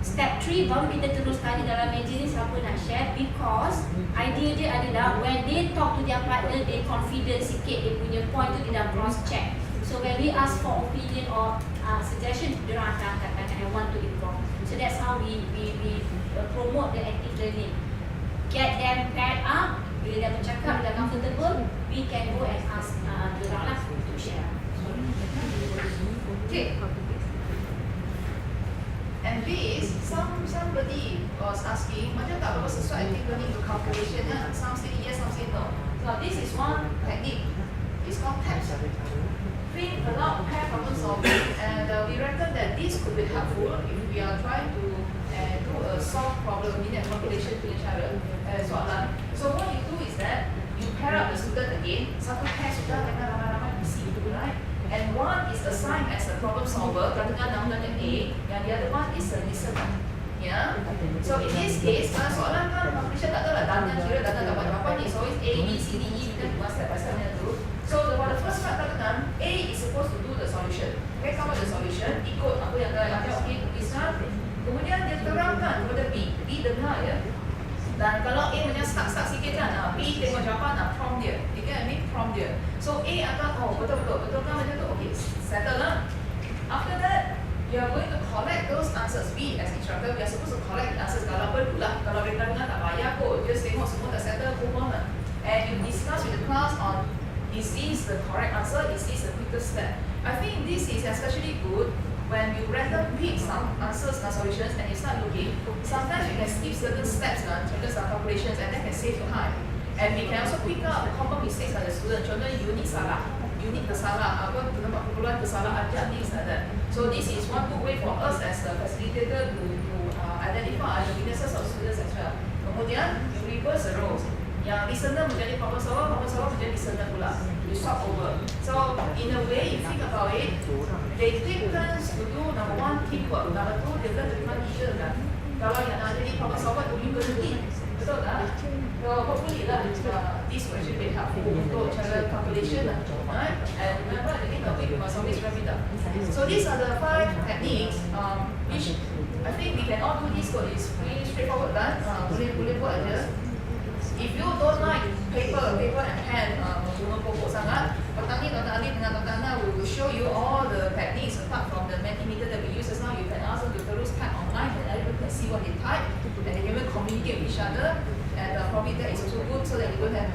Step 3, baru kita terus tanya dalam meja ni siapa nak share. Because idea dia adalah when they talk to their partner, they confident sikit dia punya point tu, dia dah cross check. So when we ask for opinion or suggestion, dia orang akan katakan I want to improve. So that's how we promote the active learning. Get them paired up. Bila dah bercakap, dah comfortable, we can go and ask dia orang lah to share. Okay. And this, somebody was asking, macam tak berapa sesuai active learning to calculation ya? Some say yes, some say no. So this is one technique. It's called TAPS. Think aloud, pair problem solving, and we reckon that this could be helpful if we are trying to do a solve problem in a calculation punya cara soalan. So what you do is that you pair up the student again. Satu pair sudah dengan ramai-ramai isi, right? And one is assigned as a problem solver, katakan namanya A, yang the other one is a listener. Yeah. So in this case, kalau soalan kan calculation tak tahu lah, datang kira datang dapat berapa ni. So it's A, B, C, D, E, kita buat step by step tu. So for the first part katakan A is supposed to do the solution. Okay, come up the solution, ikut apa yang dah okay, tuliskan. Kemudian dia terangkan kepada B. B dengar ya. Dan kalau A macam stuck sikit kan, B tengok jawapan, prompt dia. You get me? Prompt dia. So A akan, oh betul kan macam tu. Okay, settle lah. After that, you are going to collect those answers. B as instructor, we are supposed to collect the answers. Kalau perlu lah, kalau rendah-rendah tak payah kot. Just tengok semua dah settle, move on lah. And you discuss with the class on this is the correct answer, this is the quickest step. I think this is especially good when you random pick some answers and solutions and you start looking. Sometimes you can skip certain steps because of calculations and that can save you time. And we can also pick up common mistakes of the student. Contohnya unit tersalah, keperluan kesalahan ajar, things like that. So this is one good way for us as a facilitator to identify the weaknesses of students as well. Kemudian you reverse the roles. Yang listener menjadi problem solver menjadi listener pula. You swap over. So in a way, you think about it, they take turns to do number one teamwork, number two dia learn terima leader kan. Kalau yang nak jadi problem solver tu you berhenti, betul tak? So hopefully lah this will actually be helpful untuk cara calculation lah. And remember at the end of it we must always wrap it up. So these are the 5 techniques which I think we can all do this. So it's pretty straightforward kan. Boleh buat aja. If you don't like paper and pen, cuma pokok sangat, Dr. Ali dengan Dr. Ana will show you all the techniques apart from the Mentimeter that we use just now. You can ask them to peruse type online and everyone can see what they type and they can even communicate with each other. And probably that is also good so that you don't have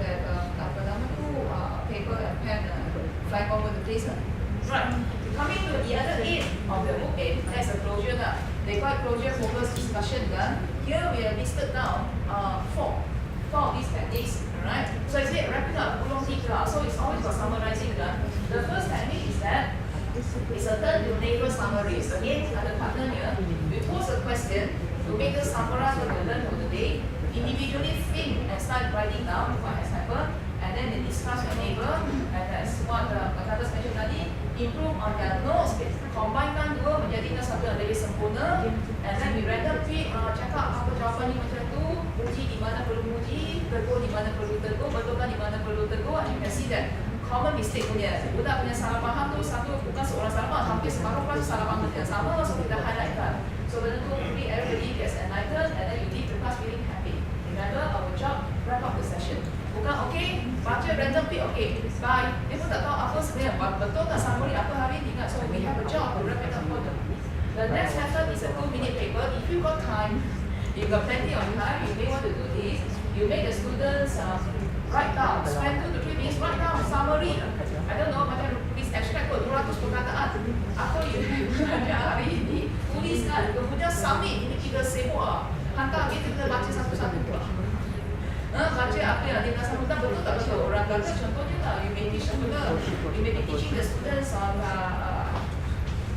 paper and pen flying all over the place. Right. Coming to the other end of the book 8, that's a closure. They call it closure focus discussion. Here we have listed down 4 of these techniques, right? So I say wrapping up, so it's always for summarizing. The first technique is that it's a turn to neighbor summaries. Again, ada partner here. We pose a question to make us summarize what we learned for the day. Individually think and start writing down what has happened, and then they discuss with neighbor, and that's what the others mentioned tadi. Improve on their notes, combinekan dua menjadikan satu yang lebih sempurna, and then we random pick, cakap apa jawapan ni macam tu, uji di mana perlu uji, tegur di mana perlu tegur, betulkan di mana perlu tegur, and you can see that common mistake punya. Budak punya salah faham tu satu, bukan seorang salah faham, hampir separuh kelas salah faham yang sama, so kita highlightkan. So benda tu everybody gets enlightened, and then you leave the class feeling happy. Remember, our job, wrap up the session. Bukan okay, baca random pick, okay, bye. Dia pun tak tahu apa sebenarnya, betul tak summary apa hari ni kan. So we have a job to wrap it up for them. The next method is a 2-minute paper. If you got time, you got plenty of time, you may want to do this. You make the students write down, spend 2 to 3 minutes, write down summary. I don't know, macam tulis abstract kot, 200 perkataan. Apa you belajar hari ini, tuliskan, kemudian submit. Ini kita sibuk lah. Hantar kita baca satu-satu pula. Baca apa yang dia rasa betul tak betul. Orang kata contohnya lah, you may be teaching the students on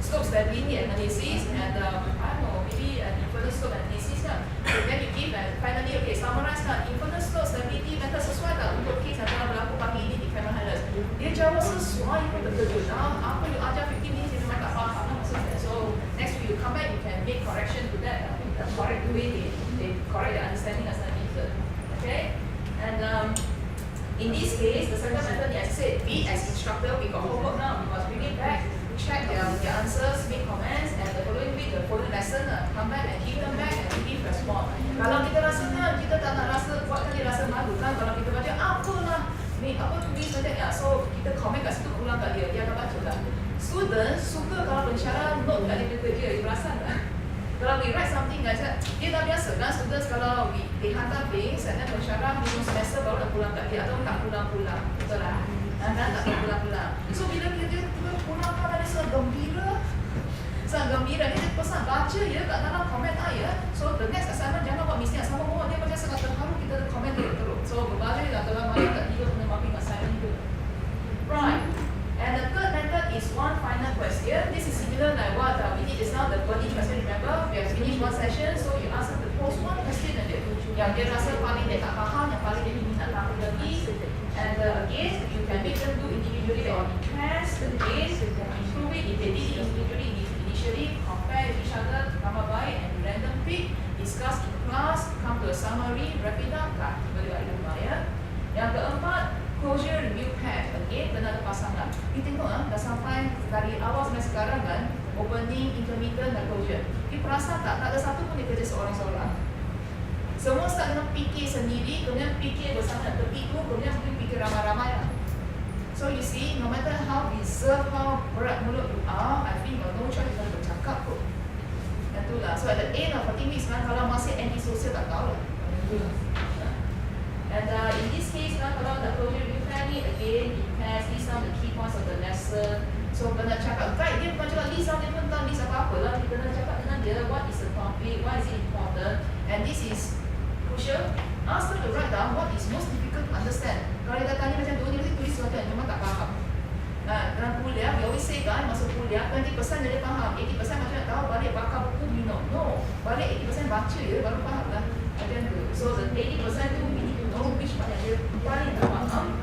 slope stability analysis and I don't know, maybe an infinite slope analysis kan. So then you give and finally okay, summarize kan, infinite slope stability method sesuai tak untuk case yang telah berlaku pagi ini di Cameron Highlands. Dia jawab sesuai pun terkejut. Apa you ajar 15 minutes dia memang tak faham maksudnya. So next week you come back, you can make correction to that. The correct way they correct the understanding as an method. Okay, and in this case, the second method, as I said, we as instructor, we got homework now. We must bring it back, check their answers, make comments, and the following week, the following lesson, come back and give them back and give response. Kalau kita rasa kita tak nak rasa, buatkan dia rasa malu kan? Kalau kita baca apalah, ni apa tulis macam ya, so kita komen kat situ, ulang kat dia akan baca lah. Students suka kalau pensyarah note kat dia kerja, you perasan tak? Kalau we write something guys, dia dah biasa kan students kalau they hantar things and then pensyarah minum semester baru nak pulang kat dia atau tak pulang-pulang, betul lah? Dan tak pulang-pulang. So bila dia pulang kan ada sangat gembira, dia pesan baca ya kat dalam komen ya. So the next assignment jangan buat mistake sama bawa dia macam sangat terharu kita ada komen dia teruk. So berbalik lah dalam mana tak tidur kena mapping assignment tu. Right. And the third method is one final question. This is similar like what we did just now, the body question. Remember, we have finished one session, so you ask them to post one question aja. Yang dia rasa paling dia tak faham, yang paling dia ingin nak tahu lagi. And again, you can make them do individually or in class. Again, you can improve it if they did it individually, initially, compare with each other, tambah baik, and random pick, discuss in class, come to a summary, wrap it up, kat. Boleh buat rumah ya. Yang keempat, closure review pad. Again, kena ada pasangan. Kita tengok dah sampai dari awal sampai sekarang kan, opening, intermittent dan closure. Kita perasan tak ada satu pun dia kerja seorang-seorang. Semua start dengan fikir sendiri, kemudian fikir bersama dengan tepi tu, kemudian mungkin fikir ramai-ramai lah. So you see, no matter how reserved, how berat mulut you are, I think no choice kita bercakap kot. Yang tu lah. So at the end of 40 minutes kan, kalau masih anti-social tak tahu lah. And in this case, kalau the closure review plan ni, again, it has list down the key points of the lesson, So kena cakap, guide dia bukan cakap list lah, dia pun tak list apa-apa lah. Dia kena cakap dengan dia, what is the topic, why is it important, and this is crucial. Ask them to write down what is most difficult to understand. Kalau dia tanya macam tu, dia mesti tulis sesuatu yang cuma tak faham. Dalam kuliah, we always say kan, masuk kuliah, 20% dia faham, 80% macam nak tahu, balik bakar buku, you know. No, balik 80% baca je, baru faham lah. Macam tu. So the 80% tu, we need to know which part yang dia paling tak faham.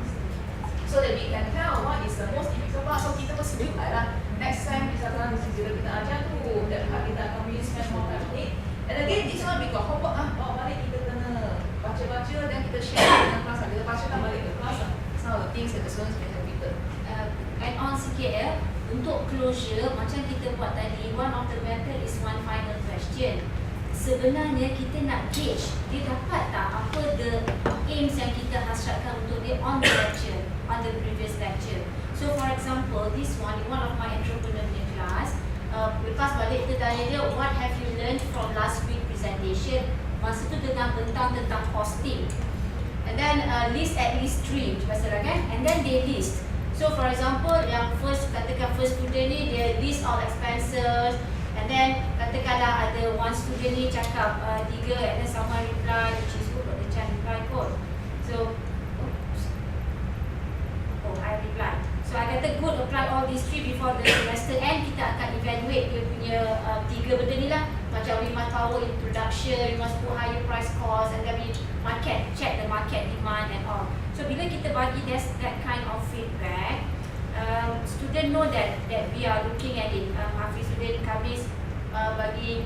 So that we can tell what is the most difficult part. So kita mesti buat lah. Next time, misalkan bila kita ajar tu, that part kita akan really spend more time on it. And again, this one we got homework lah. Bawa balik kita kena baca-baca, dan kita share dengan kelas. Kita bacakan balik ke kelas lah. Some of the things that the students may have written. Add on sikit ya, untuk closure macam kita buat tadi, one of the method is one final question. Sebenarnya kita nak gauge dia dapat tak apa the aims yang kita hasratkan untuk dia on the lecture, on the previous lecture. So for example, this one in one of my entrepreneur class, lepas balik kita tanya dia, what have you learned from last week presentation? Masa tu dengan tentang costing. And then list at least 3 masalah kan? And then they list. So for example, yang katakan first student ni dia list all expenses, and then katakanlah ada one student ni cakap 3, and then someone reply, which is good, Dr. Chan reply kot. So, I reply. So I kata good, apply all these 3 before the semester end. Kita akan evaluate dia punya 3 benda ni lah. Macam we must power in production, we must put higher price cost, and then we check the market demand and all. So bila kita bagi that kind of feedback, student know that we are looking at it. Hafiz student Kamis bagi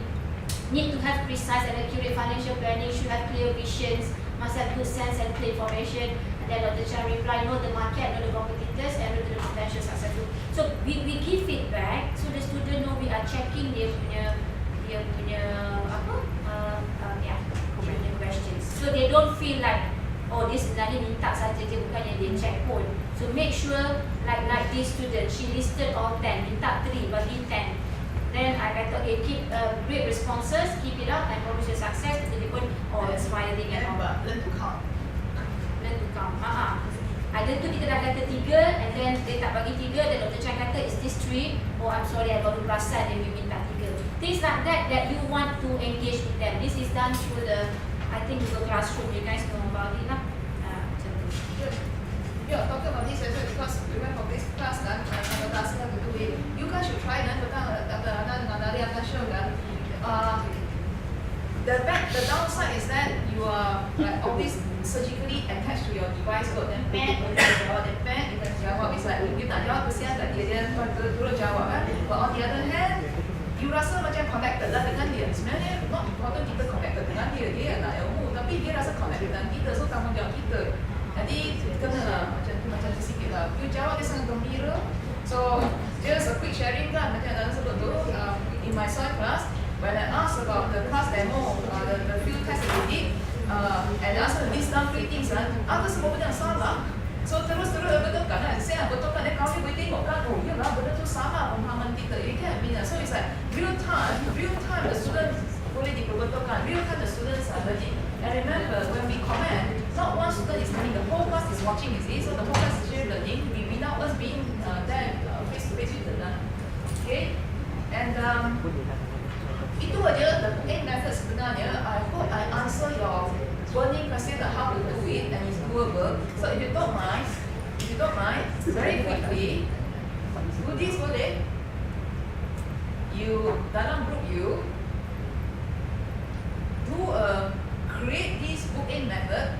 need to have precise and accurate financial planning, should have clear visions, must have good sense and clear information. And then Dr. Chan reply, know the market, know the competitors, and know the potential successful. So we give feedback, so the student know we are checking dia punya questions. So they don't feel like, oh dia sebenarnya minta saja, dia bukannya dia check pun. So make sure like this student, she listed all 10, minta 3, bagi 10. Then I kata, okay, keep great responses, keep it up, and promise your success. Jadi pun, inspiring and all. Learn to count. Learn to count. Ada tu kita dah kata 3, and then dia tak bagi 3, dan Dr. Chan kata, is this 3? Oh, I'm sorry, I baru perasan dia minta 3. Things like that you want to engage with them. This is done through the, I think, Google Classroom. You guys know about it lah. Macam tu. Yeah, talking about this as well, because we went for this class kan, ada class lah gitu. You guys should try kan, ada dengan dari akan show kan. The downside is that you are like always surgically attached to your device. Got then pen, you can jawab, then pen, you can jawab. It's like you tak jawab, kesian tak dia terus jawab kan. But on the other hand, you rasa macam connected lah dengan dia. Sebenarnya not important kita connected dengan dia. Dia nak ilmu, tapi dia rasa connected dengan kita. So tanggungjawab kita. Jadi kena lah macam tu sikit lah. You jawab dia sangat gembira. So just a quick sharing kan, macam yang sebut tu, in my soil class, when I asked about the class demo, the field test that we did, and I asked them list down 3 things kan, apa semua benda yang salah. So terus betulkan kan, saya betulkan, dan kami boleh tengok kan, oh iyalah benda tu sama pemahaman kita. You get me? So it's like real time the students boleh diperbetulkan, real time the students are legit. And remember, when we comment, not one student is learning, the whole class is watching, you see, so the whole class is sharing learning, without us being there face to face with them. Okay? And itu aja the 8 methods sebenarnya. I hope I answer your burning question on how to do it, and it's doable. So if you don't mind, very quickly, do this boleh. You dalam group you do create this book-in method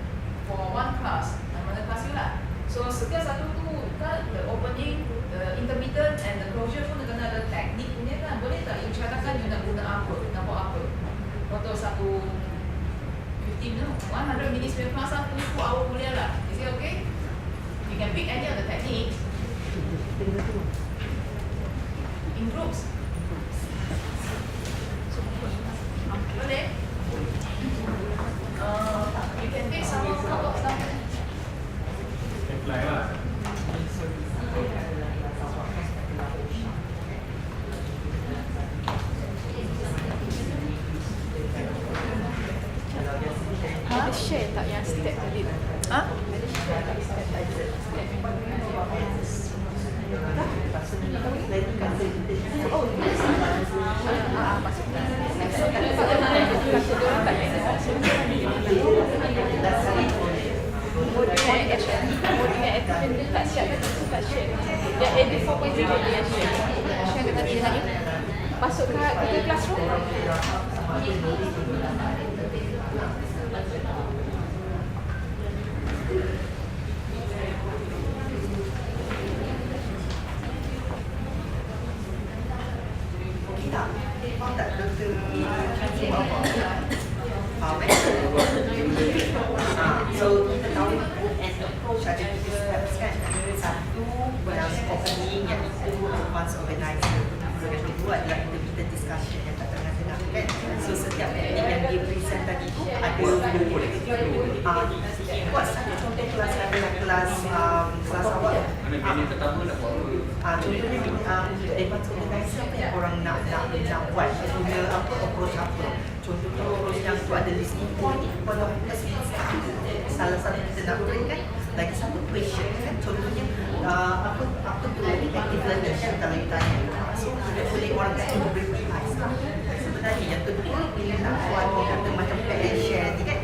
for one class. Mana kelas you lah. So setiap satu tu kan, the opening, the intermittent, and the closure pun kena ada teknik punya kan. Boleh tak you cakapkan you nak guna apa, nak buat apa? Contoh 100 minutes per class lah, 2 hour kuliah lah. Is it okay? You can pick any of the techniques in groups. Boleh? You can take some of something. Apply lah. Ada share tak yang step tadi? Ha? Ada share tak step tadi? Share kat tadi lagi. Masuk ke classroom. Tak, faham tak Dr. Syazim apa? Faham so kita tahu book and approach ada 3 steps kan. Satu, yang scoping, yang itu advance organizer. Yang kedua adalah kita discussion yang kat tengah-tengah kan. So setiap teknik yang dia present tadi tu ada buat satu contoh kelas kelas awal. Mana bini pertama nak buat apa? Contohnya untuk advance organizer apa yang orang nak buat, guna apa, approach apa. Contohnya approach yang tu ada listening point, kalau salah satu kita nak beri kan, lagi satu question kan. Contohnya apa tu active learner kalau you tanya. So tidak boleh orang kata berpihak. Sebenarnya yang kedua bila nak buat orang kata macam pair and share ni kan,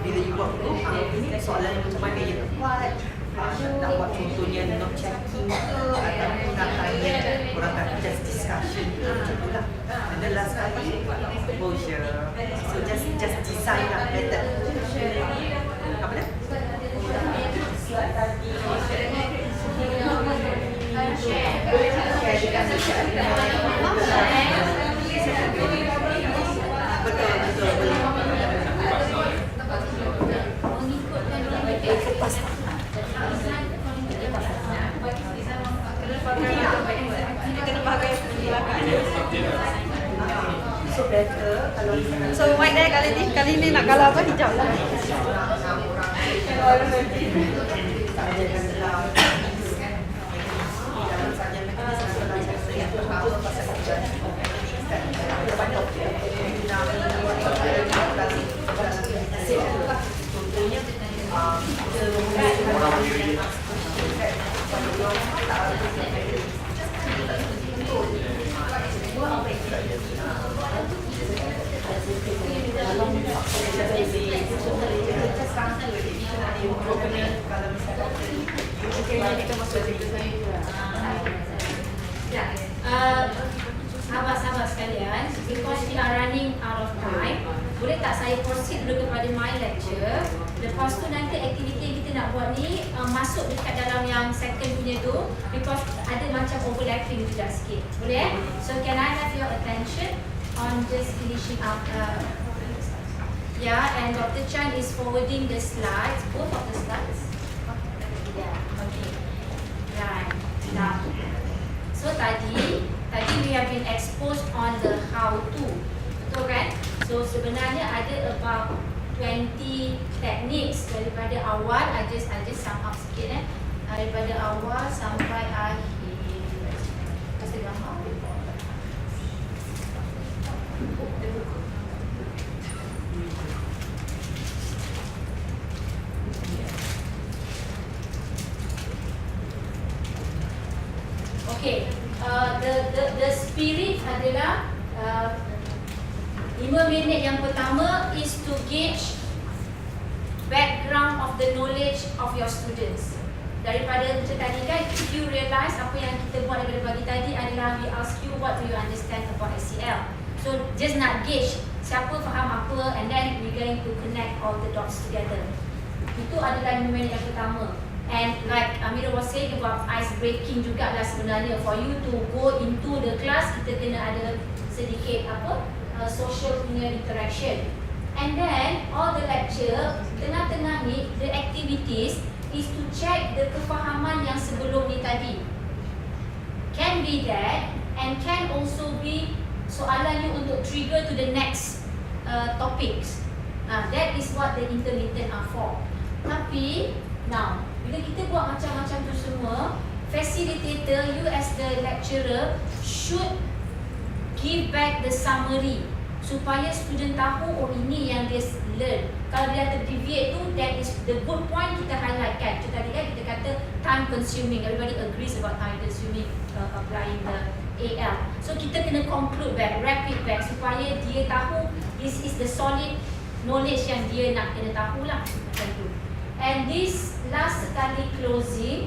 bila you buat group, ini soalan macam mana you nak buat, nak buat contohnya note checking ke, ataupun nak tanya orang kata just discussion ke, macam tu lah. And then last kali exposure, so just design lah method. Apa dah? So white deh kali ini nak kalah apa hijau lah. Sahabat-sahabat sekalian, because we are running out of time, boleh tak saya proceed dulu kepada my lecture. Lepas tu nanti aktiviti yang kita nak buat ni masuk dekat dalam yang second punya tu, because ada macam overlapping juga sikit. Boleh? So can I have your attention on just finishing up? Yeah, and Dr. Chan is forwarding the slides, both of the slides. Yeah, okay. Right. Now, so tadi we have been exposed on the how to, betul kan? So sebenarnya ada about 20 techniques daripada awal. I just sum up sikit daripada awal sampai akhir. Kasih gambar. Okay, the spirit adalah 5 minit yang pertama is to gauge background of the knowledge of your students. Daripada macam tadi kan, if you realize apa yang kita buat daripada pagi tadi adalah we ask you what do you understand about SCL. So just nak gauge siapa faham apa, and then we going to connect all the dots together. Itu adalah 5 minit yang pertama. And like Amira was saying about ice breaking jugalah sebenarnya, for you to go into the class kita kena ada sedikit social punya interaction. And then all the lecture tengah-tengah ni the activities is to check the kefahaman yang sebelum ni tadi. Can be that, and can also be soalan you untuk trigger to the next topics. That is what the intermittent are for. Tapi now bila kita buat macam-macam tu semua, facilitator, you as the lecturer should give back the summary supaya student tahu oh ini yang dia learn. Kalau dia terdeviate tu, that is the good point kita highlightkan. Macam tadi kan kita kata time consuming, everybody agrees about time consuming applying the AL. So kita kena conclude back, wrap it back supaya dia tahu this is the solid knowledge yang dia nak kena tahu lah macam tu. And this last sekali closing,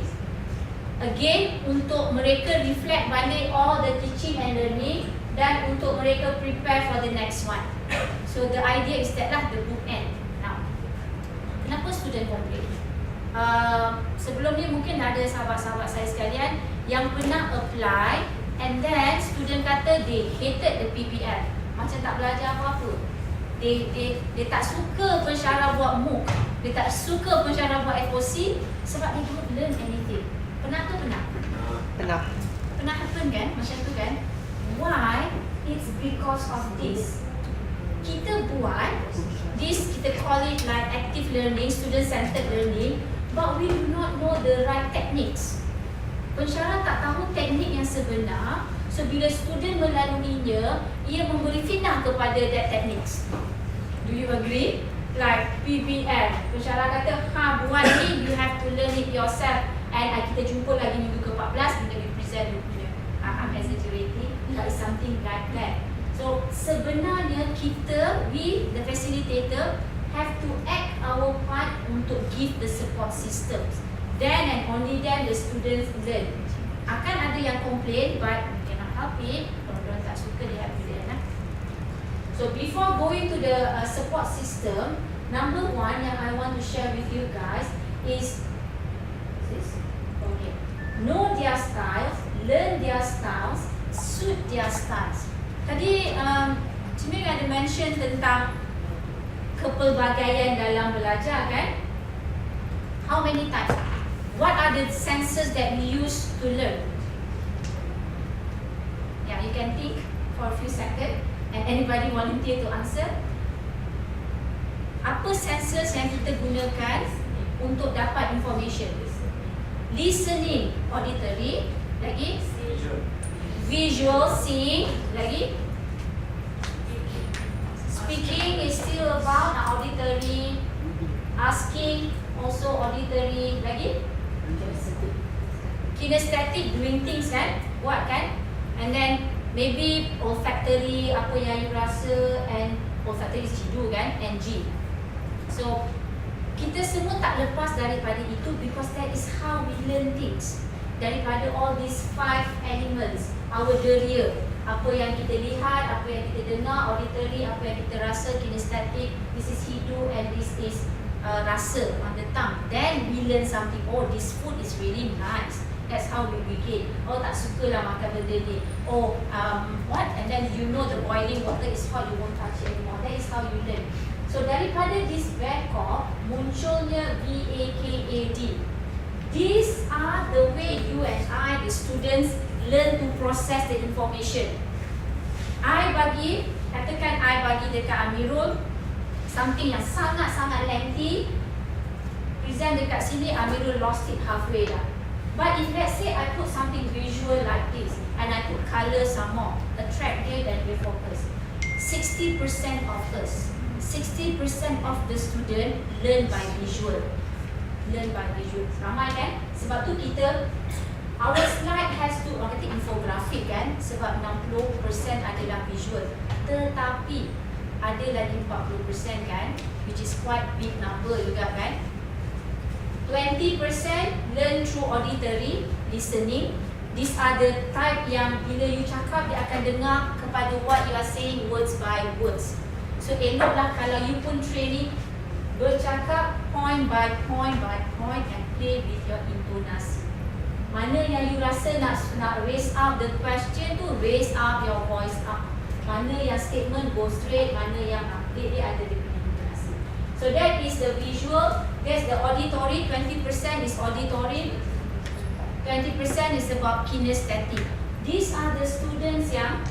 Again, untuk mereka reflect balik all the teaching and learning dan untuk mereka prepare for the next one. So the idea is that lah the bookend. Now, kenapa student complain? Sebelum ni mungkin ada sahabat-sahabat saya sekalian yang pernah apply and then student kata they hated the PPL. Macam tak belajar apa-apa. Dia tak suka pensyarah buat MOOC. Dia tak suka pensyarah buat FOC sebab they don't learn anything. Pernah tu pernah? Pernah. Pernah happen kan? Macam tu kan? Why? It's because of this. Kita buat this, kita call it like active learning, student-centered learning, but we do not know the right techniques. Pensyarah tak tahu teknik yang sebenar, so bila student melaluinya, ia memberi fitnah kepada that techniques. Do you agree? Like PBL, pensyarah kata, buat ni, you have to learn it yourself. And kita jumpa lagi minggu ke-14 bila we present punya. I'm exaggerating, but it's something like that. So sebenarnya kita, we the facilitator have to act our part untuk give the support systems. Then and only then the students learn. Akan ada yang complain, but we cannot help it. Kalau mereka tak suka, they have to learn. So before going to the support system, number one yang I want to share with you guys is this. Okay. Know their styles, learn their styles, suit their styles. Tadi Ciming ada mention tentang kepelbagaian dalam belajar kan? How many types? What are the senses that we use to learn? Yeah, you can think for a few seconds. And anybody volunteer to answer? Apa senses yang kita gunakan untuk dapat information? Listening, auditory. Lagi? Visual, seeing. Lagi? Speaking is still about auditory. Asking, also auditory. Lagi? Kinesthetic, doing things kan? Buat kan? And then maybe olfactory, apa yang you rasa, and olfactory is hidu kan? And G. So, kita semua tak lepas daripada itu because that is how we learn things. Daripada all these 5 elements, our deria, apa yang kita lihat, apa yang kita dengar, auditory, apa yang kita rasa, kinesthetic, this is hidu and this is rasa on the tongue. Then we learn something. Oh, this food is really nice. That's how we begin. Oh, tak suka lah makan benda ni. Oh, what? And then you know the boiling water is hot, you won't touch it anymore. That is how you learn. So daripada this backup, munculnya VAKAD. These are the way you and I, the students, learn to process the information. Katakan I bagi dekat Amirul something yang sangat-sangat lengthy, present dekat sini, Amirul lost it halfway lah. But if let's say I put something visual like this and I put colour some more, attract dia dan dia focus. 60% of us, 60% of the student learn by visual. Learn by visual. Ramai kan? Sebab tu kita, our slide has to, orang kata infografik kan? Sebab 60% adalah visual. Tetapi ada lagi 40% kan? Which is quite big number juga kan? 20% learn through auditory, listening. These are the type yang bila you cakap, dia akan dengar kepada what you are saying words by words. So eloklah kalau you pun training, bercakap point by point by point and play with your intonasi. Mana yang you rasa nak raise up the question tu, raise up your voice up. Mana yang statement go straight, mana yang dia ada di intonasi. So that is the visual. There's the auditory, 20% is auditory, 20% is about kinesthetic. These are the students yang,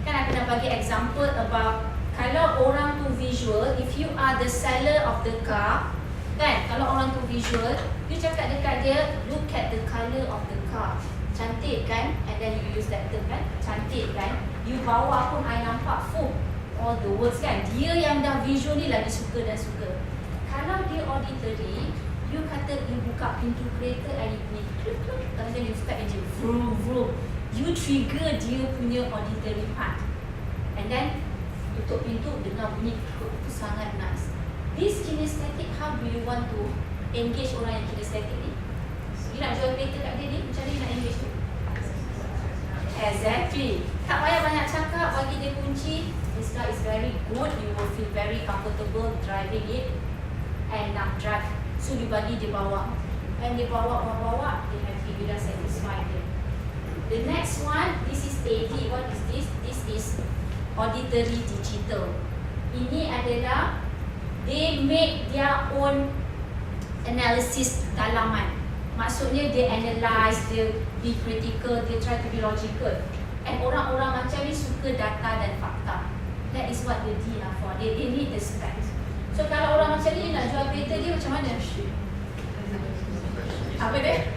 kan aku nak bagi example about, kalau orang tu visual, if you are the seller of the car, kan, kalau orang tu visual, you cakap dekat dia, look at the colour of the car. Cantik kan? And then you use that term kan? Cantik kan? You bawa pun I nampak full all the words kan? Dia yang dah visual ni lagi suka dan suka. Kalau dia auditory, you kata you buka pintu kereta and you bunyi kluk kluk, and then you start engine vroom vroom. You trigger dia punya auditory part. And then tutup pintu, dengar bunyi kluk, itu sangat nice. This kinesthetic, how do you want to engage orang yang kinesthetic ni? Dia nak jual kereta kat dia ni, macam mana dia nak engage tu? Exactly. Tak payah banyak cakap, bagi dia kunci. This car is very good, you will feel very comfortable driving it and nak drive. So you bagi dia bawa. And dia bawa, dia happy, you dah satisfied dia. The next one, this is AD. What is this? This is auditory digital. Ini adalah they make their own analysis dalaman. Maksudnya dia analyse, dia be critical, dia try to be logical. And orang-orang macam ni suka data dan fakta. That is what the D are for. They need the specs. So kalau orang macam ni nak jual kereta dia macam mana? Apa dia?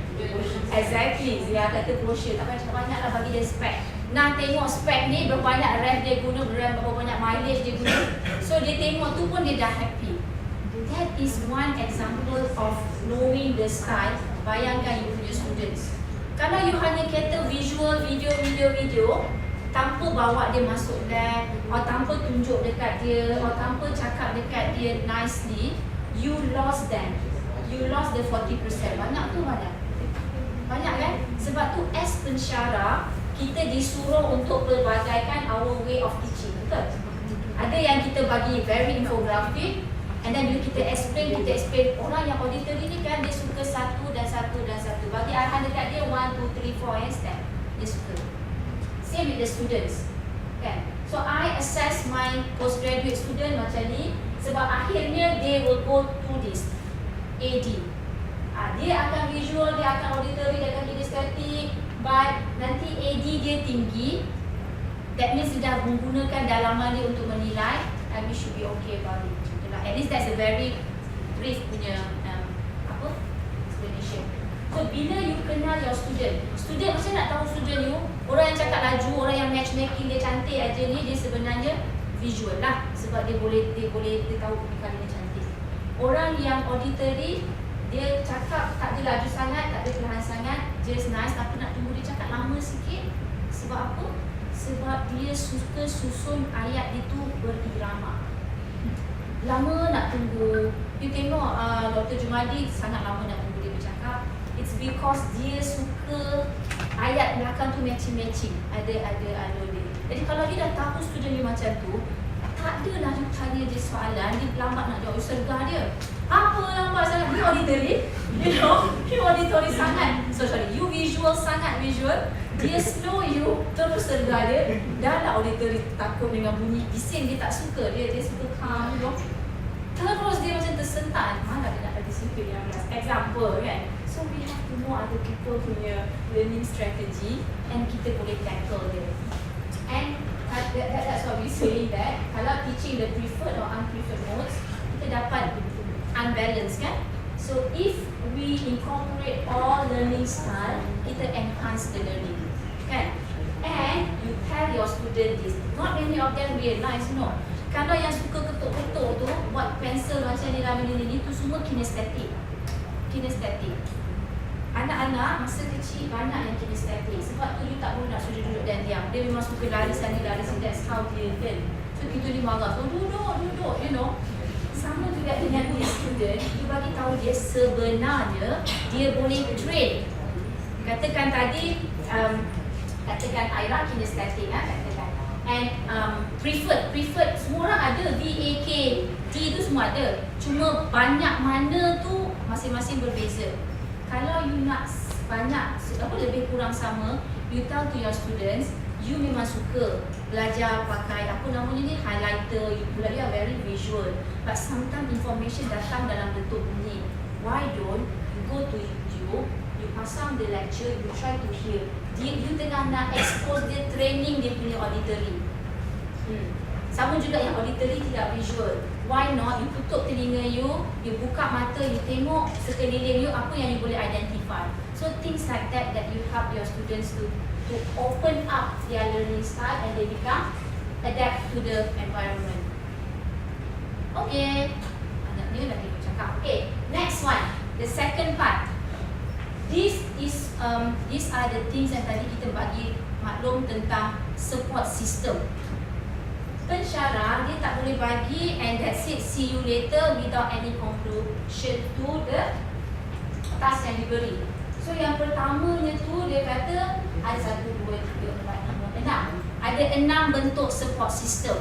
Exactly. Dia kata brochure. Tak payah cakap banyak lah, bagi dia spek. Nah, tengok spek ni berapa banyak rev dia guna, berapa banyak mileage dia guna. So dia tengok tu pun dia dah happy. That is one example of knowing the style. Bayangkan you punya students. Kalau you hanya kata visual, video, tanpa bawa dia masuk lab, atau tanpa tunjuk dekat dia, atau tanpa cakap dekat dia nicely, you lost them. You lost the 40%. Banyak tu banyak. Banyak kan? Sebab tu as pensyarah, kita disuruh untuk pelbagaikan our way of teaching. Betul? Ada yang kita bagi very infographic, and then bila kita explain, orang yang auditory ni kan dia suka satu dan satu. Bagi arahan dekat dia 1, 2, 3, 4 and step. Dia suka. Same with the students. Kan? So I assess my postgraduate student macam ni sebab akhirnya they will go to this AD. Dia akan visual, dia akan auditory, dia akan kinesthetic, but nanti AD dia tinggi. That means dia dah menggunakan dalaman dia untuk menilai, and we should be okay about it. At least that's a very brief punya explanation. So bila you kenal your student macam nak tahu student you, orang yang cakap laju, orang yang matchmaking dia cantik aja ni, dia sebenarnya visual lah, sebab dia tahu pemikiran dia cantik. Orang yang auditory, dia cakap tak ada laju sangat, tak ada perlahan sangat, just nice, tapi nak tunggu dia cakap lama sikit. Sebab apa? Sebab dia suka susun ayat dia tu berirama. Lama nak tunggu. You tengok Dr. Jumadi sangat lama nak tunggu dia bercakap. It's because dia suka ayat belakang tu matching. Ada dia. Jadi kalau dia dah tahu student dia macam tu, tak adalah you tanya dia soalan, dia lambat nak jawab, you sergah dia. Apa lambat sangat? You auditory, you auditory sangat. You visual sangat visual. Dia slow you, terus sergah dia. Dah lah auditory takut dengan bunyi bising, dia tak suka. Dia suka calm, terus dia macam tersentak. Mana dia nak participate yang kelas? Example kan? So we have to know other people punya learning strategy and kita boleh tackle dia. And that's what we say that kalau teaching the preferred or unpreferred modes, kita dapat unbalanced kan? So if we incorporate all learning style, kita enhance the learning kan? And you tell your student this. Not many of them realize, no. Kalau yang suka ketuk-ketuk tu, buat pensel macam ni lah, ni tu semua kinestetik. Anak-anak masa kecil banyak yang kinestetik. Sebab tu you tak boleh nak suruh duduk dan diam. Dia memang suka lari sana, lari sini. That's how dia learn. So kita ni marah. So duduk, you know. Sama juga dengan this student, you bagi tahu dia sebenarnya dia boleh train. Katakan tadi, katakan Aira kinestetik katakan. And preferred semua orang ada, VAK, T tu semua ada. Cuma banyak mana tu masing-masing berbeza. Kalau you nak banyak, lebih kurang sama, you tell to your students, you memang suka belajar pakai apa namanya ni, highlighter, you are very visual, but sometimes information datang dalam bentuk bunyi. Why don't you go to YouTube, you pasang the lecture, you try to hear. You tengah nak expose dia, training dia punya auditory. Sama juga yang auditory tidak visual. Why not you tutup telinga you buka mata, you tengok sekeliling you apa yang you boleh identify. So things like that you help your students to open up their learning style and they become adapt to the environment. Okay, anaknya lagi bercakap. Okay, next one, the second part. These are the things yang tadi kita bagi maklum tentang support system. Pensyarah dia tak boleh bagi and that's it, see you later without any conclusion to the task yang diberi. So yang pertamanya tu dia kata ada 1, 2, 3, 4, 5, 6. Ada 6 bentuk support system.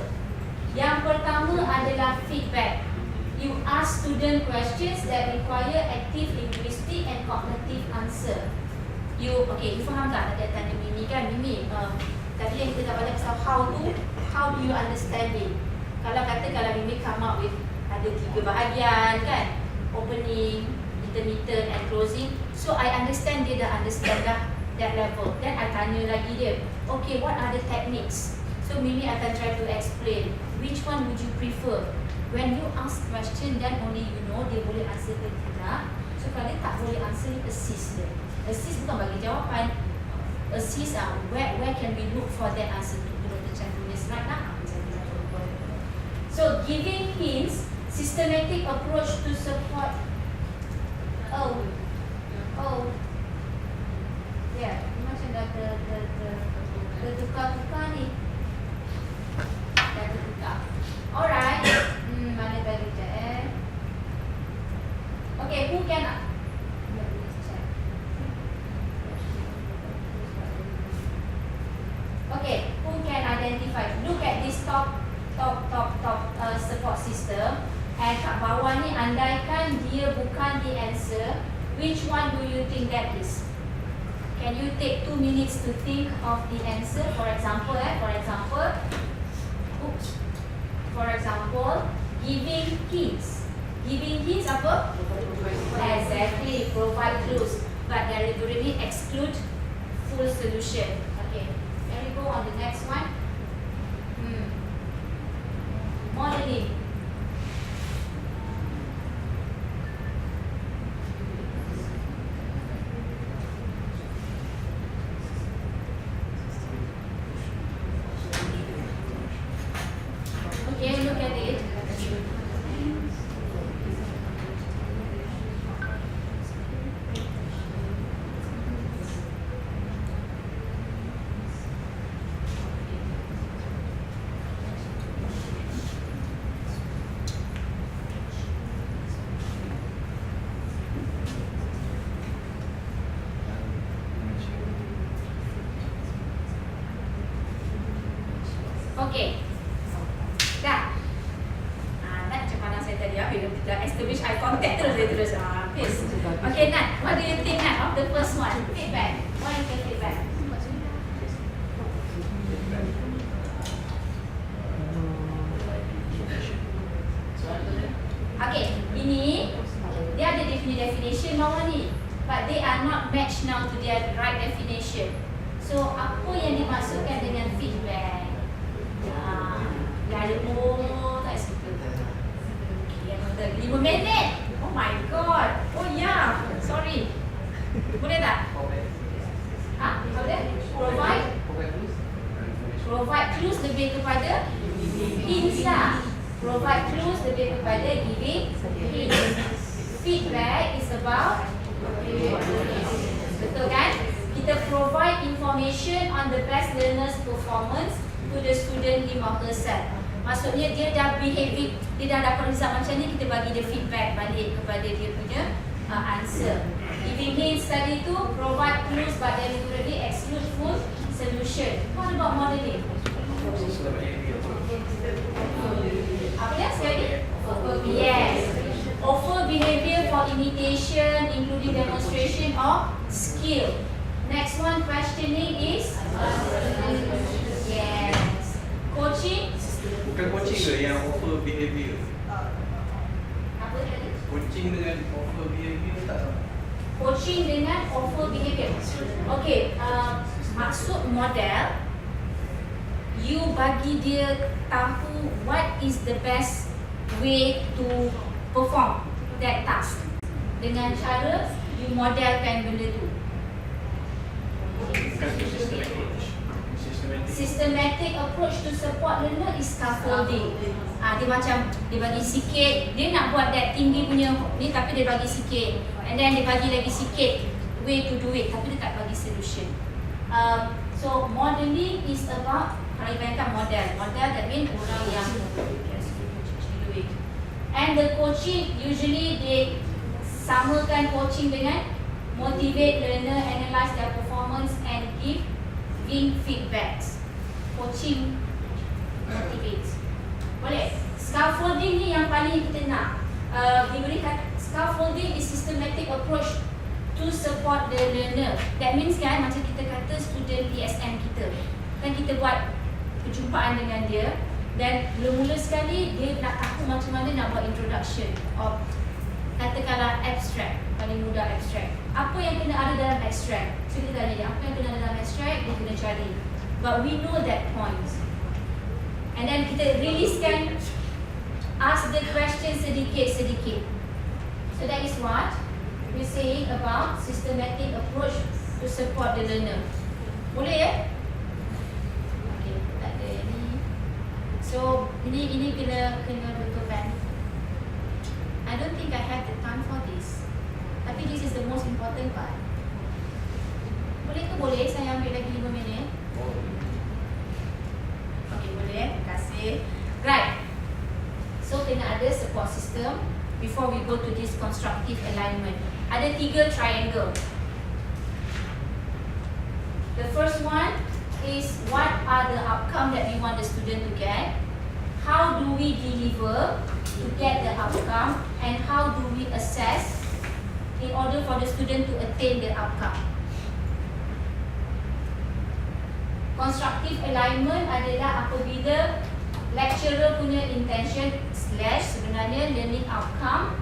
Yang pertama adalah feedback. You ask student questions that require active linguistic and cognitive answer. You faham tak ada tanya Mimi kan? Mimi, tadi yang kita dah belajar pasal how do you understand it? Kalau Mimi come up with ada 3 bahagian kan? Opening, intermittent and closing. So I understand dia dah understand dah that level. Then I tanya lagi dia, okay, what are the techniques? So Mimi akan try to explain which one would you prefer. When you ask question, then only you know dia boleh answer ke tidak. So kalau dia tak boleh answer, you assist dia. Assist bukan bagi jawapan. Assist where can we look for that answer to Dr. Chan punya slide lah. So giving hints, systematic approach to support. Yeah, macam dah tukar-tukar ni. Dah tukar. Alright. Mana tadi je Okay, who can Okay, who can identify? Look at this top support system. And kat bawah ni andaikan dia bukan the answer, which one do you think that is? Can you take 2 minutes to think of the answer? For example, giving hints. Giving hints apa? Exactly, provide clues, but deliberately exclude full solution. Okay, can we go on the next one? Modeling. Okay, look at it. Okay. Dah. Nat macam mana saya tadi bila kita establish eye contact terus. Please. Okay, Nat, what do you think, Nat, of the first one? Feedback. What is the feedback? Okay, ini dia ada dia punya definition bawah ni, but they are not matched now to their right definition. So apa yang dimaksudkan dengan feedback? Ada tak suka. Yang kata 5 minit. Oh my god. Oh ya, sorry. Boleh tak? Apa dia? Provide clues lebih kepada hints lah. Provide clues lebih kepada giving hints. Feedback is about, betul kan? Kita provide information on the best learner's performance to the student him or herself. Maksudnya dia dah behaving, dia dah dapat result macam ni, kita bagi dia feedback balik kepada dia punya answer. Giving hints tadi tu provide clues but deliberately exclude full solution. What about modeling? Apa dia sekali? Yes. Offer behavior for imitation including demonstration of skill. Next one, questioning is yes. Coaching. Bukan coaching ke yang offer behavior? Apa tadi? Coaching dengan offer behavior tak sama. Coaching dengan offer behavior. Okay, maksud model, you bagi dia tahu what is the best way to perform that task. Dengan cara you modelkan benda tu. Bukan systematic approach. Systematic approach to support learner is scaffolding. Dia macam dia bagi sikit, dia nak buat that tinggi punya ni tapi dia bagi sikit, and then dia bagi lagi sikit way to do it tapi dia tak bagi solution. So modeling is about, kalau bayangkan model that means orang yang do it. And the coaching usually they samakan coaching dengan motivate learner, analyze their performance and giving feedbacks. Coaching motivates. Boleh? Scaffolding ni yang paling kita nak. Diberikan scaffolding is systematic approach to support the learner. That means kan macam kita kata student PSM kita. Kan kita buat perjumpaan dengan dia dan mula-mula sekali dia nak tahu macam mana nak buat introduction of katakanlah abstract, paling mudah abstract. Apa yang kena ada dalam abstract? So kita tanya dia, apa yang kena ada dalam abstract? Dia kena cari. But we know that point. And then kita releasekan, ask the question sedikit-sedikit. So that is what we're saying about systematic approach to support the learner. Boleh ya? Okay, tak ada ni. So ini kena betulkan. I don't think I have the time for this. Tapi this is the most important part. Boleh ke boleh saya ambil lagi 5 minit? Okay, boleh. Terima kasih. Right. So kena ada support system before we go to this constructive alignment. Ada 3 triangle. The first one is what are the outcome that we want the student to get? How do we deliver to get the outcome, and how do we assess in order for the student to attain the outcome? Constructive alignment adalah apabila lecturer punya intention / sebenarnya learning outcome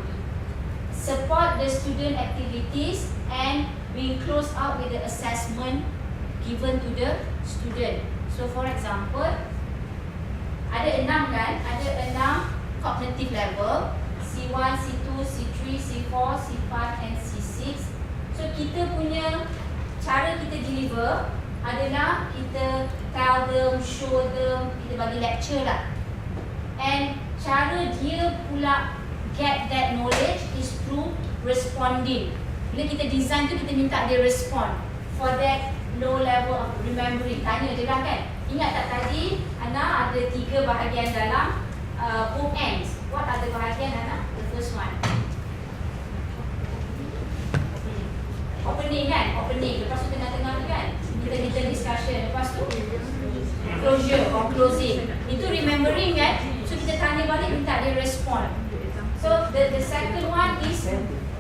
support the student activities and being close out with the assessment given to the student. So for example, ada 6 kan? Ada 6 cognitive level, C1, C2, C3, C4, C5 and C6. So kita punya cara kita deliver adalah kita tell them, show them, kita bagi lecture lah. And cara dia pula get that knowledge is through responding. Bila kita design tu kita minta dia respond for that low level of remembering. Tanya dia lah kan, ingat tak tadi Ana ada 3 bahagian dalam both ends. What are the bahagian Ana? The first one opening kan? Opening. Lepas tu tengah-tengah tu kan kita discussion. Lepas tu closure or closing. Itu remembering kan? So kita tanya balik, minta dia respond. So the second one is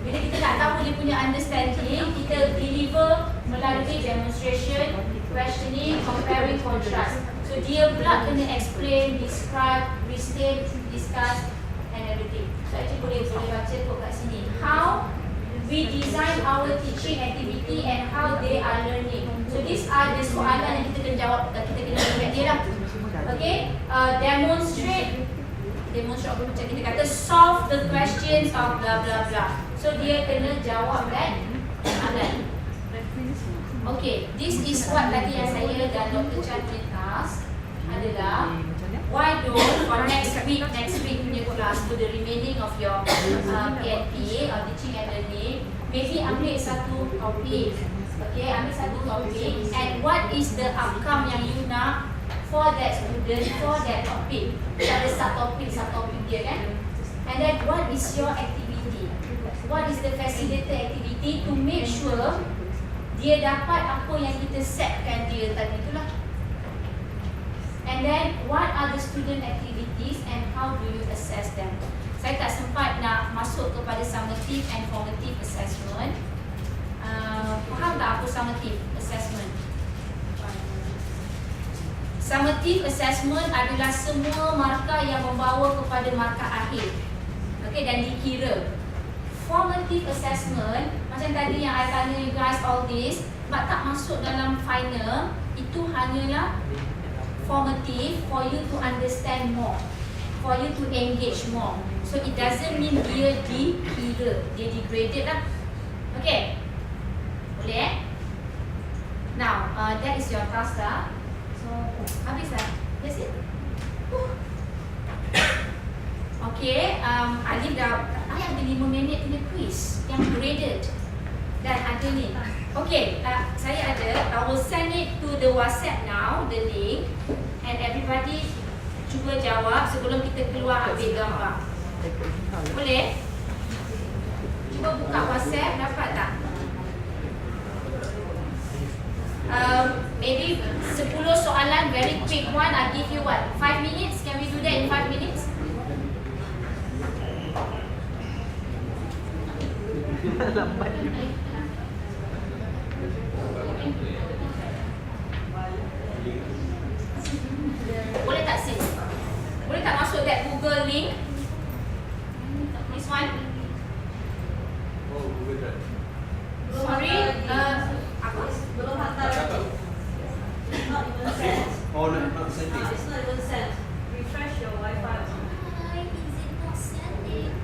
bila kita nak tahu dia punya understanding, kita deliver melalui demonstration, questioning, comparing, contrast. So dia pula kena explain, describe, restate, discuss and everything. So actually boleh baca kot kat sini. How we design our teaching activity and how they are learning. So these are the soalan yang kita kena jawab, kita kena jawab dia lah. Okay, demonstrate apa macam kita kata solve the questions of blah blah blah. So dia kena jawab that soalan. Okay, this is what lagi yang saya dan Dr. Chan punya task adalah why don't for next week punya kelas to the remaining of your PNP or teaching and learning, maybe ambil satu topik. Okay, ambil satu topik and what is the outcome yang you nak for that student, for that topic. Ada subtopik dia kan. And then what is your activity? What is the facilitator activity to make sure dia dapat apa yang kita setkan dia tadi itulah. And then what are the student activities and how do you assess them? Saya tak sempat nak masuk kepada summative and formative assessment. Faham tak apa summative assessment? Summative assessment adalah semua markah yang membawa kepada markah akhir. Okay, dan dikira. Formative assessment, macam tadi yang I tanya you guys all this, but tak masuk dalam final, itu hanyalah formative for you to understand more, for you to engage more. So it doesn't mean dia dikira, dia degraded lah. Okay, boleh Now, that is your task lah. So, habis lah. That's it. Okay, Alif dah, I ada 5 minit punya quiz yang graded dan ada ni. Okay, saya ada, I will send it to the WhatsApp now, the link, and everybody cuba jawab sebelum kita keluar ambil gambar. Boleh? Cuba buka WhatsApp, dapat tak? Maybe 10 soalan, very quick one. I give you what? 5 minutes? Can we do that in 5 minutes? Lambat je. Boleh tak sis? Boleh tak masuk that Google link? This one? Oh, Google Drive. Sorry, apa? Belum hantar lagi. Not even sent. Oh, not setting. It's not even sent. Refresh your Wi-Fi. Why is it not sending?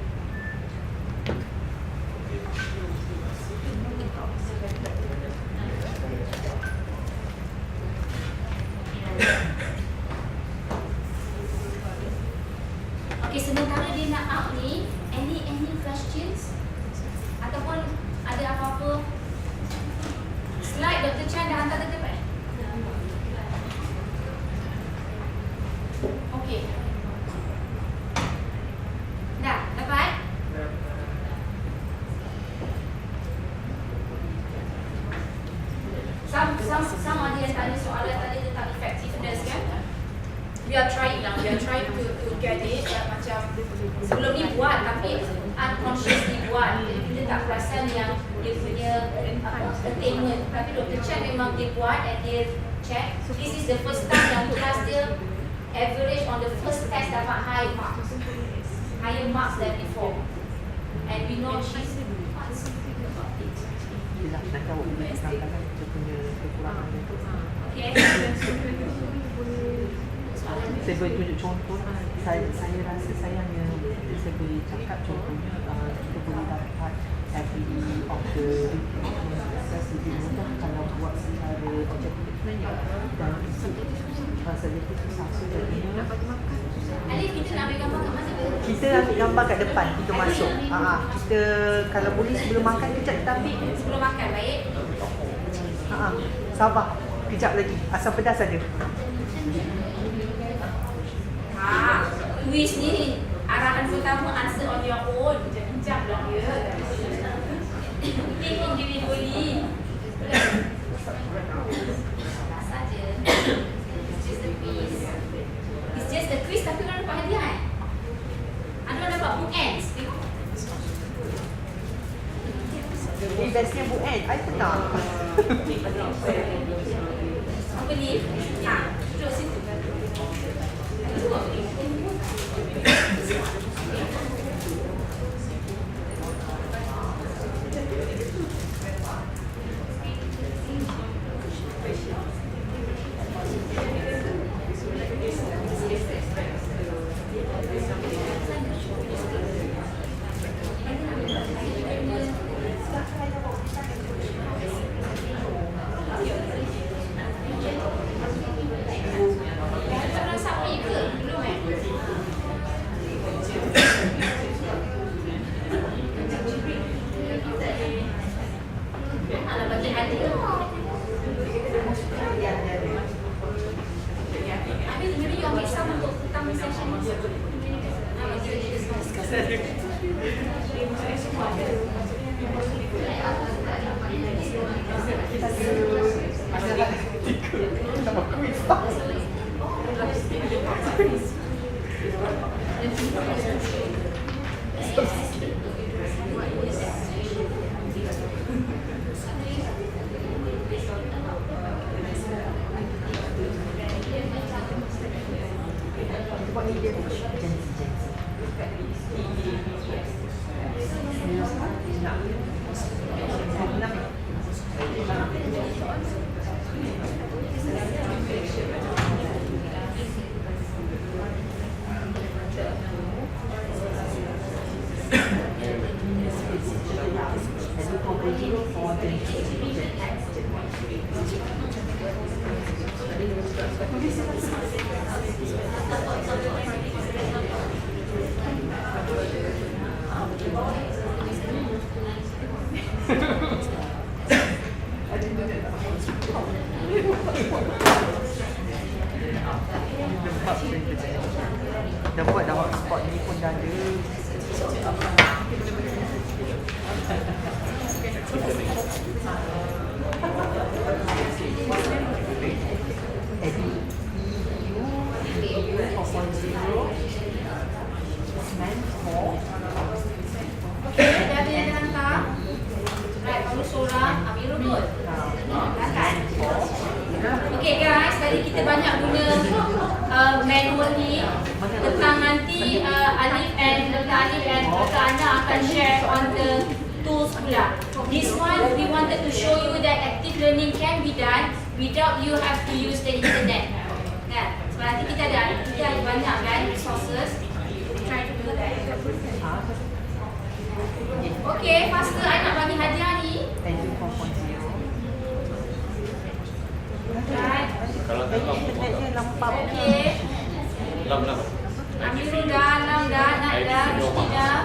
Okay, sementara dia nak up ni, any questions? Ataupun ada apa-apa? Slide Dr. Chan dah hantar ke tempat? Okay. Dah, dapat? Some ada yang tanya soalan tadi tentang effectiveness kan? We are trying to get it macam sebelum ni buat tapi unconsciously buat. Jadi kita tak perasan yang dia punya attainment. Tapi Dr. Chan memang dia buat and dia check. This is the first time yang kelas dia average on the first test dapat higher marks than before. And we know she's Yelah, nak tahu kadang-kadang kita punya kekurangan itu. okay. Saya boleh tunjuk contoh. Saya rasa sayangnya saya boleh cakap contohnya kita boleh dapat FTK of the proses lebih mudah kalau buat secara objektif sebenarnya dan itu rasa itu susah. So jadinya Ali, kita nak ambil gambar kat mana? kita ambil gambar kat depan kita masuk. Kita kalau boleh sebelum makan kejap kita ambil. Sebelum makan, baik? Sabar kejap lagi asam pedas ada. Quiz ni arahan pertama answer on your own. Bincang lah dia. Think individually. Saja. It's just a quiz. It's just a quiz tapi orang dapat hadiah. Ada orang dapat bookends. Tengok. Bestnya Bu N, I pernah. Apa ni? Duduk situ. Orang submit ke? Belum Alah bagi hadiah. Habis maybe you ambil sama untuk petang session ni. Buat ni dia janji. Dah buat dah hotspot ni pun dah ada. Okay, dah ada yang hantar. Right, baru seorang Amirul kot. Kan? Okay guys, tadi kita banyak guna manual ni tentang nanti Alif and Dr. Ana akan share on the tools pula. This one we wanted to show you that active learning can be done without you have to use the internet. Kan? Sebab nanti kita ada banyak kan resources. Try to do that. Okay, faster I nak bagi hadiah ni. Thank you 4.0. Right. Kalau tak kamu Internetnya lambat. Okay. lam. Amirul dah, Alam dah, Nat dah, Rizky dah.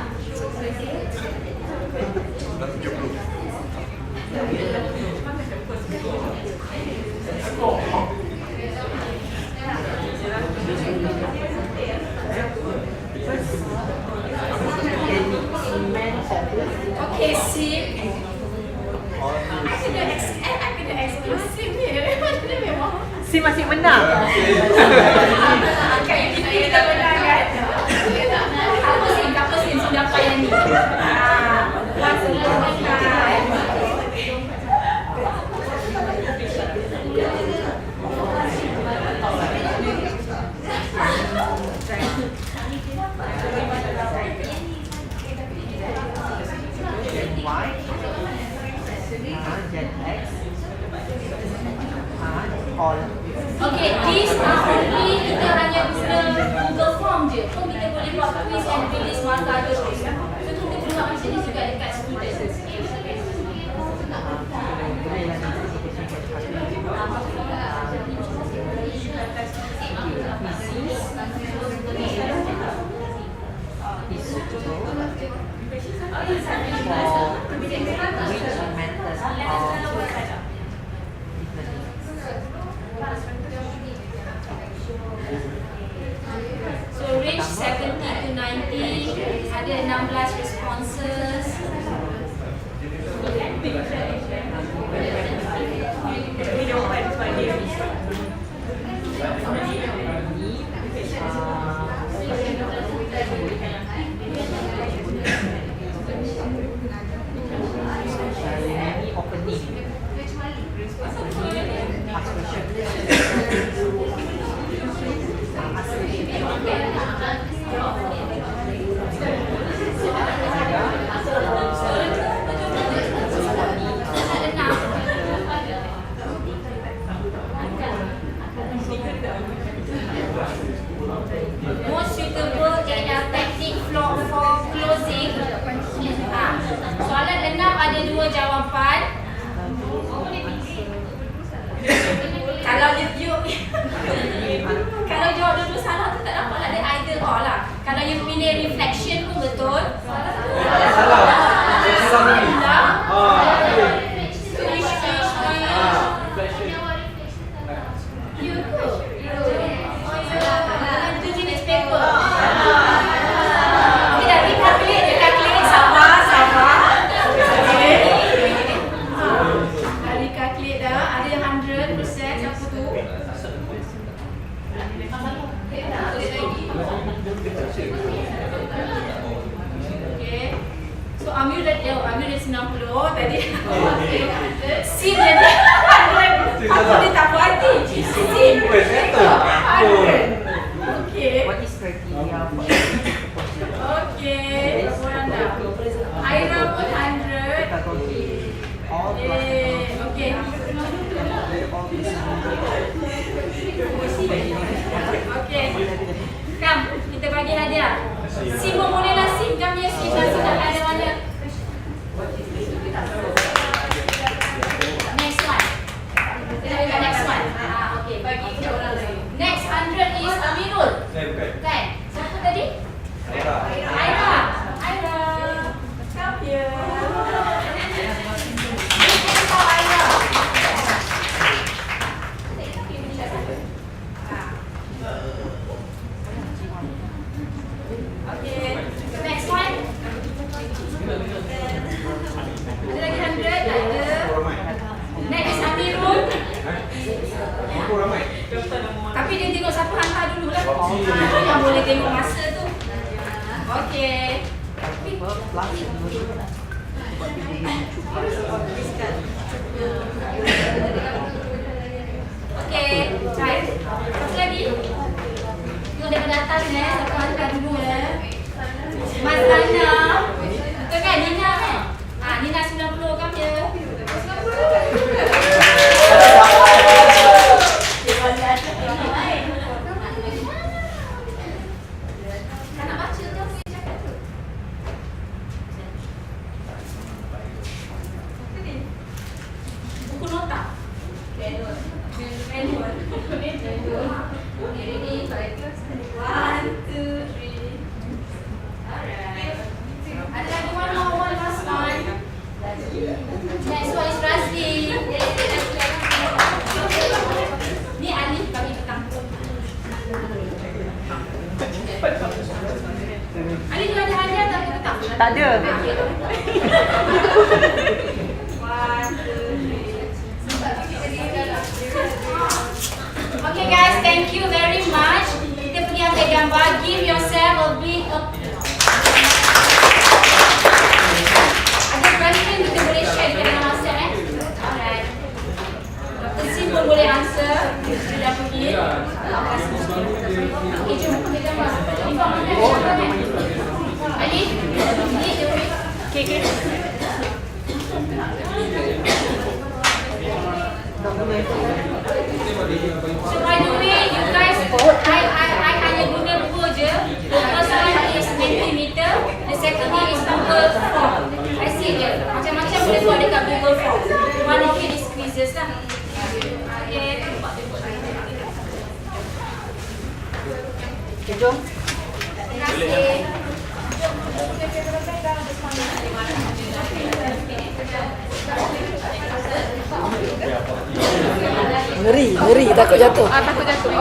Okay, sip. Aku kena eksklusif ni. Dia memang. Si masih menang. Kayak kita dah menang kan. Apa sih sudah dapat yang ni. Once again. Y, Gen X, all. Okay, these are only kita hanya guna Google Form je. So kita boleh buat quiz and release markah terus. So kita boleh buat macam ni juga dekat students. So range 70 to 90, ada 16 responses. Most suitable AL technique for closing. Soalan 6 ada 2 jawapan. Kalau you kalau jawab dulu salah tu tak dapat lah, dia either or lah. Kalau you pilih reflection pun betul. Amir dah 90 tadi. Sim jadi 100. Aku dia tak puas hati. Sim. Okay. What is 30? Okay. Orang dah. Aira pun 100. All Okay. Okay. Kam, kita bagi hadiah. Sim pun bolehlah, sim kami yang sim dah ada mana. Next one. Next one. Okay, bagi ke orang lain. Next 100 is Amirul. Kan? Siapa tadi? Aira. Come here. Okay. Yang boleh tengok masa tu. Okay. Plus sebab dia Okay, right. Satu lagi. Tengok daripada atas lepas dekat dulu Mas Nana. Betul kan Nina kan? Nina 90 kan dia? Tak nak baca tu apa yang cakap tu? Apa ni? Buku nota? Manual. Okay, ready? 1, 2, 3. Alright. Ada lagi one last one. Next one is Razli. Ni Ali bagi petang. Ali tu ada hadiah tak petang? Tak ada. 1, 2, 3. Okay guys, thank you very much. Kita pergi ambil gambar. Give yourself a big ada question kita boleh share di dalam WhatsApp Alright. Dr. Sim pun boleh answer. Kita dah pergi. Okay, jom ambil gambar. Ali, ni dia boleh. Okay. So by the way, you guys, I hanya guna 2 je. The first one is Mentimeter, the second one is Google Form. I see je, macam-macam boleh buat dekat Google Form. One of it is quizzes lah. Okay. Okay, jom. Terima kasih. Ngeri, takut jatuh. Takut jatuh.